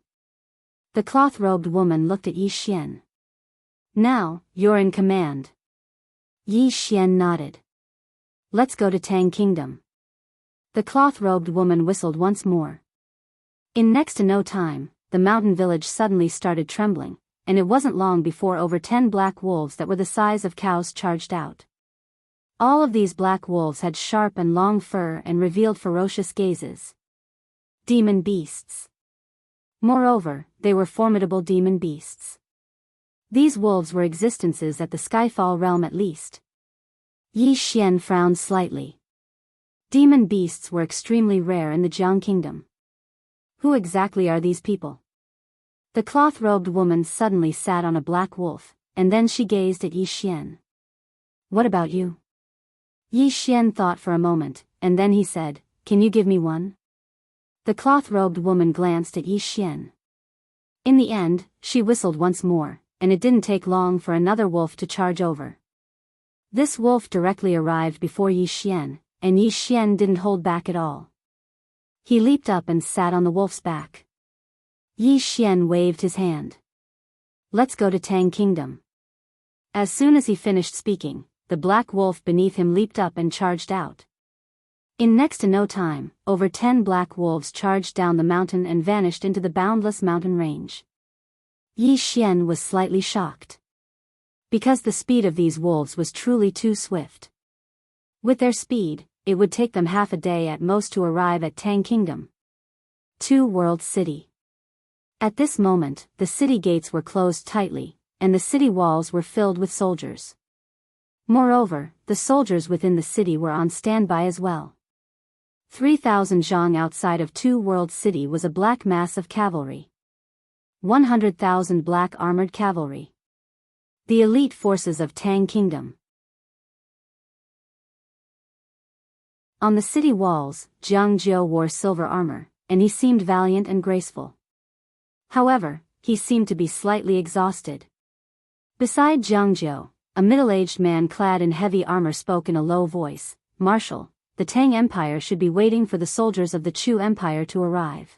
The cloth-robed woman looked at Yi Xian. Now, you're in command. Yi Xian nodded. Let's go to Tang Kingdom. The cloth-robed woman whistled once more. In next to no time, the mountain village suddenly started trembling, and it wasn't long before over 10 black wolves that were the size of cows charged out. All of these black wolves had sharp and long fur and revealed ferocious gazes. Demon beasts. Moreover, they were formidable demon beasts. These wolves were existences at the Skyfall realm at least. Yi Xian frowned slightly. Demon beasts were extremely rare in the Jiang kingdom. Who exactly are these people? The cloth-robed woman suddenly sat on a black wolf, and then she gazed at Yi Xian. What about you? Yi Xian thought for a moment, and then he said, Can you give me one? The cloth-robed woman glanced at Yi Xian. In the end, she whistled once more, and it didn't take long for another wolf to charge over. This wolf directly arrived before Yi Xian, and Yi Xian didn't hold back at all. He leaped up and sat on the wolf's back. Yi Xian waved his hand. Let's go to Tang Kingdom. As soon as he finished speaking, the black wolf beneath him leaped up and charged out. In next to no time, over 10 black wolves charged down the mountain and vanished into the boundless mountain range. Yi Xian was slightly shocked. Because the speed of these wolves was truly too swift. With their speed, it would take them half a day at most to arrive at Tang Kingdom. Two World City. At this moment, the city gates were closed tightly, and the city walls were filled with soldiers. Moreover, the soldiers within the city were on standby as well. 3,000 zhang outside of Two World City was a black mass of cavalry. 100,000 black armored cavalry. The elite forces of Tang Kingdom. On the city walls, Jianghu wore silver armor, and he seemed valiant and graceful. However, he seemed to be slightly exhausted. Beside Jianghu, a middle-aged man clad in heavy armor spoke in a low voice, Marshal, the Tang Empire should be waiting for the soldiers of the Chu Empire to arrive.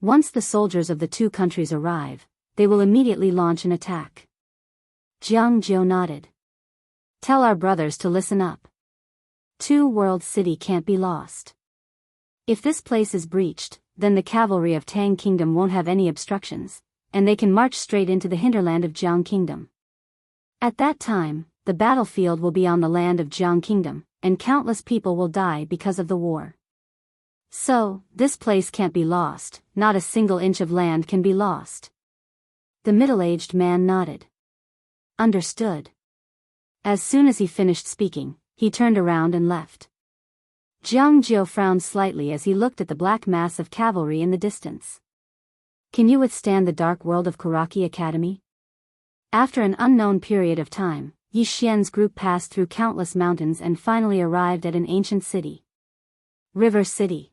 Once the soldiers of the two countries arrive, they will immediately launch an attack. Jianghu nodded. Tell our brothers to listen up. Two World City can't be lost. If this place is breached, then the cavalry of Tang Kingdom won't have any obstructions, and they can march straight into the hinterland of Jiang Kingdom. At that time, the battlefield will be on the land of Jiang Kingdom, and countless people will die because of the war. So, this place can't be lost, not a single inch of land can be lost. The middle-aged man nodded. Understood. As soon as he finished speaking, he turned around and left. Jianghu frowned slightly as he looked at the black mass of cavalry in the distance. Can you withstand the dark world of Kuraki Academy? After an unknown period of time, Yi Xian's group passed through countless mountains and finally arrived at an ancient city. River City.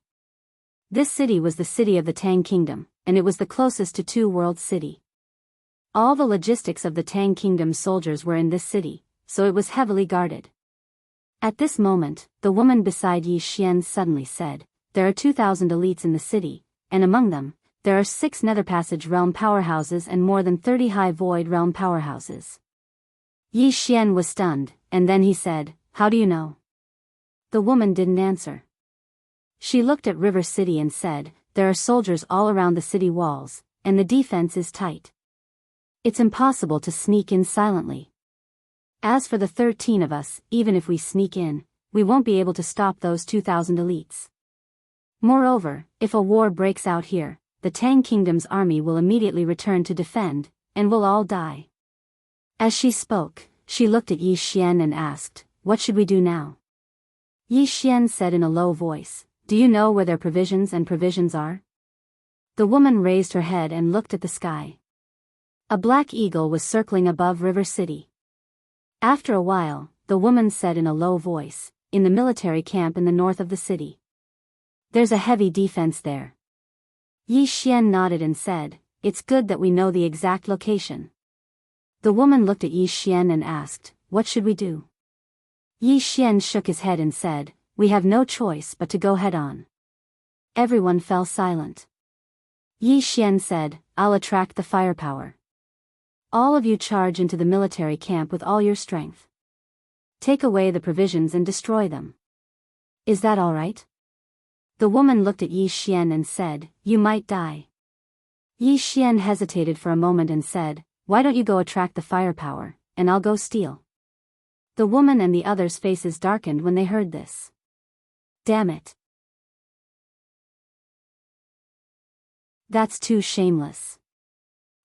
This city was the city of the Tang Kingdom, and it was the closest to Two World City. All the logistics of the Tang Kingdom soldiers were in this city, so it was heavily guarded. At this moment, the woman beside Yi Xian suddenly said, There are 2,000 elites in the city, and among them, there are 6 Nether Passage realm powerhouses and more than 30 High Void realm powerhouses. Yi Xian was stunned, and then he said, How do you know? The woman didn't answer. She looked at River City and said, There are soldiers all around the city walls, and the defense is tight. It's impossible to sneak in silently. As for the 13 of us, even if we sneak in, we won't be able to stop those 2,000 elites. Moreover, if a war breaks out here, the Tang Kingdom's army will immediately return to defend, and we'll all die. As she spoke, she looked at Yi Xian and asked, What should we do now? Yi Xian said in a low voice, Do you know where their provisions are? The woman raised her head and looked at the sky. A black eagle was circling above River City. After a while, the woman said in a low voice, In the military camp in the north of the city. There's a heavy defense there. Yi Xian nodded and said, It's good that we know the exact location. The woman looked at Yi Xian and asked, What should we do? Yi Xian shook his head and said, We have no choice but to go head on. Everyone fell silent. Yi Xian said, I'll attract the firepower. All of you charge into the military camp with all your strength. Take away the provisions and destroy them. Is that all right? The woman looked at Yi Xian and said, "You might die." Yi Xian hesitated for a moment and said, "Why don't you go attract the firepower, and I'll go steal." The woman and the others' faces darkened when they heard this. Damn it. That's too shameless.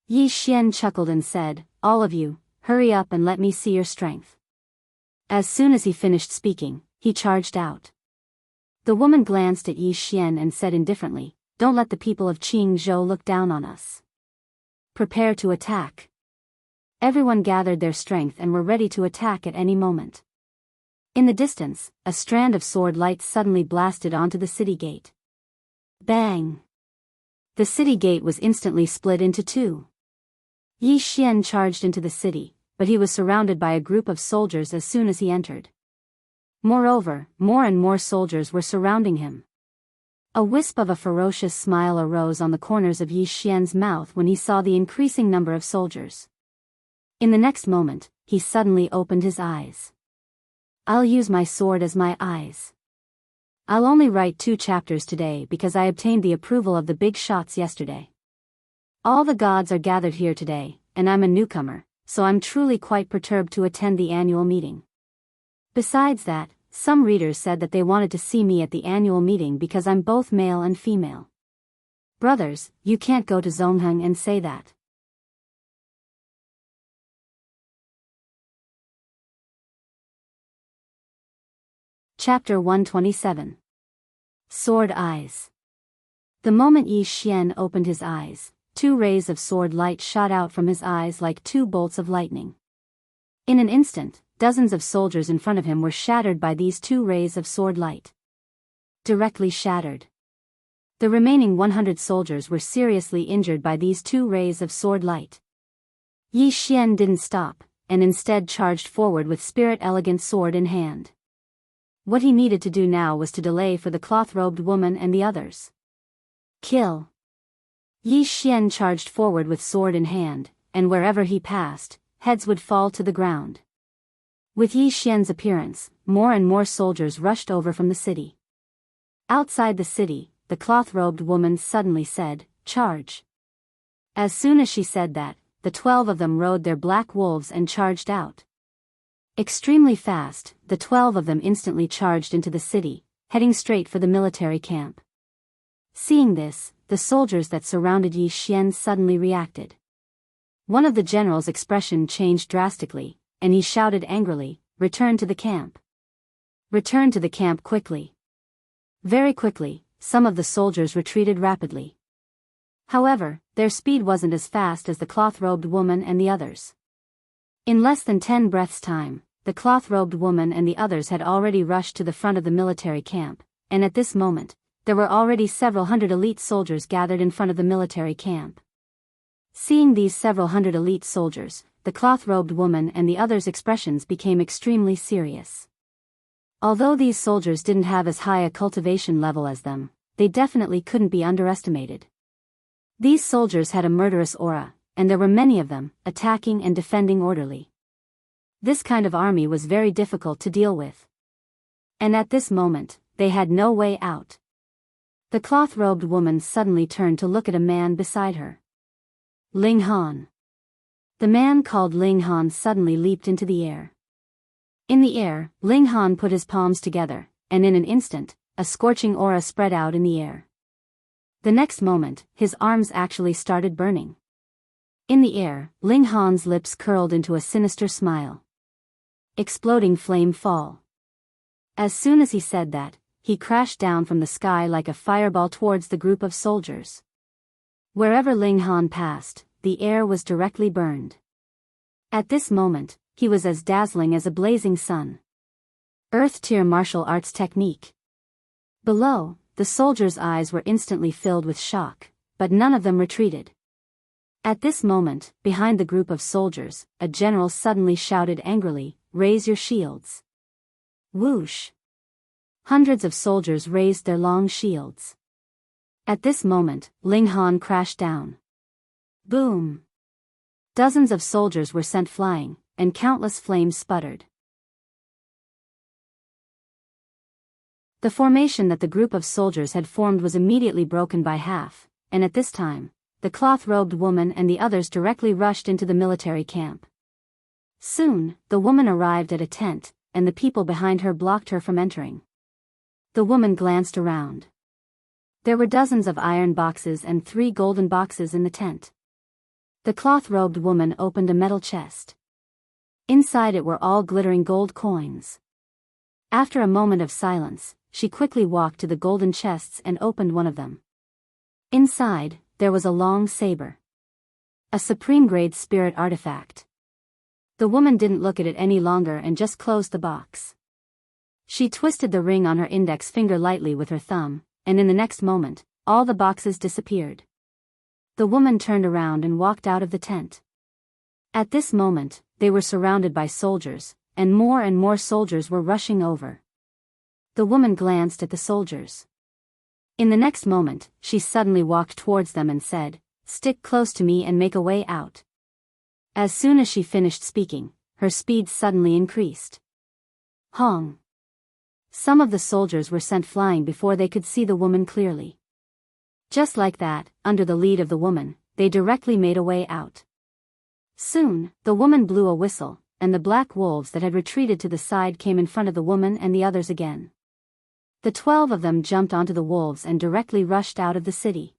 Yi Xian chuckled and said, "All of you, hurry up and let me see your strength." As soon as he finished speaking, he charged out. The woman glanced at Yi Xian and said indifferently, "Don't let the people of Jianghu look down on us. Prepare to attack." Everyone gathered their strength and were ready to attack at any moment. In the distance, a strand of sword light suddenly blasted onto the city gate. Bang! The city gate was instantly split into two. Yi Xian charged into the city, but he was surrounded by a group of soldiers as soon as he entered. Moreover, more and more soldiers were surrounding him. A wisp of a ferocious smile arose on the corners of Yi Xian's mouth when he saw the increasing number of soldiers. In the next moment, he suddenly opened his eyes. "I'll use my sword as my eyes. I'll only write 2 chapters today because I obtained the approval of the big shots yesterday. All the gods are gathered here today, and I'm a newcomer, so I'm truly quite perturbed to attend the annual meeting. Besides that, some readers said that they wanted to see me at the annual meeting because I'm both male and female. Brothers, you can't go to Zongheng and say that." Chapter 127. Sword Eyes. The moment Yi Xian opened his eyes, 2 rays of sword light shot out from his eyes like 2 bolts of lightning. In an instant, dozens of soldiers in front of him were shattered by these 2 rays of sword light. Directly shattered. The remaining 100 soldiers were seriously injured by these 2 rays of sword light. Yi Xian didn't stop, and instead charged forward with spirit elegant sword in hand. What he needed to do now was to delay for the cloth-robed woman and the others. Kill. Yi Xian charged forward with sword in hand, and wherever he passed, heads would fall to the ground. With Yi Xian's appearance, more and more soldiers rushed over from the city. Outside the city, the cloth-robed woman suddenly said, "Charge." As soon as she said that, the 12 of them rode their black wolves and charged out. Extremely fast, the 12 of them instantly charged into the city, heading straight for the military camp. Seeing this, the soldiers that surrounded Yi Xian suddenly reacted. One of the generals' expression changed drastically, and he shouted angrily, "Return to the camp. Return to the camp quickly." Very quickly, some of the soldiers retreated rapidly. However, their speed wasn't as fast as the cloth-robed woman and the others. In less than 10 breaths' time, the cloth-robed woman and the others had already rushed to the front of the military camp, and at this moment, there were already several hundred elite soldiers gathered in front of the military camp. Seeing these several hundred elite soldiers, the cloth-robed woman and the others' expressions became extremely serious. Although these soldiers didn't have as high a cultivation level as them, they definitely couldn't be underestimated. These soldiers had a murderous aura, and there were many of them, attacking and defending orderly. This kind of army was very difficult to deal with. And at this moment, they had no way out. The cloth-robed woman suddenly turned to look at a man beside her. Ling Han. The man called Ling Han suddenly leaped into the air. In the air, Ling Han put his palms together, and in an instant, a scorching aura spread out in the air. The next moment, his arms actually started burning. In the air, Ling Han's lips curled into a sinister smile. Exploding flame fall. As soon as he said that, he crashed down from the sky like a fireball towards the group of soldiers. Wherever Ling Han passed, the air was directly burned. At this moment, he was as dazzling as a blazing sun. Earth-tier martial arts technique. Below, the soldiers' eyes were instantly filled with shock, but none of them retreated. At this moment, behind the group of soldiers, a general suddenly shouted angrily, "Raise your shields." Whoosh! Hundreds of soldiers raised their long shields. At this moment, Ling Han crashed down. Boom! Dozens of soldiers were sent flying, and countless flames sputtered. The formation that the group of soldiers had formed was immediately broken by half, and at this time, the cloth-robed woman and the others directly rushed into the military camp. Soon, the woman arrived at a tent, and the people behind her blocked her from entering. The woman glanced around. There were dozens of iron boxes and 3 golden boxes in the tent. The cloth-robed woman opened a metal chest. Inside it were all glittering gold coins. After a moment of silence, she quickly walked to the golden chests and opened one of them. Inside, there was a long saber. A supreme-grade spirit artifact. The woman didn't look at it any longer and just closed the box. She twisted the ring on her index finger lightly with her thumb, and in the next moment, all the boxes disappeared. The woman turned around and walked out of the tent. At this moment, they were surrounded by soldiers, and more soldiers were rushing over. The woman glanced at the soldiers. In the next moment, she suddenly walked towards them and said, "Stick close to me and make a way out." As soon as she finished speaking, her speed suddenly increased. Hong! Some of the soldiers were sent flying before they could see the woman clearly. Just like that, under the lead of the woman, they directly made a way out. Soon, the woman blew a whistle, and the black wolves that had retreated to the side came in front of the woman and the others again. The 12 of them jumped onto the wolves and directly rushed out of the city.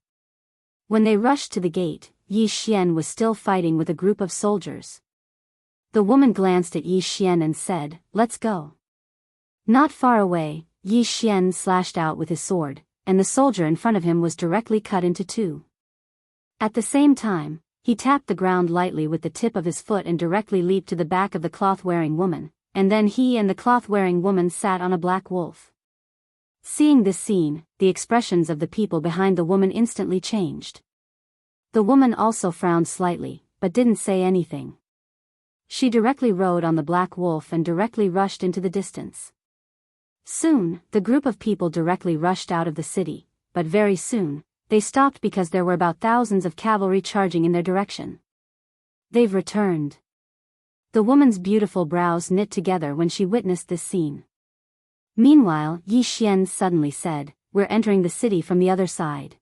When they rushed to the gate, Yi Xian was still fighting with a group of soldiers. The woman glanced at Yi Xian and said, "Let's go." Not far away, Yi Xian slashed out with his sword, and the soldier in front of him was directly cut into 2. At the same time, he tapped the ground lightly with the tip of his foot and directly leaped to the back of the cloth-wearing woman, and then he and the cloth-wearing woman sat on a black wolf. Seeing this scene, the expressions of the people behind the woman instantly changed. The woman also frowned slightly, but didn't say anything. She directly rode on the black wolf and directly rushed into the distance. Soon, the group of people directly rushed out of the city, but very soon, they stopped because there were about thousands of cavalry charging in their direction. "They've returned." The woman's beautiful brows knit together when she witnessed this scene. Meanwhile, Yi Xian suddenly said, "We're entering the city from the other side."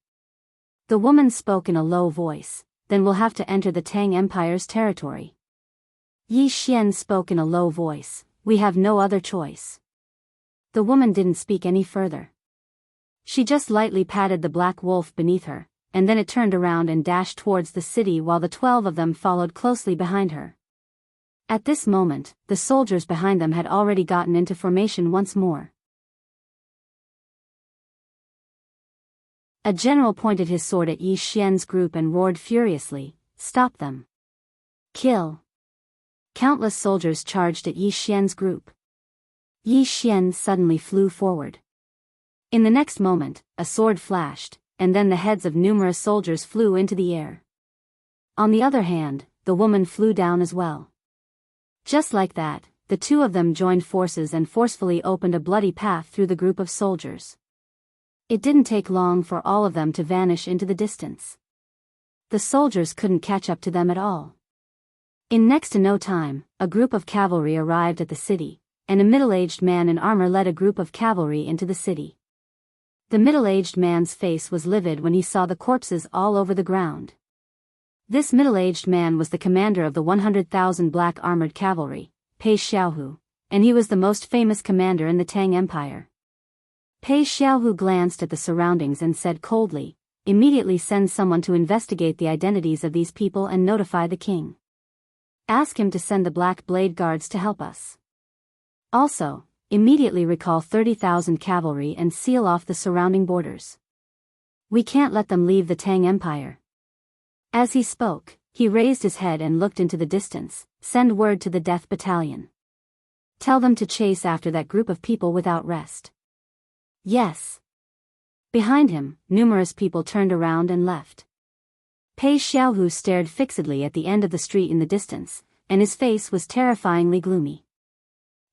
The woman spoke in a low voice, "Then we'll have to enter the Tang Empire's territory." Yi Xian spoke in a low voice, "We have no other choice." The woman didn't speak any further. She just lightly patted the black wolf beneath her, and then it turned around and dashed towards the city while the 12 of them followed closely behind her. At this moment, the soldiers behind them had already gotten into formation once more. A general pointed his sword at Yi Xian's group and roared furiously, "Stop them! Kill!" Countless soldiers charged at Yi Xian's group. Yi Xian suddenly flew forward. In the next moment, a sword flashed, and then the heads of numerous soldiers flew into the air. On the other hand, the woman flew down as well. Just like that, the 2 of them joined forces and forcefully opened a bloody path through the group of soldiers. It didn't take long for all of them to vanish into the distance. The soldiers couldn't catch up to them at all. In next to no time, a group of cavalry arrived at the city, and a middle-aged man in armor led a group of cavalry into the city. The middle-aged man's face was livid when he saw the corpses all over the ground. This middle-aged man was the commander of the 100,000 black armored cavalry, Pei Xiaohu, and he was the most famous commander in the Tang Empire. Pei Xiaohu glanced at the surroundings and said coldly, "Immediately send someone to investigate the identities of these people and notify the king. Ask him to send the Black Blade Guards to help us. Also, immediately recall 30,000 cavalry and seal off the surrounding borders. We can't let them leave the Tang Empire." As he spoke, he raised his head and looked into the distance. "Send word to the Death Battalion. Tell them to chase after that group of people without rest." "Yes." Behind him, numerous people turned around and left. Pei Xiaohu stared fixedly at the end of the street in the distance, and his face was terrifyingly gloomy.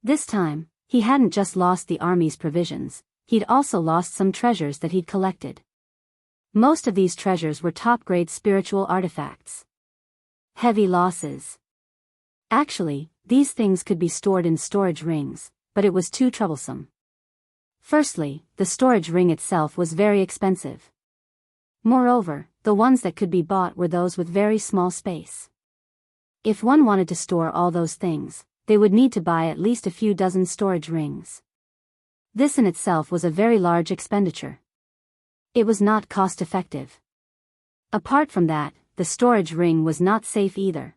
This time, he hadn't just lost the army's provisions, he'd also lost some treasures that he'd collected. Most of these treasures were top-grade spiritual artifacts. Heavy losses. Actually, these things could be stored in storage rings, but it was too troublesome. Firstly, the storage ring itself was very expensive. Moreover, the ones that could be bought were those with very small space. If one wanted to store all those things, they would need to buy at least a few dozen storage rings. This in itself was a very large expenditure. It was not cost-effective. Apart from that, the storage ring was not safe either.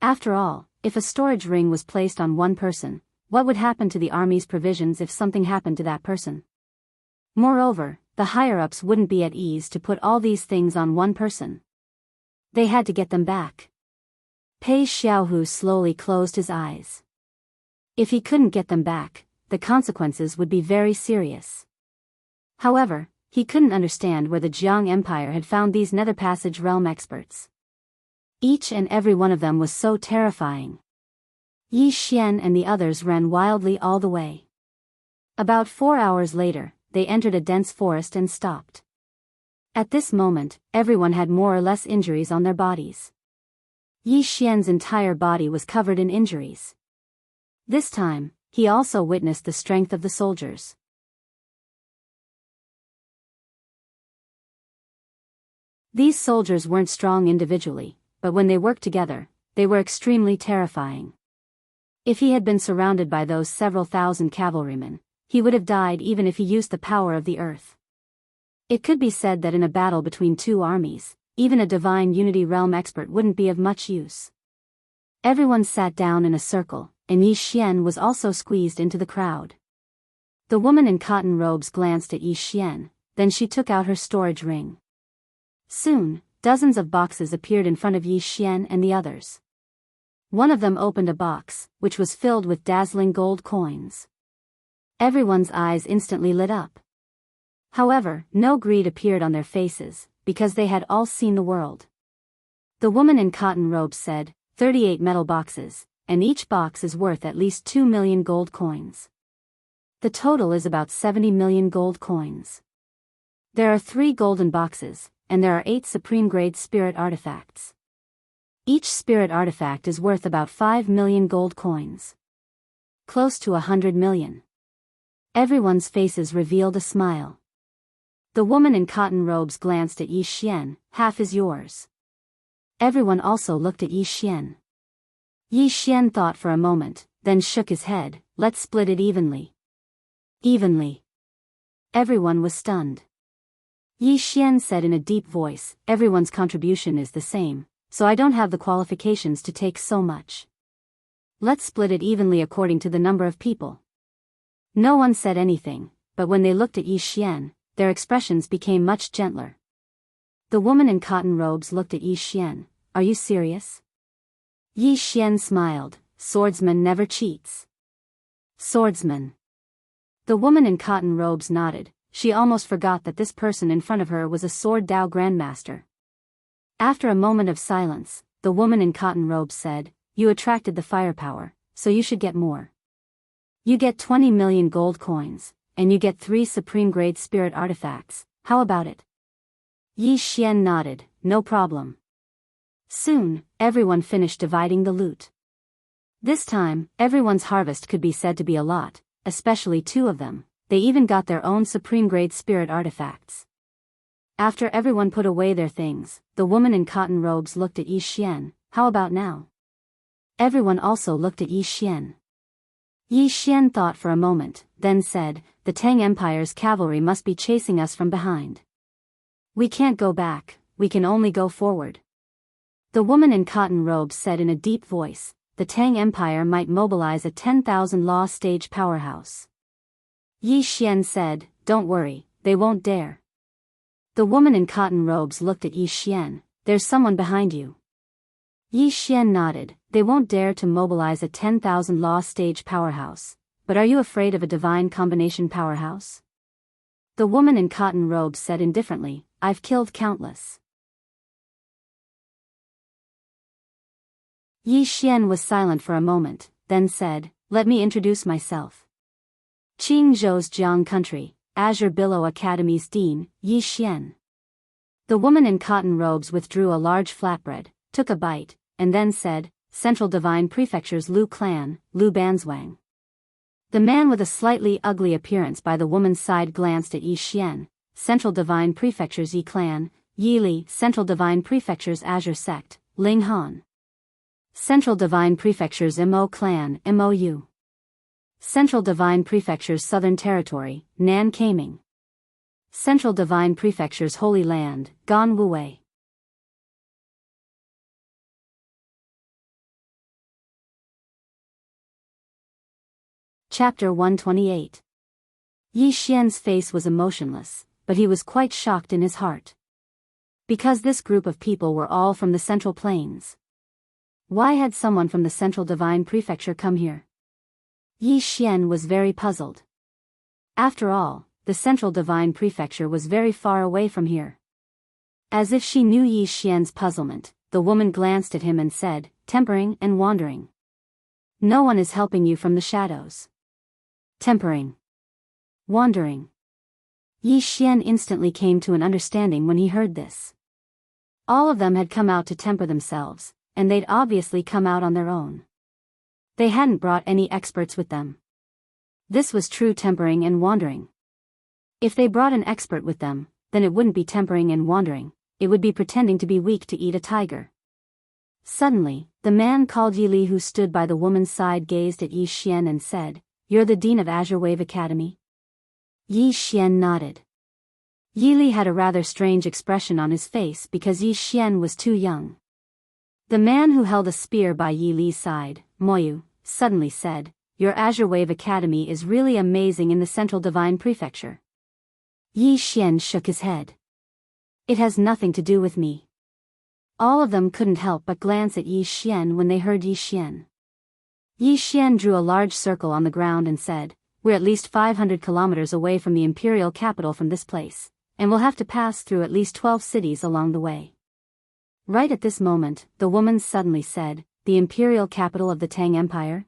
After all, if a storage ring was placed on one person, what would happen to the army's provisions if something happened to that person? Moreover, the higher-ups wouldn't be at ease to put all these things on one person. They had to get them back. Pei Xiaohu slowly closed his eyes. If he couldn't get them back, the consequences would be very serious. However, he couldn't understand where the Jiang Empire had found these Nether Passage realm experts. Each and every one of them was so terrifying. Yi Xian and the others ran wildly all the way. About 4 hours later, they entered a dense forest and stopped. At this moment, everyone had more or less injuries on their bodies. Yi Xian's entire body was covered in injuries. This time, he also witnessed the strength of the soldiers. These soldiers weren't strong individually, but when they worked together, they were extremely terrifying. If he had been surrounded by those several thousand cavalrymen, he would have died even if he used the power of the earth. It could be said that in a battle between two armies, even a divine unity realm expert wouldn't be of much use. Everyone sat down in a circle, and Yi Xian was also squeezed into the crowd. The woman in cotton robes glanced at Yi Xian, then she took out her storage ring. Soon, dozens of boxes appeared in front of Yi Xian and the others. One of them opened a box, which was filled with dazzling gold coins. Everyone's eyes instantly lit up. However, no greed appeared on their faces, because they had all seen the world. The woman in cotton robes said, 38 metal boxes, and each box is worth at least 2 million gold coins. The total is about 70 million gold coins. There are 3 golden boxes, and there are 8 supreme-grade spirit artifacts. Each spirit artifact is worth about 5 million gold coins. Close to 100 million. Everyone's faces revealed a smile. The woman in cotton robes glanced at Yi Xian, half is yours. Everyone also looked at Yi Xian. Yi Xian thought for a moment, then shook his head, let's split it evenly. Evenly. Everyone was stunned. Yi Xian said in a deep voice, everyone's contribution is the same, so I don't have the qualifications to take so much. Let's split it evenly according to the number of people. No one said anything, but when they looked at Yi Xian, their expressions became much gentler. The woman in cotton robes looked at Yi Xian, are you serious? Yi Xian smiled, swordsman never cheats. Swordsman. The woman in cotton robes nodded, she almost forgot that this person in front of her was a sword Dao grandmaster. After a moment of silence, the woman in cotton robes said, you attracted the firepower, so you should get more. You get 20 million gold coins, and you get 3 supreme-grade spirit artifacts, how about it? Yi Xian nodded, no problem. Soon, everyone finished dividing the loot. This time, everyone's harvest could be said to be a lot, especially 2 of them, they even got their own supreme-grade spirit artifacts. After everyone put away their things, the woman in cotton robes looked at Yi Xian, how about now? Everyone also looked at Yi Xian. Yi Xian thought for a moment, then said, the Tang Empire's cavalry must be chasing us from behind. We can't go back, we can only go forward. The woman in cotton robes said in a deep voice, the Tang Empire might mobilize a 10,000 law stage powerhouse. Yi Xian said, don't worry, they won't dare. The woman in cotton robes looked at Yi Xian, there's someone behind you. Yi Xian nodded, they won't dare to mobilize a 10,000 law stage powerhouse, but are you afraid of a divine combination powerhouse? The woman in cotton robes said indifferently, I've killed countless. Yi Xian was silent for a moment, then said, let me introduce myself. Qingzhou's Jiang country, Azure Billow Academy's Dean, Yi Xian. The woman in cotton robes withdrew a large flatbread, took a bite, and then said, Central Divine Prefecture's Lu clan, Lu Banzwang. The man with a slightly ugly appearance by the woman's side glanced at Yi Xian, Central Divine Prefecture's Yi Clan, Yi Li, Central Divine Prefecture's Azure Sect, Ling Han. Central Divine Prefecture's Mo Clan, MOU. Central Divine Prefecture's Southern Territory, Nan Kaming. Central Divine Prefecture's Holy Land, Gan Wuwei. Chapter 128. Yi Xian's face was emotionless, but he was quite shocked in his heart. Because this group of people were all from the Central Plains. Why had someone from the Central Divine Prefecture come here? Yi Xian was very puzzled. After all, the Central Divine Prefecture was very far away from here. As if she knew Yi Xian's puzzlement, the woman glanced at him and said, "Tempering and wandering. No one is helping you from the shadows. Tempering. Wandering." Yi Xian instantly came to an understanding when he heard this. All of them had come out to temper themselves, and they'd obviously come out on their own. They hadn't brought any experts with them. This was true tempering and wandering. If they brought an expert with them, then it wouldn't be tempering and wandering, it would be pretending to be weak to eat a tiger. Suddenly, the man called Yi Li who stood by the woman's side gazed at Yi Xian and said, "You're the dean of Azure Wave Academy?" Yi Xian nodded. Yi Li had a rather strange expression on his face because Yi Xian was too young. The man who held a spear by Yi Li's side, Moyu, suddenly said, "Your Azure Wave Academy is really amazing in the Central Divine Prefecture." Yi Xian shook his head. "It has nothing to do with me." All of them couldn't help but glance at Yi Xian when they heard Yi Xian. Yi Xian drew a large circle on the ground and said, "We're at least 500 kilometers away from the imperial capital from this place, and we'll have to pass through at least 12 cities along the way." Right at this moment, the woman suddenly said, "The imperial capital of the Tang Empire?"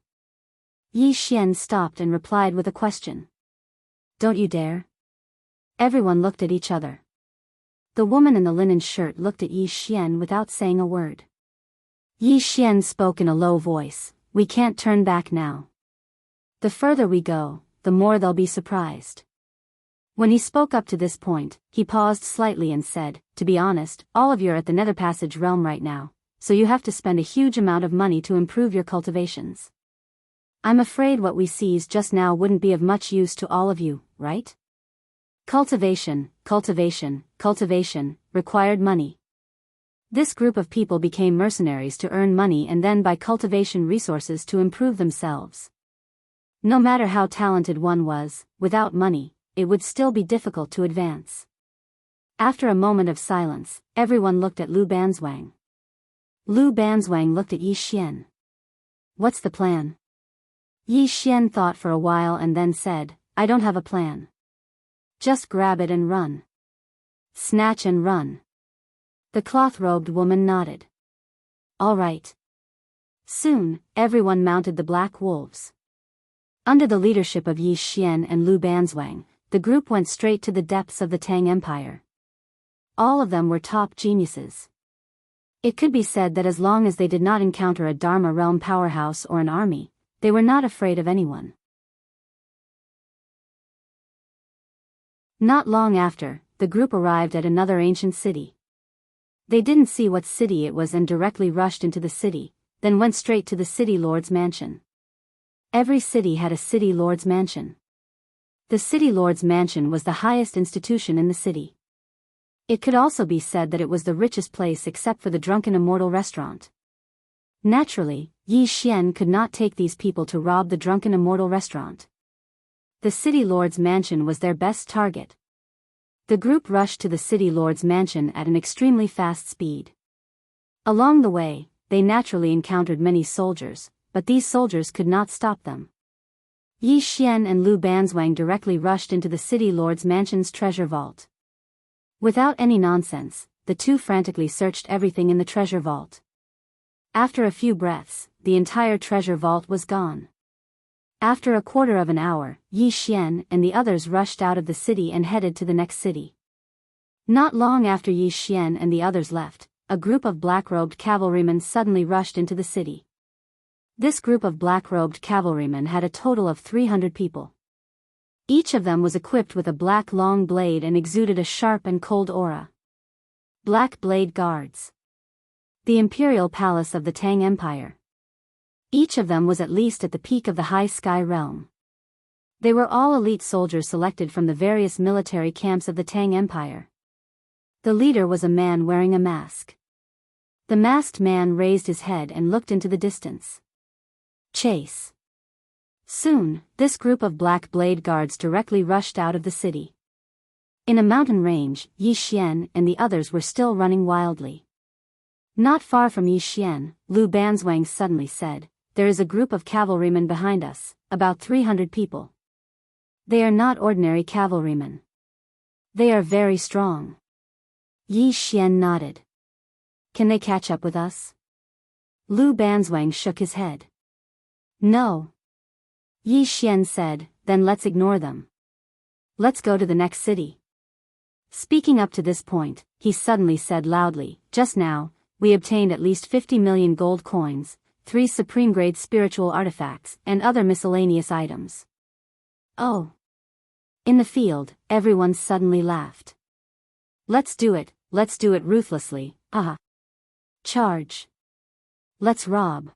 Yi Xian stopped and replied with a question. "Don't you dare." Everyone looked at each other. The woman in the linen shirt looked at Yi Xian without saying a word. Yi Xian spoke in a low voice, "We can't turn back now. The further we go, the more they'll be surprised." When he spoke up to this point, he paused slightly and said, "To be honest, all of you are at the Nether Passage realm right now, so you have to spend a huge amount of money to improve your cultivations. I'm afraid what we seized just now wouldn't be of much use to all of you, right? Cultivation, required money. This group of people became mercenaries to earn money and then buy cultivation resources to improve themselves. No matter how talented one was, without money, it would still be difficult to advance." After a moment of silence, everyone looked at Lu Banzwang. Lu Banzwang looked at Yi Xian. "What's the plan?" Yi Xian thought for a while and then said, "I don't have a plan. Just grab it and run. Snatch and run." The cloth-robed woman nodded. "All right." Soon, everyone mounted the black wolves. Under the leadership of Yi Xian and Lu Banzwang, the group went straight to the depths of the Tang Empire. All of them were top geniuses. It could be said that as long as they did not encounter a Dharma realm powerhouse or an army, they were not afraid of anyone. Not long after, the group arrived at another ancient city. They didn't see what city it was and directly rushed into the city, then went straight to the city lord's mansion. Every city had a city lord's mansion. The city lord's mansion was the highest institution in the city. It could also be said that it was the richest place except for the drunken Immortal restaurant. Naturally, Yi Xian could not take these people to rob the drunken Immortal restaurant. The city lord's mansion was their best target. The group rushed to the city lord's mansion at an extremely fast speed. Along the way, they naturally encountered many soldiers, but these soldiers could not stop them. Yi Xian and Lu Banzwang directly rushed into the city lord's mansion's treasure vault. Without any nonsense, the two frantically searched everything in the treasure vault. After a few breaths, the entire treasure vault was gone. After a quarter of an hour, Yi Xian and the others rushed out of the city and headed to the next city. Not long after Yi Xian and the others left, a group of black-robed cavalrymen suddenly rushed into the city. This group of black-robed cavalrymen had a total of 300 people. Each of them was equipped with a black long blade and exuded a sharp and cold aura. Black Blade Guards. The imperial palace of the Tang Empire. Each of them was at least at the peak of the high sky realm. They were all elite soldiers selected from the various military camps of the Tang Empire. The leader was a man wearing a mask. The masked man raised his head and looked into the distance. Chase. Soon, this group of Black Blade Guards directly rushed out of the city. In a mountain range, Yi Xian and the others were still running wildly. Not far from Yi Xian, Lu Banzwang suddenly said, "There is a group of cavalrymen behind us, about 300 people. They are not ordinary cavalrymen. They are very strong." Yi Xian nodded. "Can they catch up with us?" Lu Banzwang shook his head. "No." Yi Xian said, "Then let's ignore them. Let's go to the next city." Speaking up to this point, he suddenly said loudly, "Just now, we obtained at least 50 million gold coins, 3 supreme-grade spiritual artifacts, and other miscellaneous items." Oh. In the field, everyone suddenly laughed. Let's do it ruthlessly, haha. Charge. Let's rob.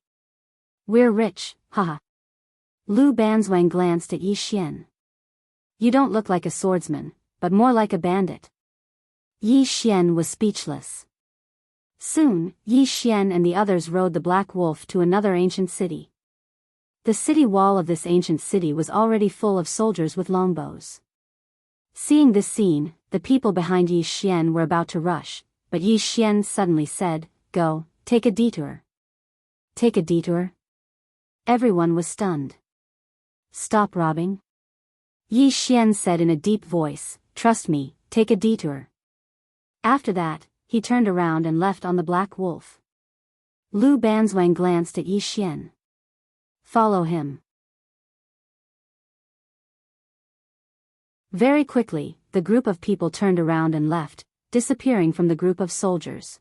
We're rich, haha. Lu Banzwang glanced at Yi Xian. "You don't look like a swordsman, but more like a bandit." Yi Xian was speechless. Soon, Yi Xian and the others rode the Black Wolf to another ancient city. The city wall of this ancient city was already full of soldiers with longbows. Seeing this scene, the people behind Yi Xian were about to rush, but Yi Xian suddenly said, "Go, take a detour." Take a detour? Everyone was stunned. "Stop robbing?" Yi Xian said in a deep voice, "Trust me, take a detour." After that, he turned around and left on the Black Wolf. Lu Banzwang glanced at Yi Xian. "Follow him." Very quickly, the group of people turned around and left, disappearing from the group of soldiers.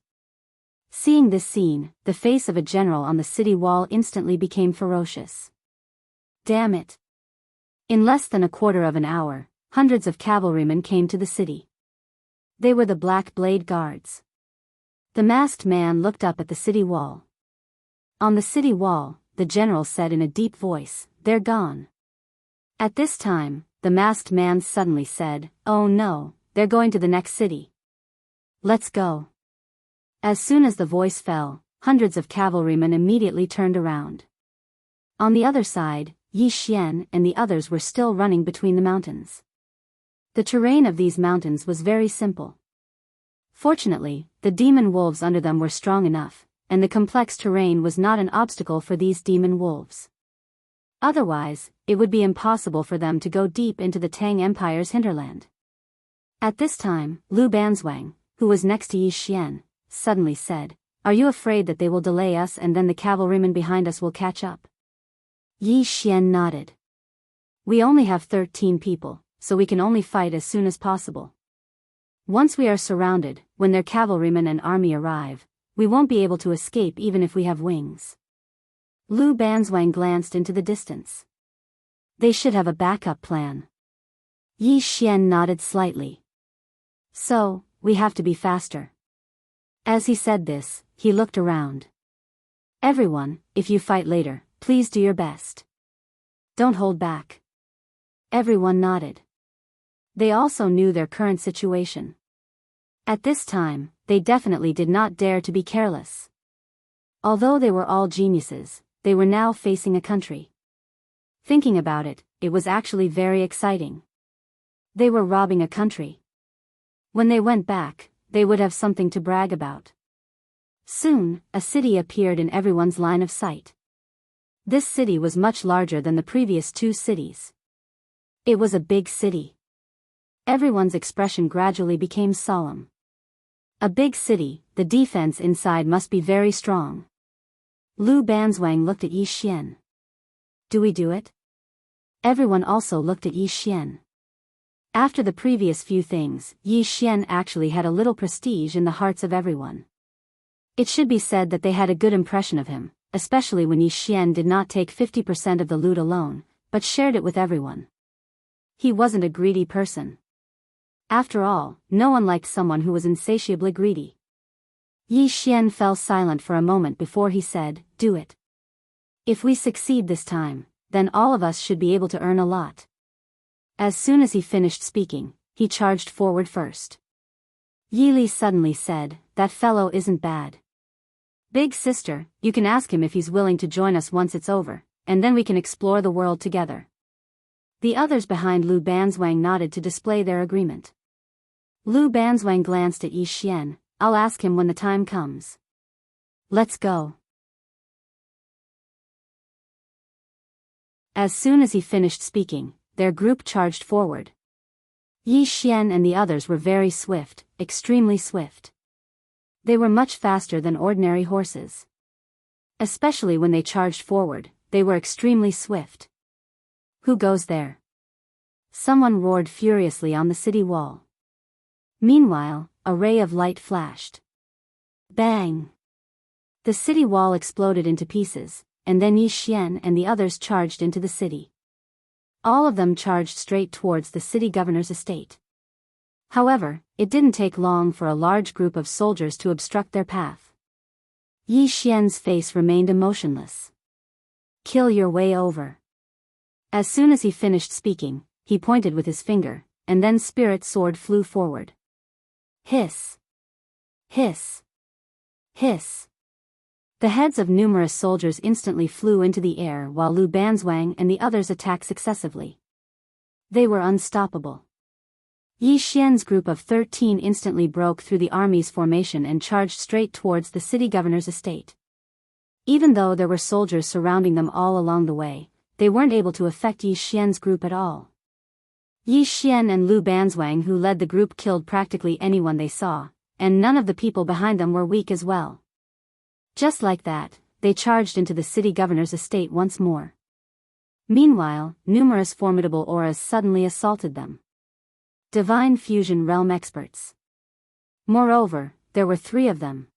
Seeing this scene, the face of a general on the city wall instantly became ferocious. Damn it! In less than a quarter of an hour, hundreds of cavalrymen came to the city. They were the Black Blade Guards. The masked man looked up at the city wall. On the city wall, the general said in a deep voice, "They're gone." At this time, the masked man suddenly said, "Oh no, they're going to the next city. Let's go." As soon as the voice fell, hundreds of cavalrymen immediately turned around. On the other side, Yi Xian and the others were still running between the mountains. The terrain of these mountains was very simple. Fortunately, the demon wolves under them were strong enough, and the complex terrain was not an obstacle for these demon wolves. Otherwise, it would be impossible for them to go deep into the Tang Empire's hinterland. At this time, Lu Banzwang, who was next to Yi Xian, suddenly said, "Are you afraid that they will delay us and then the cavalrymen behind us will catch up?" Yi Xian nodded. "We only have 13 people, so we can only fight as soon as possible. Once we are surrounded, when their cavalrymen and army arrive, we won't be able to escape even if we have wings." Lu Banzwang glanced into the distance. They should have a backup plan. Yi Xian nodded slightly. "So, we have to be faster." As he said this, he looked around. "Everyone, if you fight later, please do your best. Don't hold back." Everyone nodded. They also knew their current situation. At this time, they definitely did not dare to be careless. Although they were all geniuses, they were now facing a country. Thinking about it, it was actually very exciting. They were robbing a country. When they went back, they would have something to brag about. Soon, a city appeared in everyone's line of sight. This city was much larger than the previous 2 cities. It was a big city. Everyone's expression gradually became solemn. A big city, the defense inside must be very strong. Lu Banzwang looked at Yi Xian. "Do we do it?" Everyone also looked at Yi Xian. After the previous few things, Yi Xian actually had a little prestige in the hearts of everyone. It should be said that they had a good impression of him, especially when Yi Xian did not take 50% of the loot alone, but shared it with everyone. He wasn't a greedy person. After all, no one liked someone who was insatiably greedy. Yi Xian fell silent for a moment before he said, "Do it. If we succeed this time, then all of us should be able to earn a lot." As soon as he finished speaking, he charged forward first. Yi Li suddenly said, "That fellow isn't bad. Big sister, you can ask him if he's willing to join us once it's over, and then we can explore the world together." The others behind Lu Banzwang nodded to display their agreement. Lu Banzwang glanced at Yi Xian. "I'll ask him when the time comes. Let's go." As soon as he finished speaking, their group charged forward. Yi Xian and the others were very swift, extremely swift. They were much faster than ordinary horses. Especially when they charged forward, they were extremely swift. "Who goes there?" Someone roared furiously on the city wall. Meanwhile, a ray of light flashed. Bang! The city wall exploded into pieces, and then Yi Xian and the others charged into the city. All of them charged straight towards the city governor's estate. However, it didn't take long for a large group of soldiers to obstruct their path. Yi Xian's face remained emotionless. "Kill your way over." As soon as he finished speaking, he pointed with his finger, and then Spirit Sword flew forward. Hiss! Hiss! Hiss! The heads of numerous soldiers instantly flew into the air while Lu Banzwang and the others attacked successively. They were unstoppable. Yi Xian's group of 13 instantly broke through the army's formation and charged straight towards the city governor's estate. Even though there were soldiers surrounding them all along the way, they weren't able to affect Yi Xian's group at all. Yi Xian and Lu Banzwang, who led the group, killed practically anyone they saw, and none of the people behind them were weak as well. Just like that, they charged into the city governor's estate once more. Meanwhile, numerous formidable auras suddenly assaulted them. Divine Fusion Realm experts. Moreover, there were 3 of them.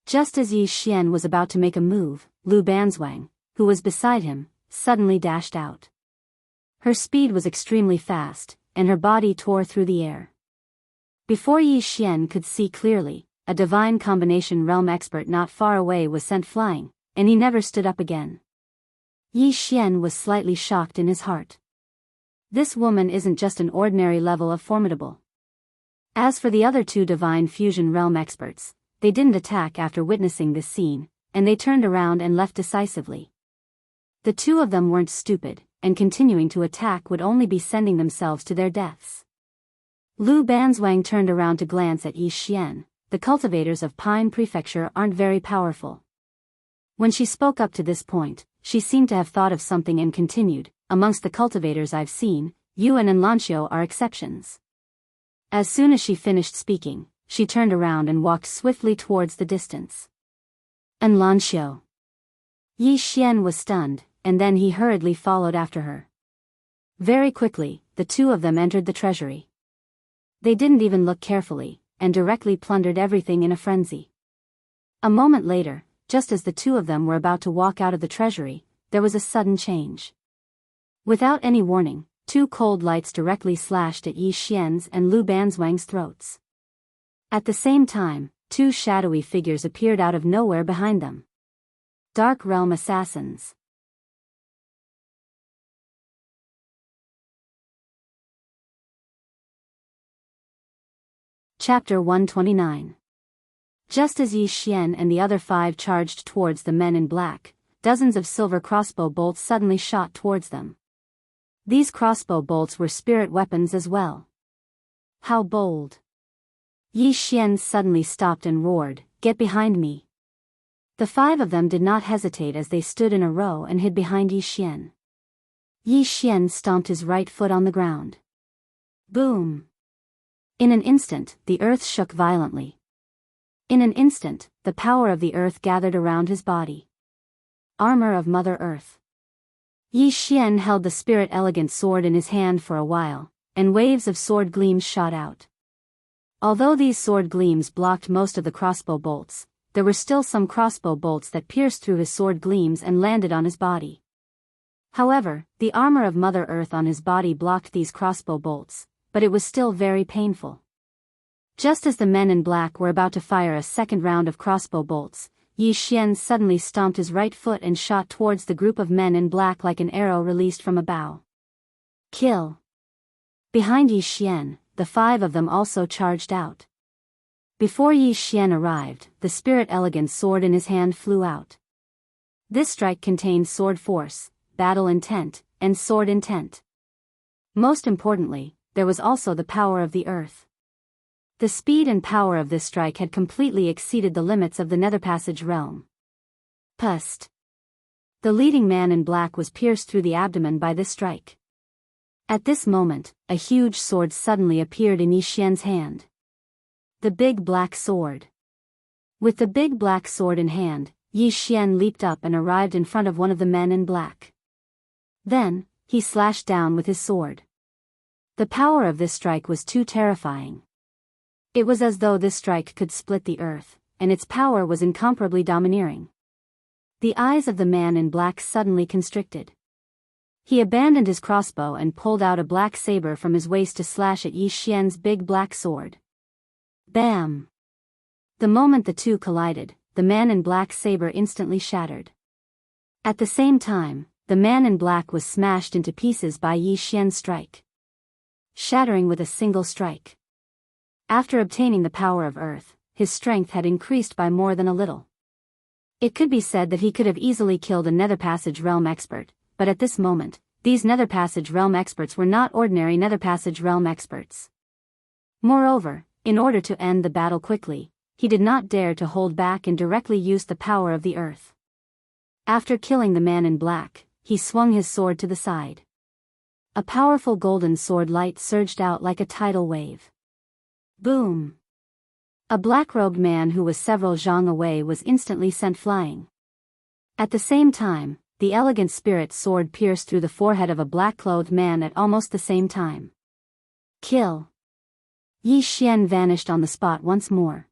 Just as Yi Xian was about to make a move, Lu Banzwang, who was beside him, suddenly dashed out. Her speed was extremely fast, and her body tore through the air. Before Yi Xian could see clearly, a divine combination realm expert not far away was sent flying, and he never stood up again. Yi Xian was slightly shocked in his heart. This woman isn't just an ordinary level of formidable. As for the other 2 divine fusion realm experts, they didn't attack after witnessing this scene, and they turned around and left decisively. The 2 of them weren't stupid, and continuing to attack would only be sending themselves to their deaths. Lu Banzwang turned around to glance at Yi Xian. The cultivators of Pine Prefecture aren't very powerful. When she spoke up to this point, she seemed to have thought of something and continued, "Amongst the cultivators I've seen, Yuan and Lanxiu are exceptions." As soon as she finished speaking, she turned around and walked swiftly towards the distance. "And Lanxiu." Yi Xian was stunned, and then he hurriedly followed after her. Very quickly, the 2 of them entered the treasury. They didn't even look carefully, and directly plundered everything in a frenzy. A moment later, just as the 2 of them were about to walk out of the treasury, there was a sudden change. Without any warning, 2 cold lights directly slashed at Yi Xian's and Lu Banzwang's throats. At the same time, 2 shadowy figures appeared out of nowhere behind them. Dark Realm Assassins. Chapter 129. Just as Yi Xian and the other 5 charged towards the men in black, dozens of silver crossbow bolts suddenly shot towards them. These crossbow bolts were spirit weapons as well. How bold! Yi Xian suddenly stopped and roared, "Get behind me!" The 5 of them did not hesitate as they stood in a row and hid behind Yi Xian. Yi Xian stomped his right foot on the ground. Boom! In an instant, the earth shook violently. In an instant, the power of the earth gathered around his body. Armor of Mother Earth. Yi Xian held the spirit elegant sword in his hand for a while, and waves of sword gleams shot out. Although these sword gleams blocked most of the crossbow bolts, there were still some crossbow bolts that pierced through his sword gleams and landed on his body. However, the armor of Mother Earth on his body blocked these crossbow bolts, but it was still very painful. Just as the men in black were about to fire a second round of crossbow bolts, Yi Xian suddenly stomped his right foot and shot towards the group of men in black like an arrow released from a bow. Kill! Behind Yi Xian, the 5 of them also charged out. Before Yi Xian arrived, the spirit elegant sword in his hand flew out. This strike contained sword force, battle intent, and sword intent. Most importantly, there was also the power of the earth. The speed and power of this strike had completely exceeded the limits of the Netherpassage realm. Pust! The leading man in black was pierced through the abdomen by this strike. At this moment, a huge sword suddenly appeared in Yi Xian's hand. The big black sword. With the big black sword in hand, Yi Xian leaped up and arrived in front of one of the men in black. Then, he slashed down with his sword. The power of this strike was too terrifying. It was as though this strike could split the earth, and its power was incomparably domineering. The eyes of the man in black suddenly constricted. He abandoned his crossbow and pulled out a black saber from his waist to slash at Yi Xian's big black sword. Bam! The moment the two collided, the man in black saber instantly shattered. At the same time, the man in black was smashed into pieces by Yi Xian's strike. Shattering with a single strike. After obtaining the power of earth, his strength had increased by more than a little. It could be said that he could have easily killed a Netherpassage realm expert, but at this moment, these Netherpassage realm experts were not ordinary Netherpassage realm experts. Moreover, in order to end the battle quickly, he did not dare to hold back and directly use the power of the earth. After killing the man in black, he swung his sword to the side. A powerful golden sword light surged out like a tidal wave. Boom! A black-robed man who was several zhang away was instantly sent flying. At the same time, the elegant spirit sword pierced through the forehead of a black-clothed man at almost the same time. Kill! Yi Xian vanished on the spot once more.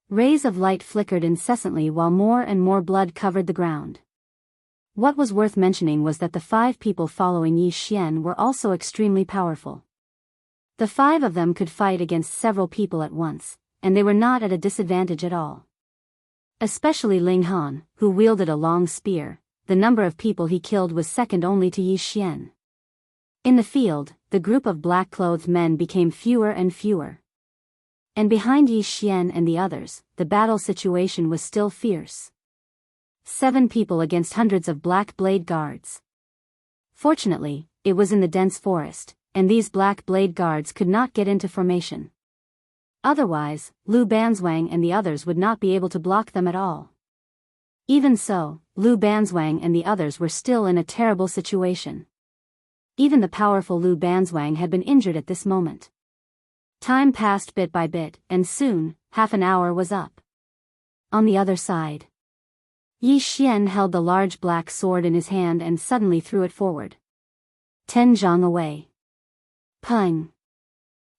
Rays of light flickered incessantly while more and more blood covered the ground. What was worth mentioning was that the 5 people following Yi Xian were also extremely powerful. The 5 of them could fight against several people at once, and they were not at a disadvantage at all. Especially Ling Han, who wielded a long spear, the number of people he killed was second only to Yi Xian. In the field, the group of black-clothed men became fewer and fewer. And behind Yi Xian and the others, the battle situation was still fierce. 7 people against hundreds of black blade guards. Fortunately, it was in the dense forest, and these black blade guards could not get into formation. Otherwise, Lu Banzwang and the others would not be able to block them at all. Even so, Lu Banzwang and the others were still in a terrible situation. Even the powerful Lu Banzwang had been injured at this moment. Time passed bit by bit, and soon, half an hour was up. On the other side, Yi Xian held the large black sword in his hand and suddenly threw it forward. 10 zhang away. Pung!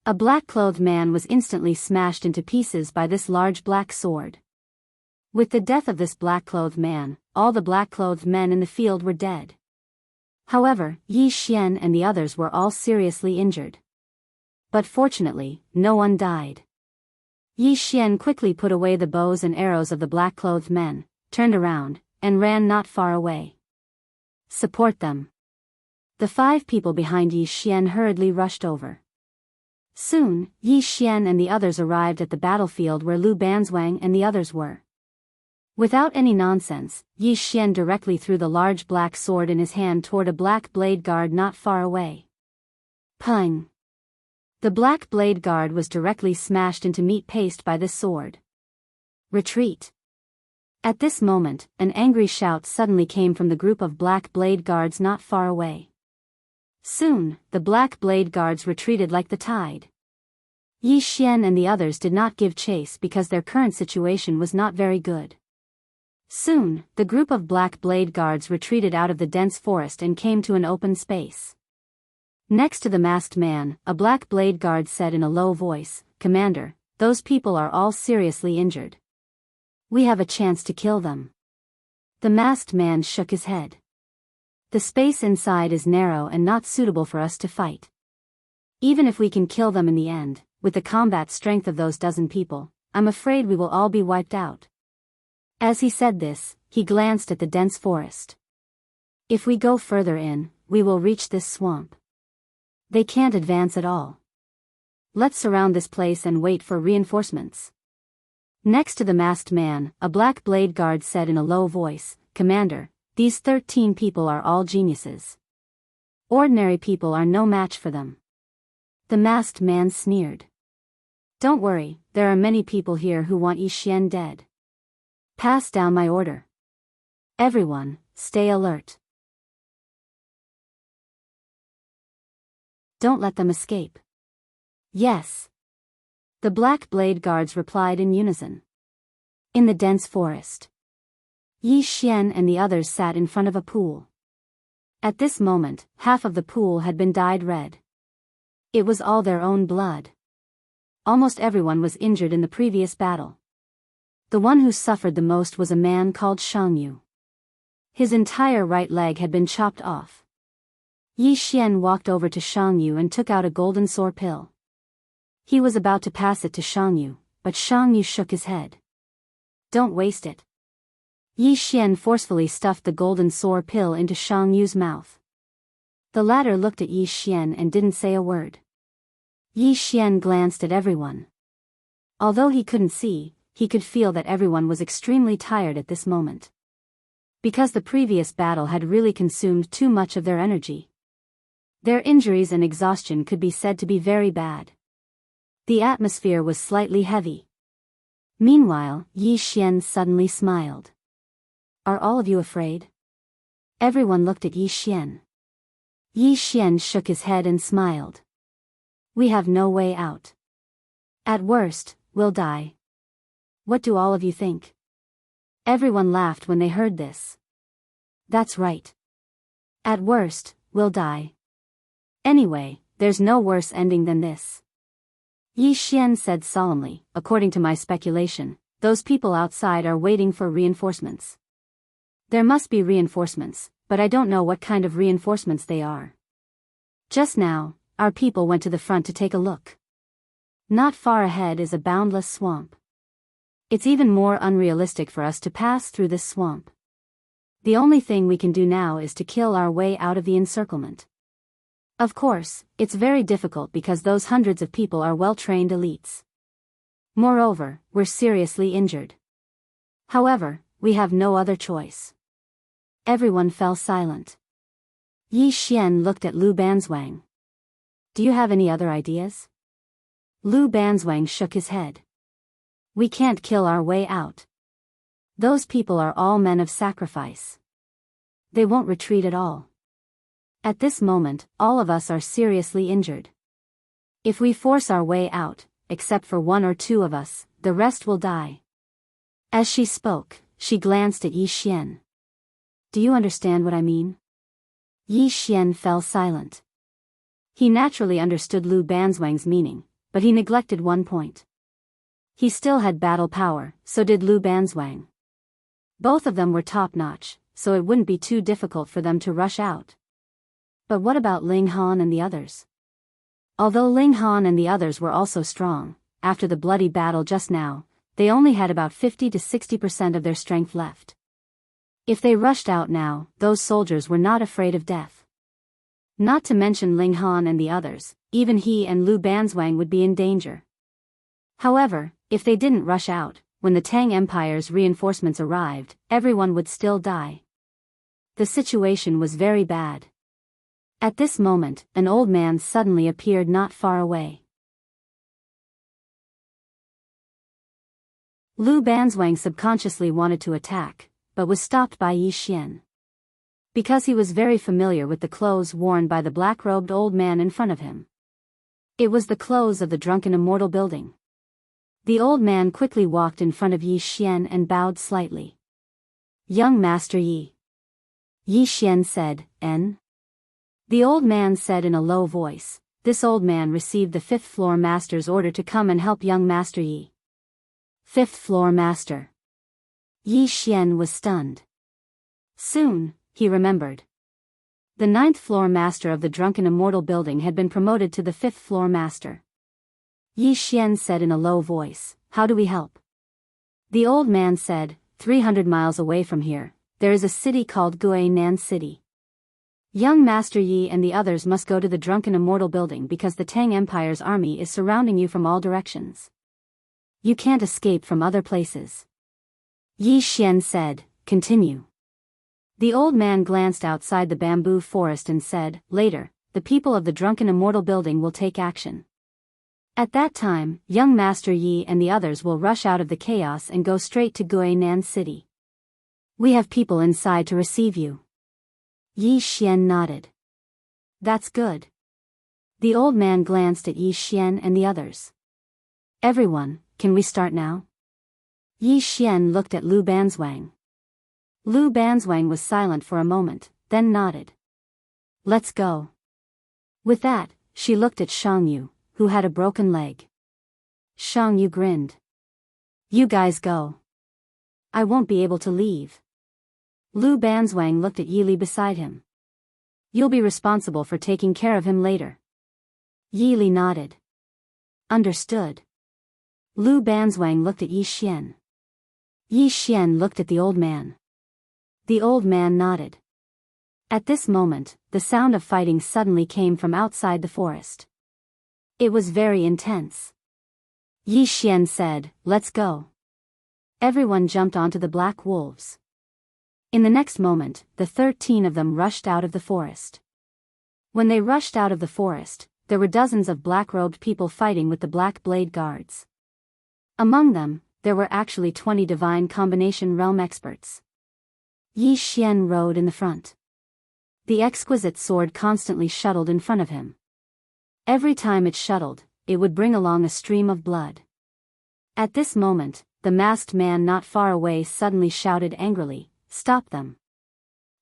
A black-clothed man was instantly smashed into pieces by this large black sword. With the death of this black-clothed man, all the black-clothed men in the field were dead. However, Yi Xian and the others were all seriously injured. But fortunately, no one died. Yi Xian quickly put away the bows and arrows of the black-clothed men, turned around, and ran not far away. Support them. The 5 people behind Yi Xian hurriedly rushed over. Soon, Yi Xian and the others arrived at the battlefield where Lu Banzwang and the others were. Without any nonsense, Yi Xian directly threw the large black sword in his hand toward a black blade guard not far away. Pung! The black blade guard was directly smashed into meat paste by this sword. Retreat! At this moment, an angry shout suddenly came from the group of black blade guards not far away. Soon, the black blade guards retreated like the tide. Yi Xian and the others did not give chase because their current situation was not very good. Soon, the group of black blade guards retreated out of the dense forest and came to an open space. Next to the masked man, a black blade guard said in a low voice, "Commander, those people are all seriously injured. We have a chance to kill them." The masked man shook his head. "The space inside is narrow and not suitable for us to fight. Even if we can kill them in the end, with the combat strength of those dozen people, I'm afraid we will all be wiped out." As he said this, he glanced at the dense forest. "If we go further in, we will reach this swamp. They can't advance at all. Let's surround this place and wait for reinforcements." Next to the masked man, a black blade guard said in a low voice, "Commander, these 13 people are all geniuses. Ordinary people are no match for them." The masked man sneered. "Don't worry, there are many people here who want Yi Xian dead. Pass down my order. Everyone, stay alert. Don't let them escape." "Yes." The black blade guards replied in unison. In the dense forest, Yi Xian and the others sat in front of a pool. At this moment, half of the pool had been dyed red. It was all their own blood. Almost everyone was injured in the previous battle. The one who suffered the most was a man called Jianghu. His entire right leg had been chopped off. Yi Xian walked over to Jianghu and took out a golden sore pill. He was about to pass it to Jianghu, but Jianghu shook his head. "Don't waste it." Yi Xian forcefully stuffed the golden sore pill into Jianghu's mouth. The latter looked at Yi Xian and didn't say a word. Yi Xian glanced at everyone. Although he couldn't see, he could feel that everyone was extremely tired at this moment. Because the previous battle had really consumed too much of their energy. Their injuries and exhaustion could be said to be very bad. The atmosphere was slightly heavy. Meanwhile, Yi Xian suddenly smiled. "Are all of you afraid?" Everyone looked at Yi Xian. Yi Xian shook his head and smiled. "We have no way out. At worst, we'll die. What do all of you think?" Everyone laughed when they heard this. "That's right. At worst, we'll die. Anyway, there's no worse ending than this." Yi Xian said solemnly, "According to my speculation, those people outside are waiting for reinforcements. There must be reinforcements, but I don't know what kind of reinforcements they are. Just now, our people went to the front to take a look. Not far ahead is a boundless swamp. It's even more unrealistic for us to pass through this swamp. The only thing we can do now is to kill our way out of the encirclement. Of course, it's very difficult because those hundreds of people are well-trained elites. Moreover, we're seriously injured. However, we have no other choice." Everyone fell silent. Yi Xian looked at Lu Banzwang. "Do you have any other ideas?" Lu Banzwang shook his head. "We can't kill our way out. Those people are all men of sacrifice. They won't retreat at all. At this moment, all of us are seriously injured. If we force our way out, except for one or two of us, the rest will die." As she spoke, she glanced at Yi Xian. "Do you understand what I mean?" Yi Xian fell silent. He naturally understood Lu Banzwang's meaning, but he neglected one point. He still had battle power, so did Lu Banzwang. Both of them were top-notch, so it wouldn't be too difficult for them to rush out. But what about Ling Han and the others? Although Ling Han and the others were also strong, after the bloody battle just now, they only had about 50 to 60% of their strength left. If they rushed out now, those soldiers were not afraid of death. Not to mention Ling Han and the others, even he and Lu Banzwang would be in danger. However, if they didn't rush out, when the Tang Empire's reinforcements arrived, everyone would still die. The situation was very bad. At this moment, an old man suddenly appeared not far away. Lu Banzwang subconsciously wanted to attack, but was stopped by Yi Xian. Because he was very familiar with the clothes worn by the black-robed old man in front of him. It was the clothes of the drunken Immortal building. The old man quickly walked in front of Yi Xian and bowed slightly. "Young Master Yi." Yi Xian said, "En?" The old man said in a low voice. This old man received the fifth-floor master's order to come and help young Master Yi. Fifth-floor master. Yi Xian was stunned. Soon, he remembered. The ninth-floor master of the drunken immortal building had been promoted to the fifth-floor master. Yi Xian said in a low voice, "How do we help?" The old man said, 300 miles away from here, there is a city called Guinan City. Young Master Yi and the others must go to the drunken immortal building because the Tang Empire's army is surrounding you from all directions. You can't escape from other places. Yi Xian said, "Continue." The old man glanced outside the bamboo forest and said, "Later, the people of the drunken immortal building will take action. At that time, young Master Yi and the others will rush out of the chaos and go straight to Guinan City. We have people inside to receive you." Yi Xian nodded. "That's good." The old man glanced at Yi Xian and the others. "Everyone, can we start now?" Yi Xian looked at Lu Banzwang. Lu Banzwang was silent for a moment, then nodded. "Let's go." With that, she looked at Shang Yu, who had a broken leg. Shang Yu grinned. "You guys go. I won't be able to leave." Lu Banzwang looked at Yili beside him. "You'll be responsible for taking care of him later." Yili nodded. "Understood." Lu Banzwang looked at Yi Xian. Yi Xian looked at the old man. The old man nodded. At this moment, the sound of fighting suddenly came from outside the forest. It was very intense. Yi Xian said, "Let's go." Everyone jumped onto the black wolves. In the next moment, the 13 of them rushed out of the forest. When they rushed out of the forest, there were dozens of black-robed people fighting with the Black Blade Guards. Among them, there were actually 20 divine combination realm experts. Yi Xian rode in the front. The exquisite sword constantly shuttled in front of him. Every time it shuttled, it would bring along a stream of blood. At this moment, the masked man not far away suddenly shouted angrily, "Stop them."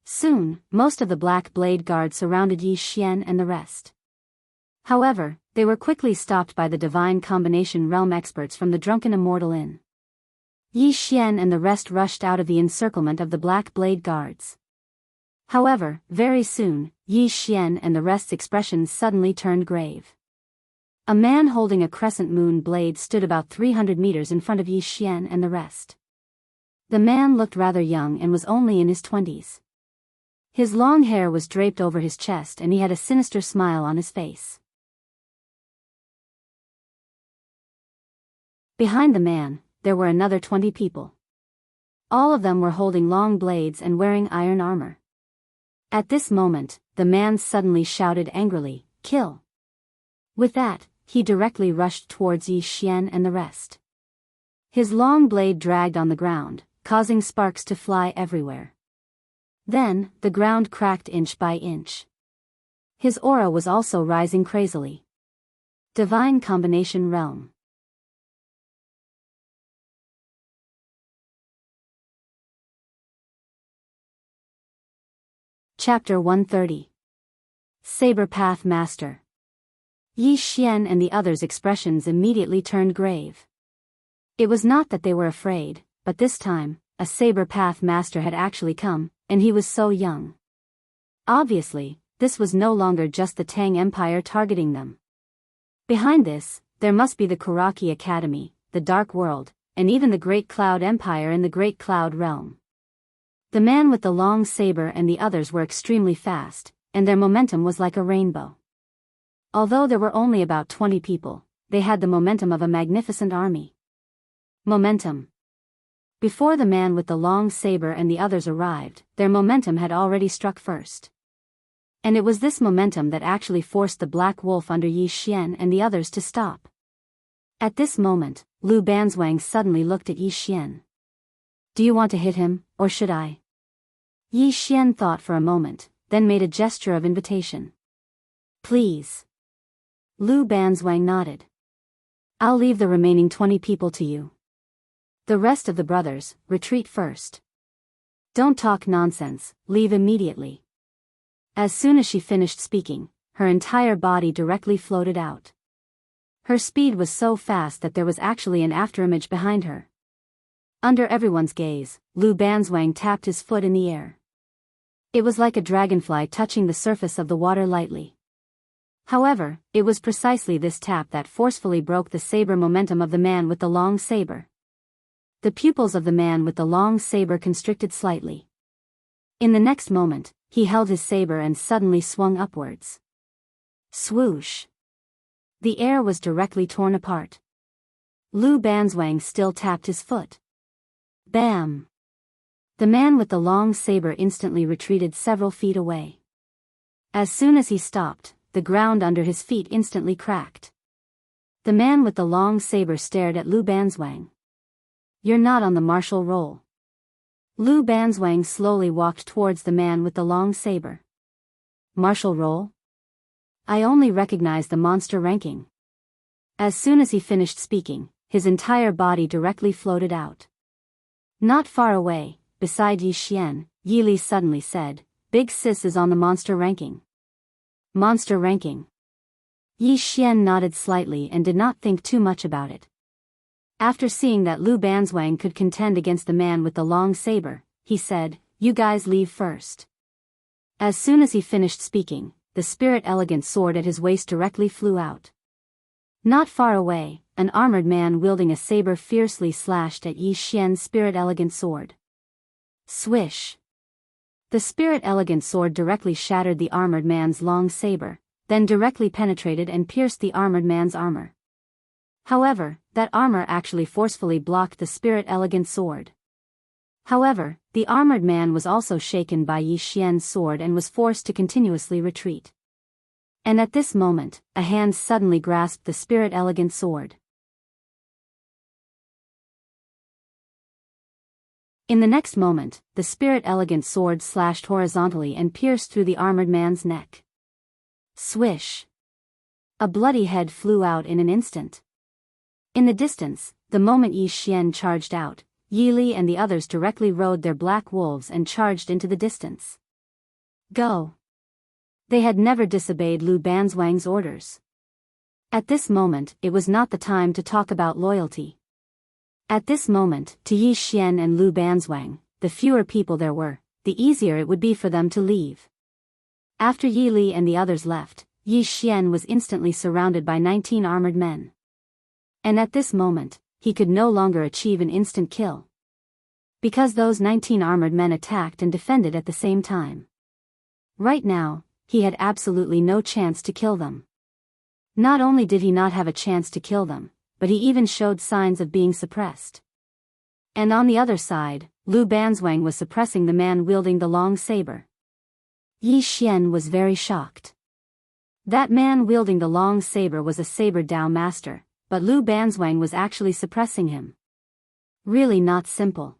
Soon, most of the Black Blade Guard surrounded Yi Xian and the rest. However, they were quickly stopped by the divine combination realm experts from the Drunken Immortal Inn. Yi Xian and the rest rushed out of the encirclement of the Black Blade Guards. However, very soon, Yi Xian and the rest's expressions suddenly turned grave. A man holding a crescent moon blade stood about 300 meters in front of Yi Xian and the rest. The man looked rather young and was only in his 20s. His long hair was draped over his chest and he had a sinister smile on his face. Behind the man, there were another 20 people. All of them were holding long blades and wearing iron armor. At this moment, the man suddenly shouted angrily, "Kill!" With that, he directly rushed towards Yi Xian and the rest. His long blade dragged on the ground, causing sparks to fly everywhere. Then, the ground cracked inch by inch. His aura was also rising crazily. Divine Combination Realm. Chapter 130. Saber Path Master. Yi Xian and the others' expressions immediately turned grave. It was not that they were afraid, but this time, a Saber Path Master had actually come, and he was so young. Obviously, this was no longer just the Tang Empire targeting them. Behind this, there must be the Kuraki Academy, the Dark World, and even the Great Cloud Empire and the Great Cloud Realm. The man with the long saber and the others were extremely fast, and their momentum was like a rainbow. Although there were only about 20 people, they had the momentum of a magnificent army. Momentum. Before the man with the long saber and the others arrived, their momentum had already struck first. And it was this momentum that actually forced the Black Wolf under Yi Xian and the others to stop. At this moment, Lu Banzwang suddenly looked at Yi Xian. "Do you want to hit him, or should I?" Yi Xian thought for a moment, then made a gesture of invitation. "Please." Lu Banzwang nodded. "I'll leave the remaining 20 people to you. The rest of the brothers, retreat first. Don't talk nonsense, leave immediately." As soon as she finished speaking, her entire body directly floated out. Her speed was so fast that there was actually an afterimage behind her. Under everyone's gaze, Lu Banzwang tapped his foot in the air. It was like a dragonfly touching the surface of the water lightly. However, it was precisely this tap that forcefully broke the saber momentum of the man with the long saber. The pupils of the man with the long saber constricted slightly. In the next moment, he held his saber and suddenly swung upwards. Swoosh! The air was directly torn apart. Lu Banzwang still tapped his foot. Bam! The man with the long saber instantly retreated several feet away. As soon as he stopped, the ground under his feet instantly cracked. The man with the long saber stared at Lu Banzwang. "You're not on the martial roll." Lu Banzwang slowly walked towards the man with the long saber. "Martial roll? I only recognize the monster ranking." As soon as he finished speaking, his entire body directly floated out. Not far away, beside Yi Xian, Yi Li suddenly said, "Big Sis is on the monster ranking." Monster ranking. Yi Xian nodded slightly and did not think too much about it. After seeing that Lu Banzwang could contend against the man with the long saber, he said, "You guys leave first." As soon as he finished speaking, the spirit elegant sword at his waist directly flew out. Not far away, an armored man wielding a saber fiercely slashed at Yi Xian's spirit elegant sword. Swish! The spirit elegant sword directly shattered the armored man's long saber, then directly penetrated and pierced the armored man's armor. However, that armor actually forcefully blocked the spirit elegant sword. However, the armored man was also shaken by Yi Xian's sword and was forced to continuously retreat. And at this moment, a hand suddenly grasped the spirit elegant sword. In the next moment, the spirit elegant sword slashed horizontally and pierced through the armored man's neck. Swish! A bloody head flew out in an instant. In the distance, the moment Yi Xian charged out, Yi Li and the others directly rode their black wolves and charged into the distance. Go! They had never disobeyed Lu Banzwang's orders. At this moment, it was not the time to talk about loyalty. At this moment, to Yi Xian and Lu Banzwang, the fewer people there were, the easier it would be for them to leave. After Yi Li and the others left, Yi Xian was instantly surrounded by 19 armored men. And at this moment, he could no longer achieve an instant kill. Because those 19 armored men attacked and defended at the same time. Right now, he had absolutely no chance to kill them. Not only did he not have a chance to kill them, but he even showed signs of being suppressed. And on the other side, Lu Banzwang was suppressing the man wielding the long saber. Yi Xian was very shocked. That man wielding the long saber was a saber Dao master, but Lu Banzwang was actually suppressing him. Really not simple.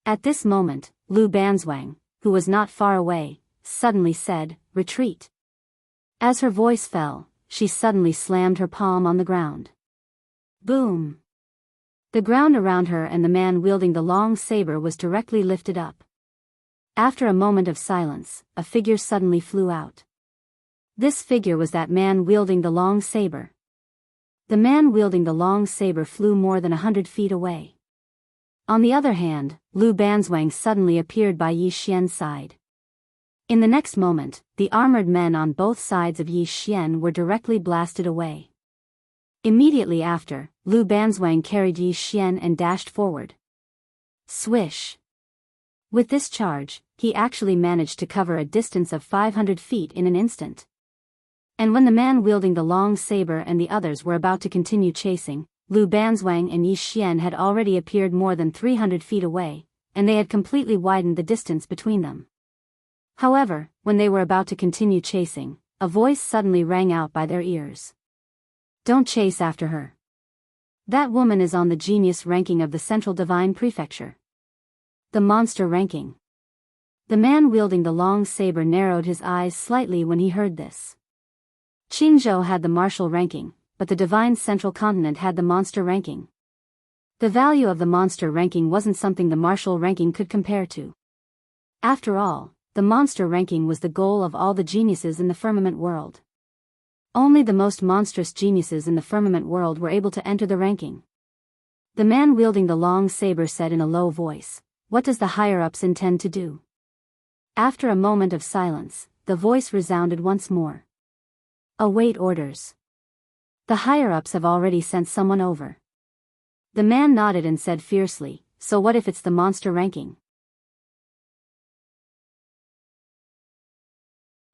At this moment, Lu Banzwang, who was not far away, suddenly said, "Retreat." As her voice fell, she suddenly slammed her palm on the ground. Boom! The ground around her and the man wielding the long saber was directly lifted up. After a moment of silence, a figure suddenly flew out. This figure was that man wielding the long saber. The man wielding the long saber flew more than 100 feet away. On the other hand, Lu Banzwang suddenly appeared by Yi Xian's side. In the next moment, the armored men on both sides of Yi Xian were directly blasted away. Immediately after, Lu Banzwang carried Yi Xian and dashed forward. Swish! With this charge, he actually managed to cover a distance of 500 feet in an instant. And when the man wielding the long saber and the others were about to continue chasing, Lu Banzwang and Yi Xian had already appeared more than 300 feet away, and they had completely widened the distance between them. However, when they were about to continue chasing, a voice suddenly rang out by their ears. "Don't chase after her. That woman is on the genius ranking of the Central Divine Prefecture. The monster ranking." The man wielding the long saber narrowed his eyes slightly when he heard this. Qingzhou had the martial ranking, but the Divine Central Continent had the monster ranking. The value of the monster ranking wasn't something the martial ranking could compare to. After all, the monster ranking was the goal of all the geniuses in the firmament world. Only the most monstrous geniuses in the firmament world were able to enter the ranking. The man wielding the long saber said in a low voice, "What does the higher-ups intend to do?" After a moment of silence, the voice resounded once more. "Await orders. The higher-ups have already sent someone over." The man nodded and said fiercely, "So what if it's the monster ranking?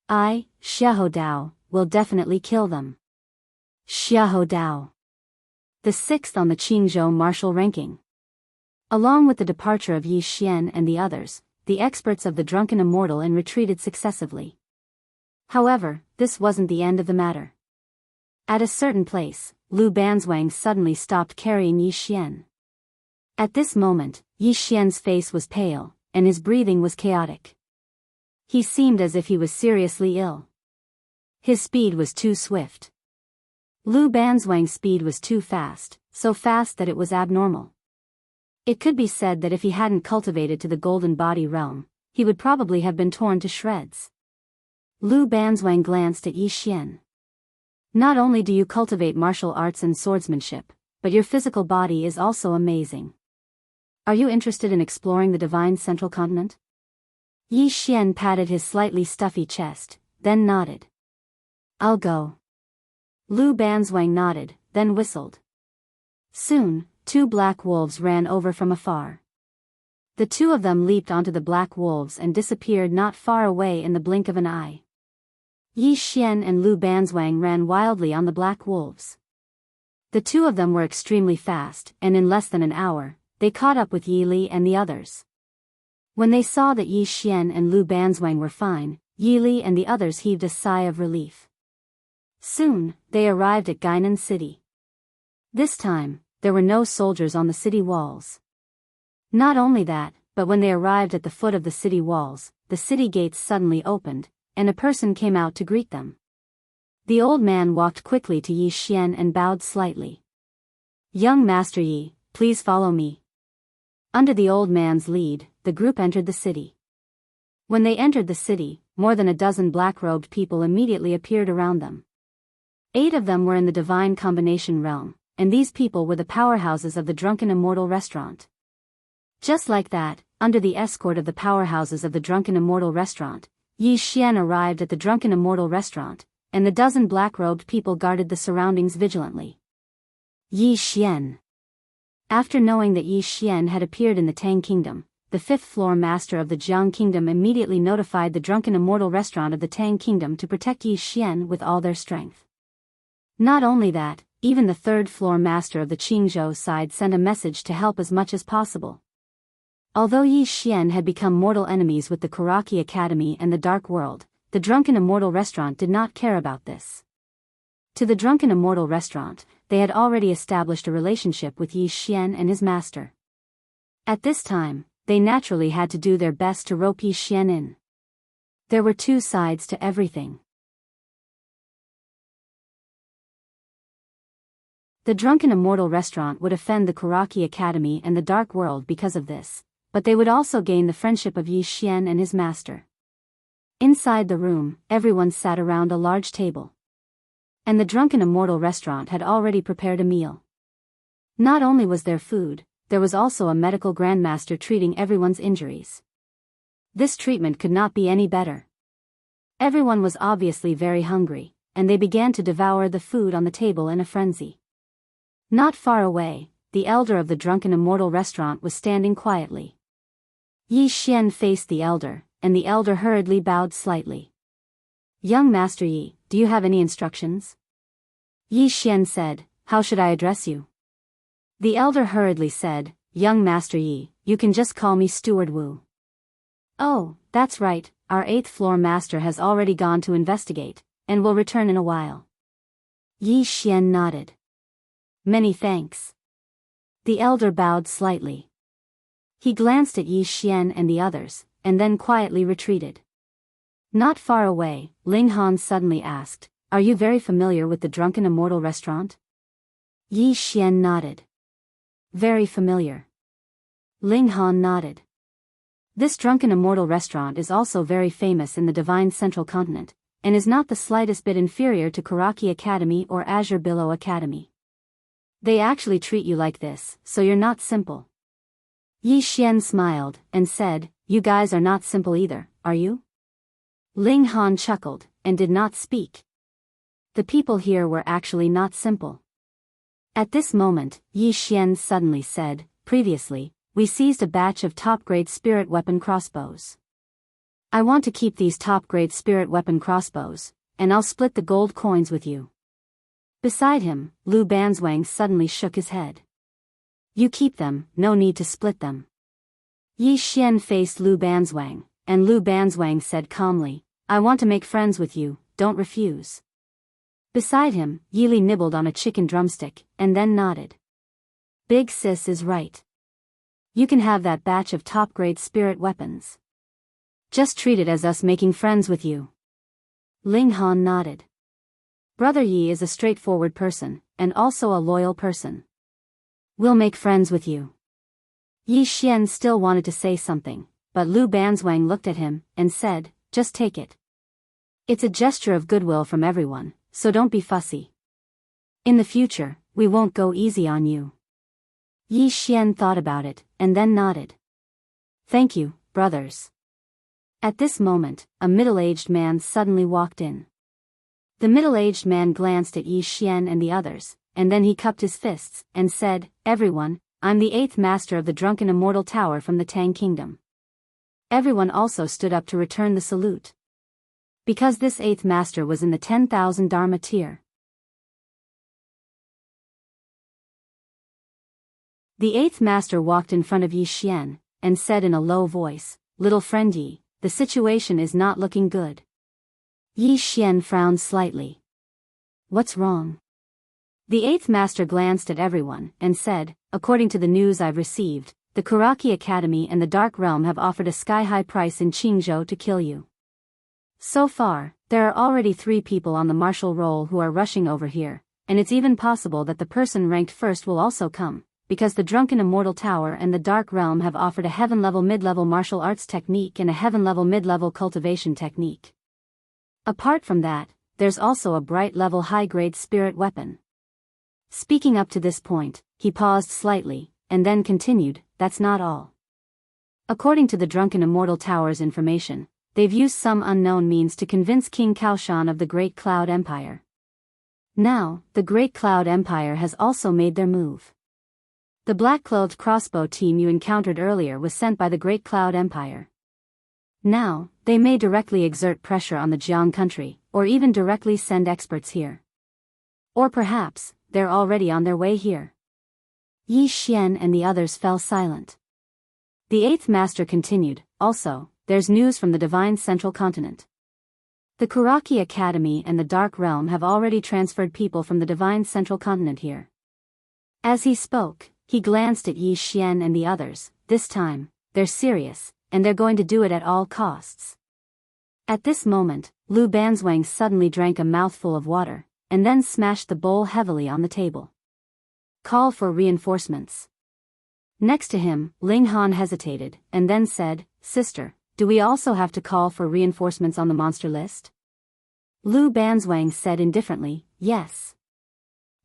I, Xiahou Dao, will definitely kill them." Xiahou Dao, the sixth on the Qingzhou martial ranking. Along with the departure of Yi Xian and the others, the experts of the drunken immortal and retreated successively. However, this wasn't the end of the matter. At a certain place, Lu Banzwang suddenly stopped carrying Yi Xian. At this moment, Yi Xian's face was pale, and his breathing was chaotic. He seemed as if he was seriously ill. His speed was too swift. Lu Banzwang's speed was too fast, so fast that it was abnormal. It could be said that if he hadn't cultivated to the golden body realm, he would probably have been torn to shreds. Lu Banzwang glanced at Yi Xian. "Not only do you cultivate martial arts and swordsmanship, but your physical body is also amazing. Are you interested in exploring the divine central continent?" Yi Xian patted his slightly stuffy chest, then nodded. "I'll go." Lu Banzwang nodded, then whistled. Soon, 2 black wolves ran over from afar. The 2 of them leaped onto the black wolves and disappeared not far away in the blink of an eye. Yi Xian and Lu Banzwang ran wildly on the black wolves. The 2 of them were extremely fast, and in less than an hour, they caught up with Yi Li and the others. When they saw that Yi Xian and Lu Banzwang were fine, Yi Li and the others heaved a sigh of relief. Soon, they arrived at Gainan City. This time, there were no soldiers on the city walls. Not only that, but when they arrived at the foot of the city walls, the city gates suddenly opened, and a person came out to greet them. The old man walked quickly to Yi Xian and bowed slightly. "Young Master Yi, please follow me." Under the old man's lead, the group entered the city. When they entered the city, more than a dozen black-robed people immediately appeared around them. 8 of them were in the divine combination realm, and these people were the powerhouses of the drunken immortal restaurant. Just like that, under the escort of the powerhouses of the drunken immortal restaurant, Yi Xian arrived at the drunken immortal restaurant, and the dozen black-robed people guarded the surroundings vigilantly. Yi Xian. After knowing that Yi Xian had appeared in the Tang Kingdom, the 5th floor master of the Jianghu Kingdom immediately notified the drunken immortal restaurant of the Tang Kingdom to protect Yi Xian with all their strength. Not only that, even the 3rd floor master of the Qingzhou side sent a message to help as much as possible. Although Yi Xian had become mortal enemies with the Karaki Academy and the Dark World, the drunken immortal restaurant did not care about this. To the drunken immortal restaurant, they had already established a relationship with Yi Xian and his master. At this time, they naturally had to do their best to rope Yi Xian in. There were 2 sides to everything. The drunken immortal restaurant would offend the Karaki Academy and the Dark World because of this, but they would also gain the friendship of Yi Xian and his master. Inside the room, everyone sat around a large table. And the drunken immortal restaurant had already prepared a meal. Not only was there food, there was also a medical grandmaster treating everyone's injuries. This treatment could not be any better. Everyone was obviously very hungry, and they began to devour the food on the table in a frenzy. Not far away, the elder of the drunken immortal restaurant was standing quietly. Yi Xian faced the elder, and the elder hurriedly bowed slightly. "Young Master Yi, do you have any instructions?" Yi Xian said, "How should I address you?" The elder hurriedly said, "Young Master Yi, you can just call me Steward Wu." "Oh, that's right, our 8th floor master has already gone to investigate, and will return in a while." Yi Xian nodded. "Many thanks." The elder bowed slightly. He glanced at Yi Xian and the others, and then quietly retreated. Not far away, Ling Han suddenly asked, "Are you very familiar with the drunken immortal restaurant?" Yi Xian nodded. "Very familiar." Ling Han nodded. This drunken immortal restaurant is also very famous in the divine central continent, and is not the slightest bit inferior to Karaki Academy or Azure Billow Academy. They actually treat you like this, so you're not simple. Yi Xian smiled, and said, you guys are not simple either, are you? Ling Han chuckled, and did not speak. The people here were actually not simple. At this moment, Yi Xian suddenly said, previously, we seized a batch of top-grade spirit weapon crossbows. I want to keep these top-grade spirit weapon crossbows, and I'll split the gold coins with you. Beside him, Lu Banzwang suddenly shook his head. You keep them, no need to split them. Yi Xian faced Lu Banzwang, and Lu Banzwang said calmly, I want to make friends with you, don't refuse. Beside him, Yili nibbled on a chicken drumstick, and then nodded. Big sis is right. You can have that batch of top-grade spirit weapons. Just treat it as us making friends with you. Ling Han nodded. Brother Yi is a straightforward person, and also a loyal person. We'll make friends with you. Yi Xian still wanted to say something, but Lu Banzwang looked at him, and said, just take it. It's a gesture of goodwill from everyone, so don't be fussy. In the future, we won't go easy on you. Yi Xian thought about it, and then nodded. Thank you, brothers. At this moment, a middle-aged man suddenly walked in. The middle-aged man glanced at Yi Xian and the others, and then he cupped his fists, and said, everyone, I'm the 8th master of the drunken immortal tower from the Tang Kingdom. Everyone also stood up to return the salute. Because this 8th master was in the 10,000 Dharma tier. The 8th master walked in front of Yi Xian, and said in a low voice, little friend Yi, the situation is not looking good. Yi Xian frowned slightly. What's wrong? The 8th master glanced at everyone, and said, according to the news I've received, the Karaki Academy and the Dark Realm have offered a sky-high price in Qingzhou to kill you. So far, there are already 3 people on the martial roll who are rushing over here, and it's even possible that the person ranked first will also come, because the Drunken Immortal Tower and the Dark Realm have offered a heaven-level mid-level martial arts technique and a heaven-level mid-level cultivation technique. Apart from that, there's also a bright-level high-grade spirit weapon. Speaking up to this point, he paused slightly, and then continued, that's not all. According to the Drunken Immortal Tower's information, they've used some unknown means to convince King Kaoshan of the Great Cloud Empire. Now, the Great Cloud Empire has also made their move. The black-clothed crossbow team you encountered earlier was sent by the Great Cloud Empire. Now, they may directly exert pressure on the Jianghu country, or even directly send experts here. Or perhaps, they're already on their way here. Yi Xian and the others fell silent. The 8th master continued, also, there's news from the divine central continent. The Karaki Academy and the Dark Realm have already transferred people from the divine central continent here. As he spoke, he glanced at Yi Xian and the others. This time, they're serious, and they're going to do it at all costs. At this moment, Lu Banzwang suddenly drank a mouthful of water, and then smashed the bowl heavily on the table. Call for reinforcements. Next to him, Ling Han hesitated, and then said, Sister, do we also have to call for reinforcements on the monster list? Lu Banzwang said indifferently, yes.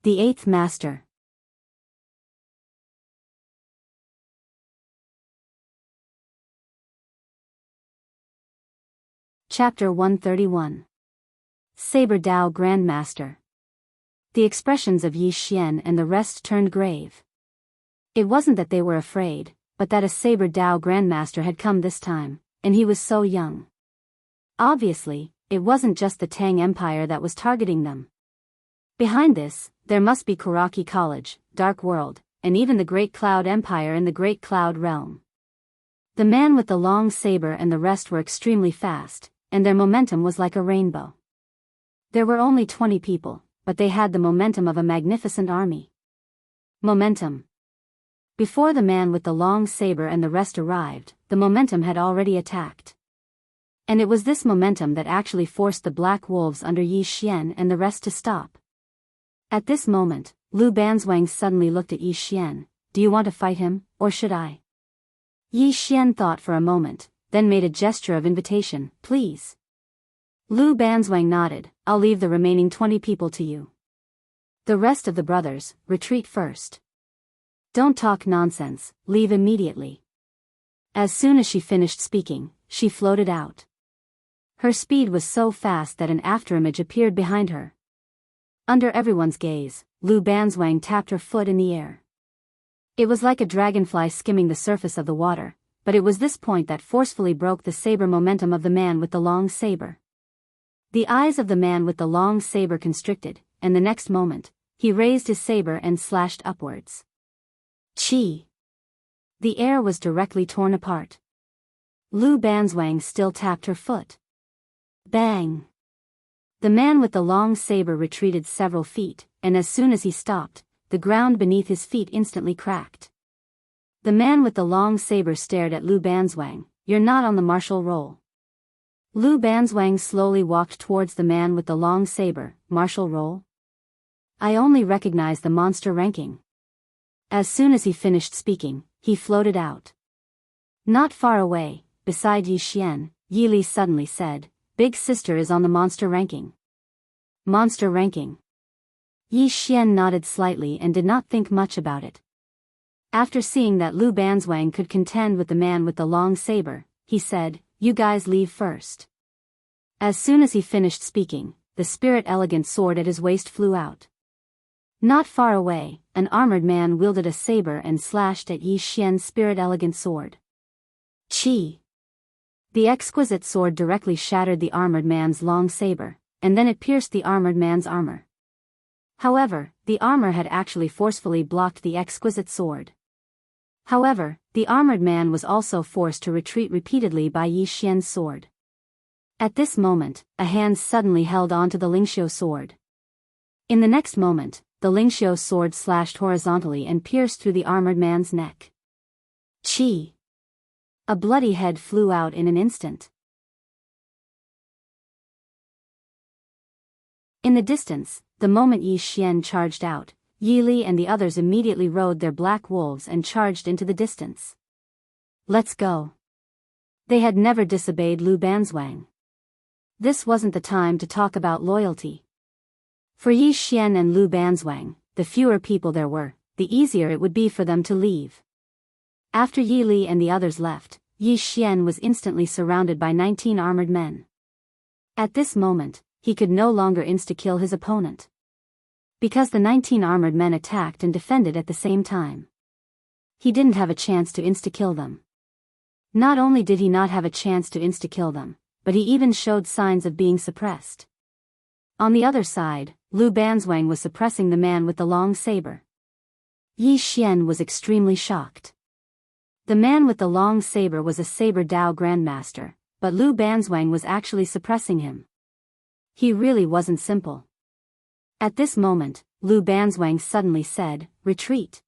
The 8th master. Chapter 131. Saber Dao Grandmaster. The expressions of Yi Xian and the rest turned grave. It wasn't that they were afraid, but that a Saber Dao Grandmaster had come this time, and he was so young. Obviously, it wasn't just the Tang Empire that was targeting them. Behind this, there must be Karaki College, Dark World, and even the Great Cloud Empire and the Great Cloud Realm. The man with the long saber and the rest were extremely fast, and their momentum was like a rainbow. There were only 20 people, but they had the momentum of a magnificent army. Momentum. Before the man with the long saber and the rest arrived, the momentum had already attacked. And it was this momentum that actually forced the Black Wolves under Yi Xian and the rest to stop. At this moment, Lu Banzwang suddenly looked at Yi Xian. Do you want to fight him, or should I? Yi Xian thought for a moment, then made a gesture of invitation. Please. Lu Banzwang nodded. I'll leave the remaining 20 people to you. The rest of the brothers, retreat first. Don't talk nonsense, leave immediately. As soon as she finished speaking, she floated out. Her speed was so fast that an afterimage appeared behind her. Under everyone's gaze, Lu Banzwang tapped her foot in the air. It was like a dragonfly skimming the surface of the water, but it was this point that forcefully broke the saber momentum of the man with the long saber. The eyes of the man with the long saber constricted, and the next moment, he raised his saber and slashed upwards. Chi! The air was directly torn apart. Lu Banzwang still tapped her foot. Bang! The man with the long saber retreated several feet, and as soon as he stopped, the ground beneath his feet instantly cracked. The man with the long saber stared at Lu Banzwang. You're not on the martial roll. Lu Banzwang slowly walked towards the man with the long saber. Martial roll? I only recognize the monster ranking. As soon as he finished speaking, he floated out. Not far away, beside Yi Xian, Yi Li suddenly said, Big sister is on the monster ranking. Monster ranking. Yi Xian nodded slightly and did not think much about it. After seeing that Lu Banzwang could contend with the man with the long saber, he said, You guys leave first. As soon as he finished speaking, the spirit elegant sword at his waist flew out. Not far away, an armored man wielded a saber and slashed at Yi Xian's spirit elegant sword. Chi! The exquisite sword directly shattered the armored man's long saber, and then it pierced the armored man's armor. However, the armor had actually forcefully blocked the exquisite sword. However, the armored man was also forced to retreat repeatedly by Yi Xian's sword. At this moment, a hand suddenly held onto the Lingxiu sword. In the next moment, the Lingxiu sword slashed horizontally and pierced through the armored man's neck. Chi! A bloody head flew out in an instant. In the distance, the moment Yi Xian charged out, Yi Li and the others immediately rode their black wolves and charged into the distance. Let's go. They had never disobeyed Lu Banzwang. This wasn't the time to talk about loyalty. For Yi Xian and Lu Banzwang, the fewer people there were, the easier it would be for them to leave. After Yi Li and the others left, Yi Xian was instantly surrounded by 19 armored men. At this moment, he could no longer insta-kill his opponent. Because the 19 armored men attacked and defended at the same time. He didn't have a chance to insta-kill them. Not only did he not have a chance to insta-kill them, but he even showed signs of being suppressed. On the other side, Lu Banzwang was suppressing the man with the long saber. Yi Xian was extremely shocked. The man with the long saber was a Saber Dao Grandmaster, but Lu Banzwang was actually suppressing him. He really wasn't simple. At this moment, Lu Banzwang suddenly said, Retreat.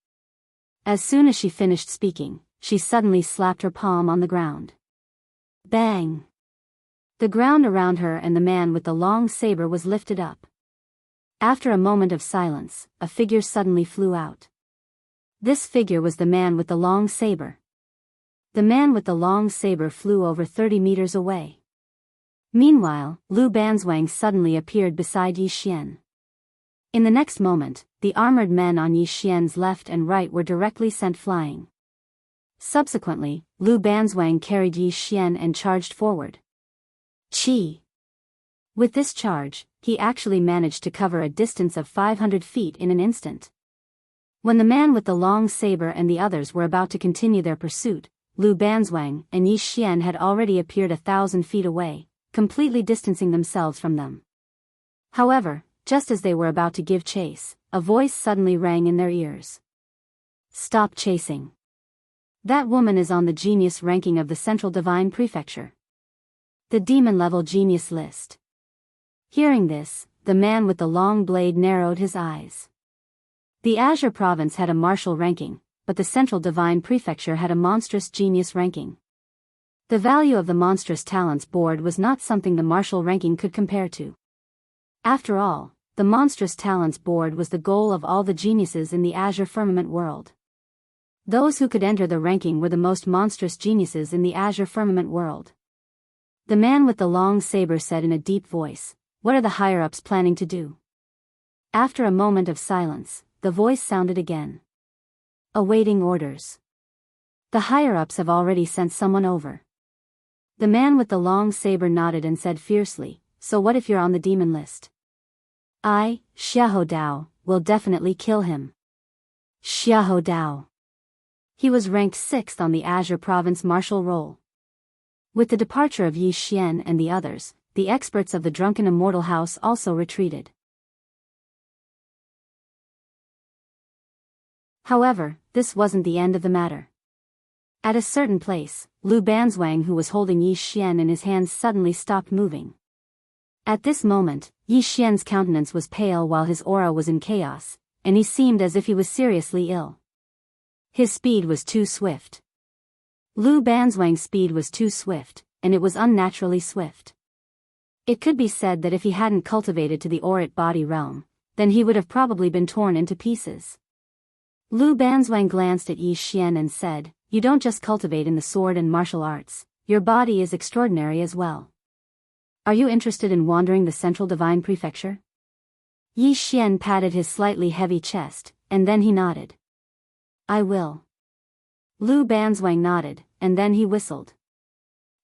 As soon as she finished speaking, she suddenly slapped her palm on the ground. Bang! The ground around her and the man with the long saber was lifted up. After a moment of silence, a figure suddenly flew out. This figure was the man with the long saber. The man with the long saber flew over 30 meters away. Meanwhile, Lu Banzwang suddenly appeared beside Yi Xian. In the next moment, the armored men on Yi Xian's left and right were directly sent flying. Subsequently, Lu Banzwang carried Yi Xian and charged forward. Chi! With this charge, he actually managed to cover a distance of 500 feet in an instant. When the man with the long saber and the others were about to continue their pursuit, Lu Banzwang and Yi Xian had already appeared 1,000 feet away, completely distancing themselves from them. However, just as they were about to give chase, a voice suddenly rang in their ears. Stop chasing. That woman is on the genius ranking of the Central Divine Prefecture. The demon-level genius list. Hearing this, the man with the long blade narrowed his eyes. The Azure Province had a martial ranking, but the Central Divine Prefecture had a monstrous genius ranking. The value of the monstrous talents board was not something the martial ranking could compare to. After all, the monstrous talents board was the goal of all the geniuses in the Azure Firmament world. Those who could enter the ranking were the most monstrous geniuses in the Azure Firmament world. The man with the long saber said in a deep voice, "What are the higher-ups planning to do?" After a moment of silence, the voice sounded again. "Awaiting orders. The higher-ups have already sent someone over." The man with the long saber nodded and said fiercely, "So what if you're on the demon list?" "I, Xiahou Dao, will definitely kill him." Xiahou Dao. He was ranked 6th on the Azure Province martial roll. With the departure of Yi Xian and the others, the experts of the Drunken Immortal House also retreated. However, this wasn't the end of the matter. At a certain place, Lu Banzwang, who was holding Yi Xian in his hands, suddenly stopped moving. At this moment, Yi Xian's countenance was pale while his aura was in chaos, and he seemed as if he was seriously ill. His speed was too swift. Lu Banzwang's speed was too swift, and it was unnaturally swift. It could be said that if he hadn't cultivated to the aurate body realm, then he would have probably been torn into pieces. Lu Banzwang glanced at Yi Xian and said, "You don't just cultivate in the sword and martial arts, your body is extraordinary as well. Are you interested in wandering the Central Divine Prefecture?" Yi Xian patted his slightly heavy chest, and then he nodded. "I will." Lu Banzwang nodded, and then he whistled.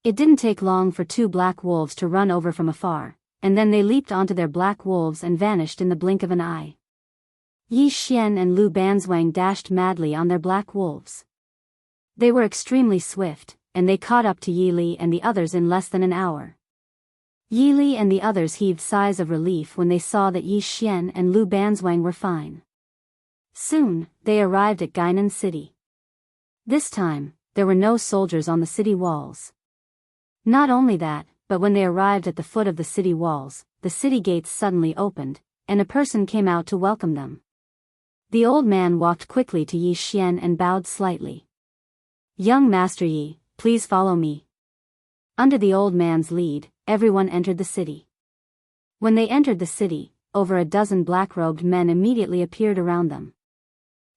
It didn't take long for 2 black wolves to run over from afar, and then they leaped onto their black wolves and vanished in the blink of an eye. Yi Xian and Lu Banzwang dashed madly on their black wolves. They were extremely swift, and they caught up to Yi Li and the others in less than an hour. Yi Li and the others heaved sighs of relief when they saw that Yi Xian and Lu Banzwang were fine. Soon, they arrived at Gainan City. This time, there were no soldiers on the city walls. Not only that, but when they arrived at the foot of the city walls, the city gates suddenly opened, and a person came out to welcome them. The old man walked quickly to Yi Xian and bowed slightly. "Young Master Yi, please follow me." Under the old man's lead, everyone entered the city. When they entered the city, over a dozen black-robed men immediately appeared around them.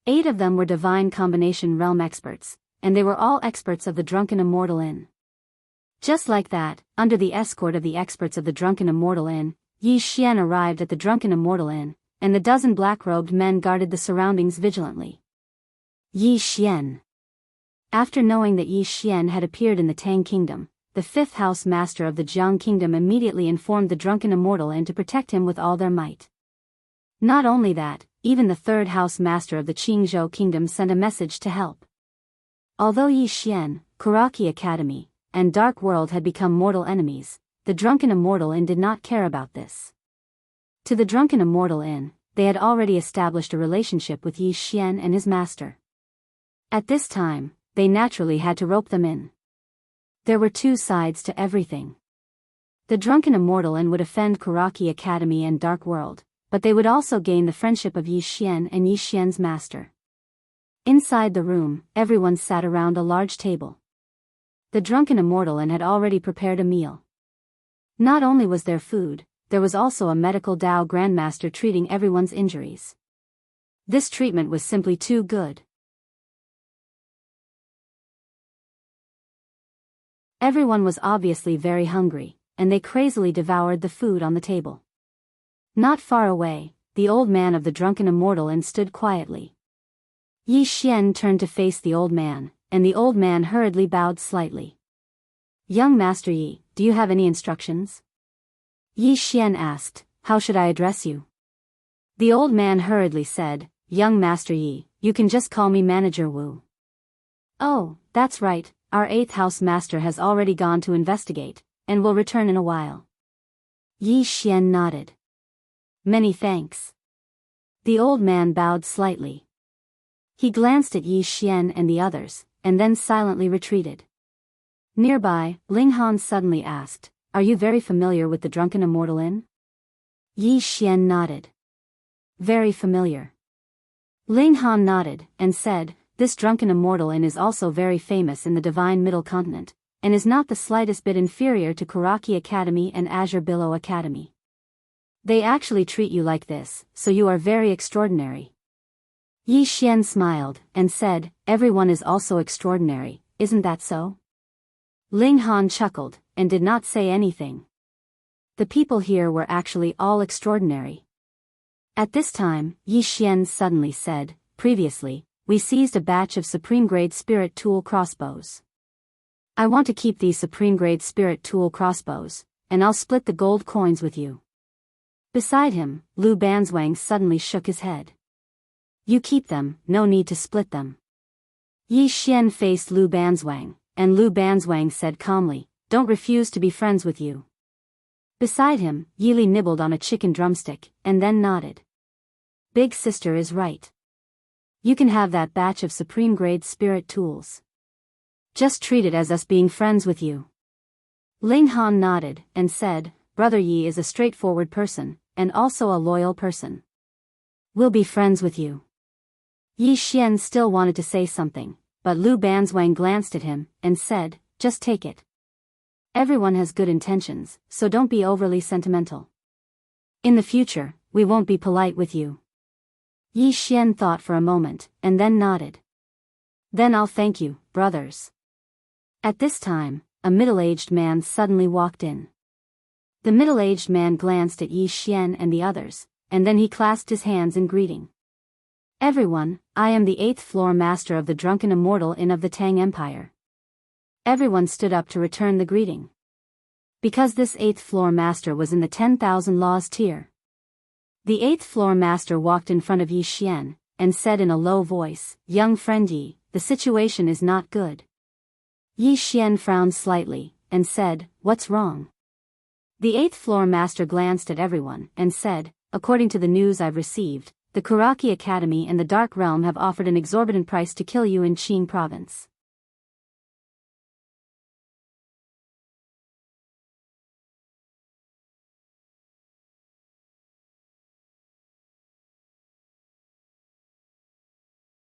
8 of them were divine combination realm experts, and they were all experts of the Drunken Immortal Inn. Just like that, under the escort of the experts of the Drunken Immortal Inn, Yi Xian arrived at the Drunken Immortal Inn, and the dozen black-robed men guarded the surroundings vigilantly. Yi Xian. After knowing that Yi Xian had appeared in the Tang Kingdom, the 5th House Master of the Jianghu Kingdom immediately informed the Drunken Immortal Inn to protect him with all their might. Not only that, even the 3rd House Master of the Qingzhou Kingdom sent a message to help. Although Yi Xian, Kuraki Academy, and Dark World had become mortal enemies, the Drunken Immortal Inn did not care about this. To the Drunken Immortal Inn, they had already established a relationship with Yi Xian and his master. At this time, they naturally had to rope them in. There were 2 sides to everything. The Drunken Immortal Inn would offend Kuraki Academy and Dark World, but they would also gain the friendship of Yi Xian and Yi Xian's master. Inside the room, everyone sat around a large table. The Drunken Immortal Inn had already prepared a meal. Not only was there food, there was also a medical Dao Grandmaster treating everyone's injuries. This treatment was simply too good. Everyone was obviously very hungry, and they crazily devoured the food on the table. Not far away, the old man of the Drunken Immortal Inn stood quietly. Yi Xian turned to face the old man, and the old man hurriedly bowed slightly. "Young Master Yi, do you have any instructions?" Yi Xian asked, "How should I address you?" The old man hurriedly said, "Young Master Yi, you can just call me Manager Wu." "Oh, that's right, our 8th House Master has already gone to investigate, and will return in a while." Yi Xian nodded. "Many thanks." The old man bowed slightly. He glanced at Yi Xian and the others, and then silently retreated. Nearby, Ling Han suddenly asked, "Are you very familiar with the Drunken Immortal Inn?" Yi Xian nodded. "Very familiar." Ling Han nodded, and said, "This Drunken Immortal Inn is also very famous in the Divine Middle Continent, and is not the slightest bit inferior to Kuraki Academy and Azure Billow Academy. They actually treat you like this, so you are very extraordinary." Yi Xian smiled, and said, everyone is also extraordinary, isn't that so? Ling Han chuckled, and did not say anything. The people here were actually all extraordinary. At this time, Yi Xian suddenly said, previously, we seized a batch of supreme-grade spirit tool crossbows. I want to keep these supreme-grade spirit tool crossbows, and I'll split the gold coins with you. Beside him, Lu Banzwang suddenly shook his head. You keep them, no need to split them. Yi Xian faced Lu Banzwang, and Lu Banzwang said calmly, don't refuse to be friends with you. Beside him, Yili nibbled on a chicken drumstick, and then nodded. Big sister is right. You can have that batch of supreme-grade spirit tools. Just treat it as us being friends with you. Ling Han nodded, and said, Brother Yi is a straightforward person, and also a loyal person. We'll be friends with you. Yi Xian still wanted to say something, but Lu Banzwang glanced at him, and said, just take it. Everyone has good intentions, so don't be overly sentimental. In the future, we won't be polite with you. Yi Xian thought for a moment, and then nodded. Then I'll thank you, brothers. At this time, a middle-aged man suddenly walked in. The middle-aged man glanced at Yi Xian and the others, and then he clasped his hands in greeting. Everyone, I am the 8th floor master of the drunken immortal inn of the Tang Empire. Everyone stood up to return the greeting. Because this 8th floor master was in the 10,000 laws tier. The 8th floor master walked in front of Yi Xian, and said in a low voice, young friend Yi, the situation is not good. Yi Xian frowned slightly, and said, what's wrong? The 8th floor master glanced at everyone, and said, according to the news I've received, the Kuraki Academy and the Dark Realm have offered an exorbitant price to kill you in Qing province.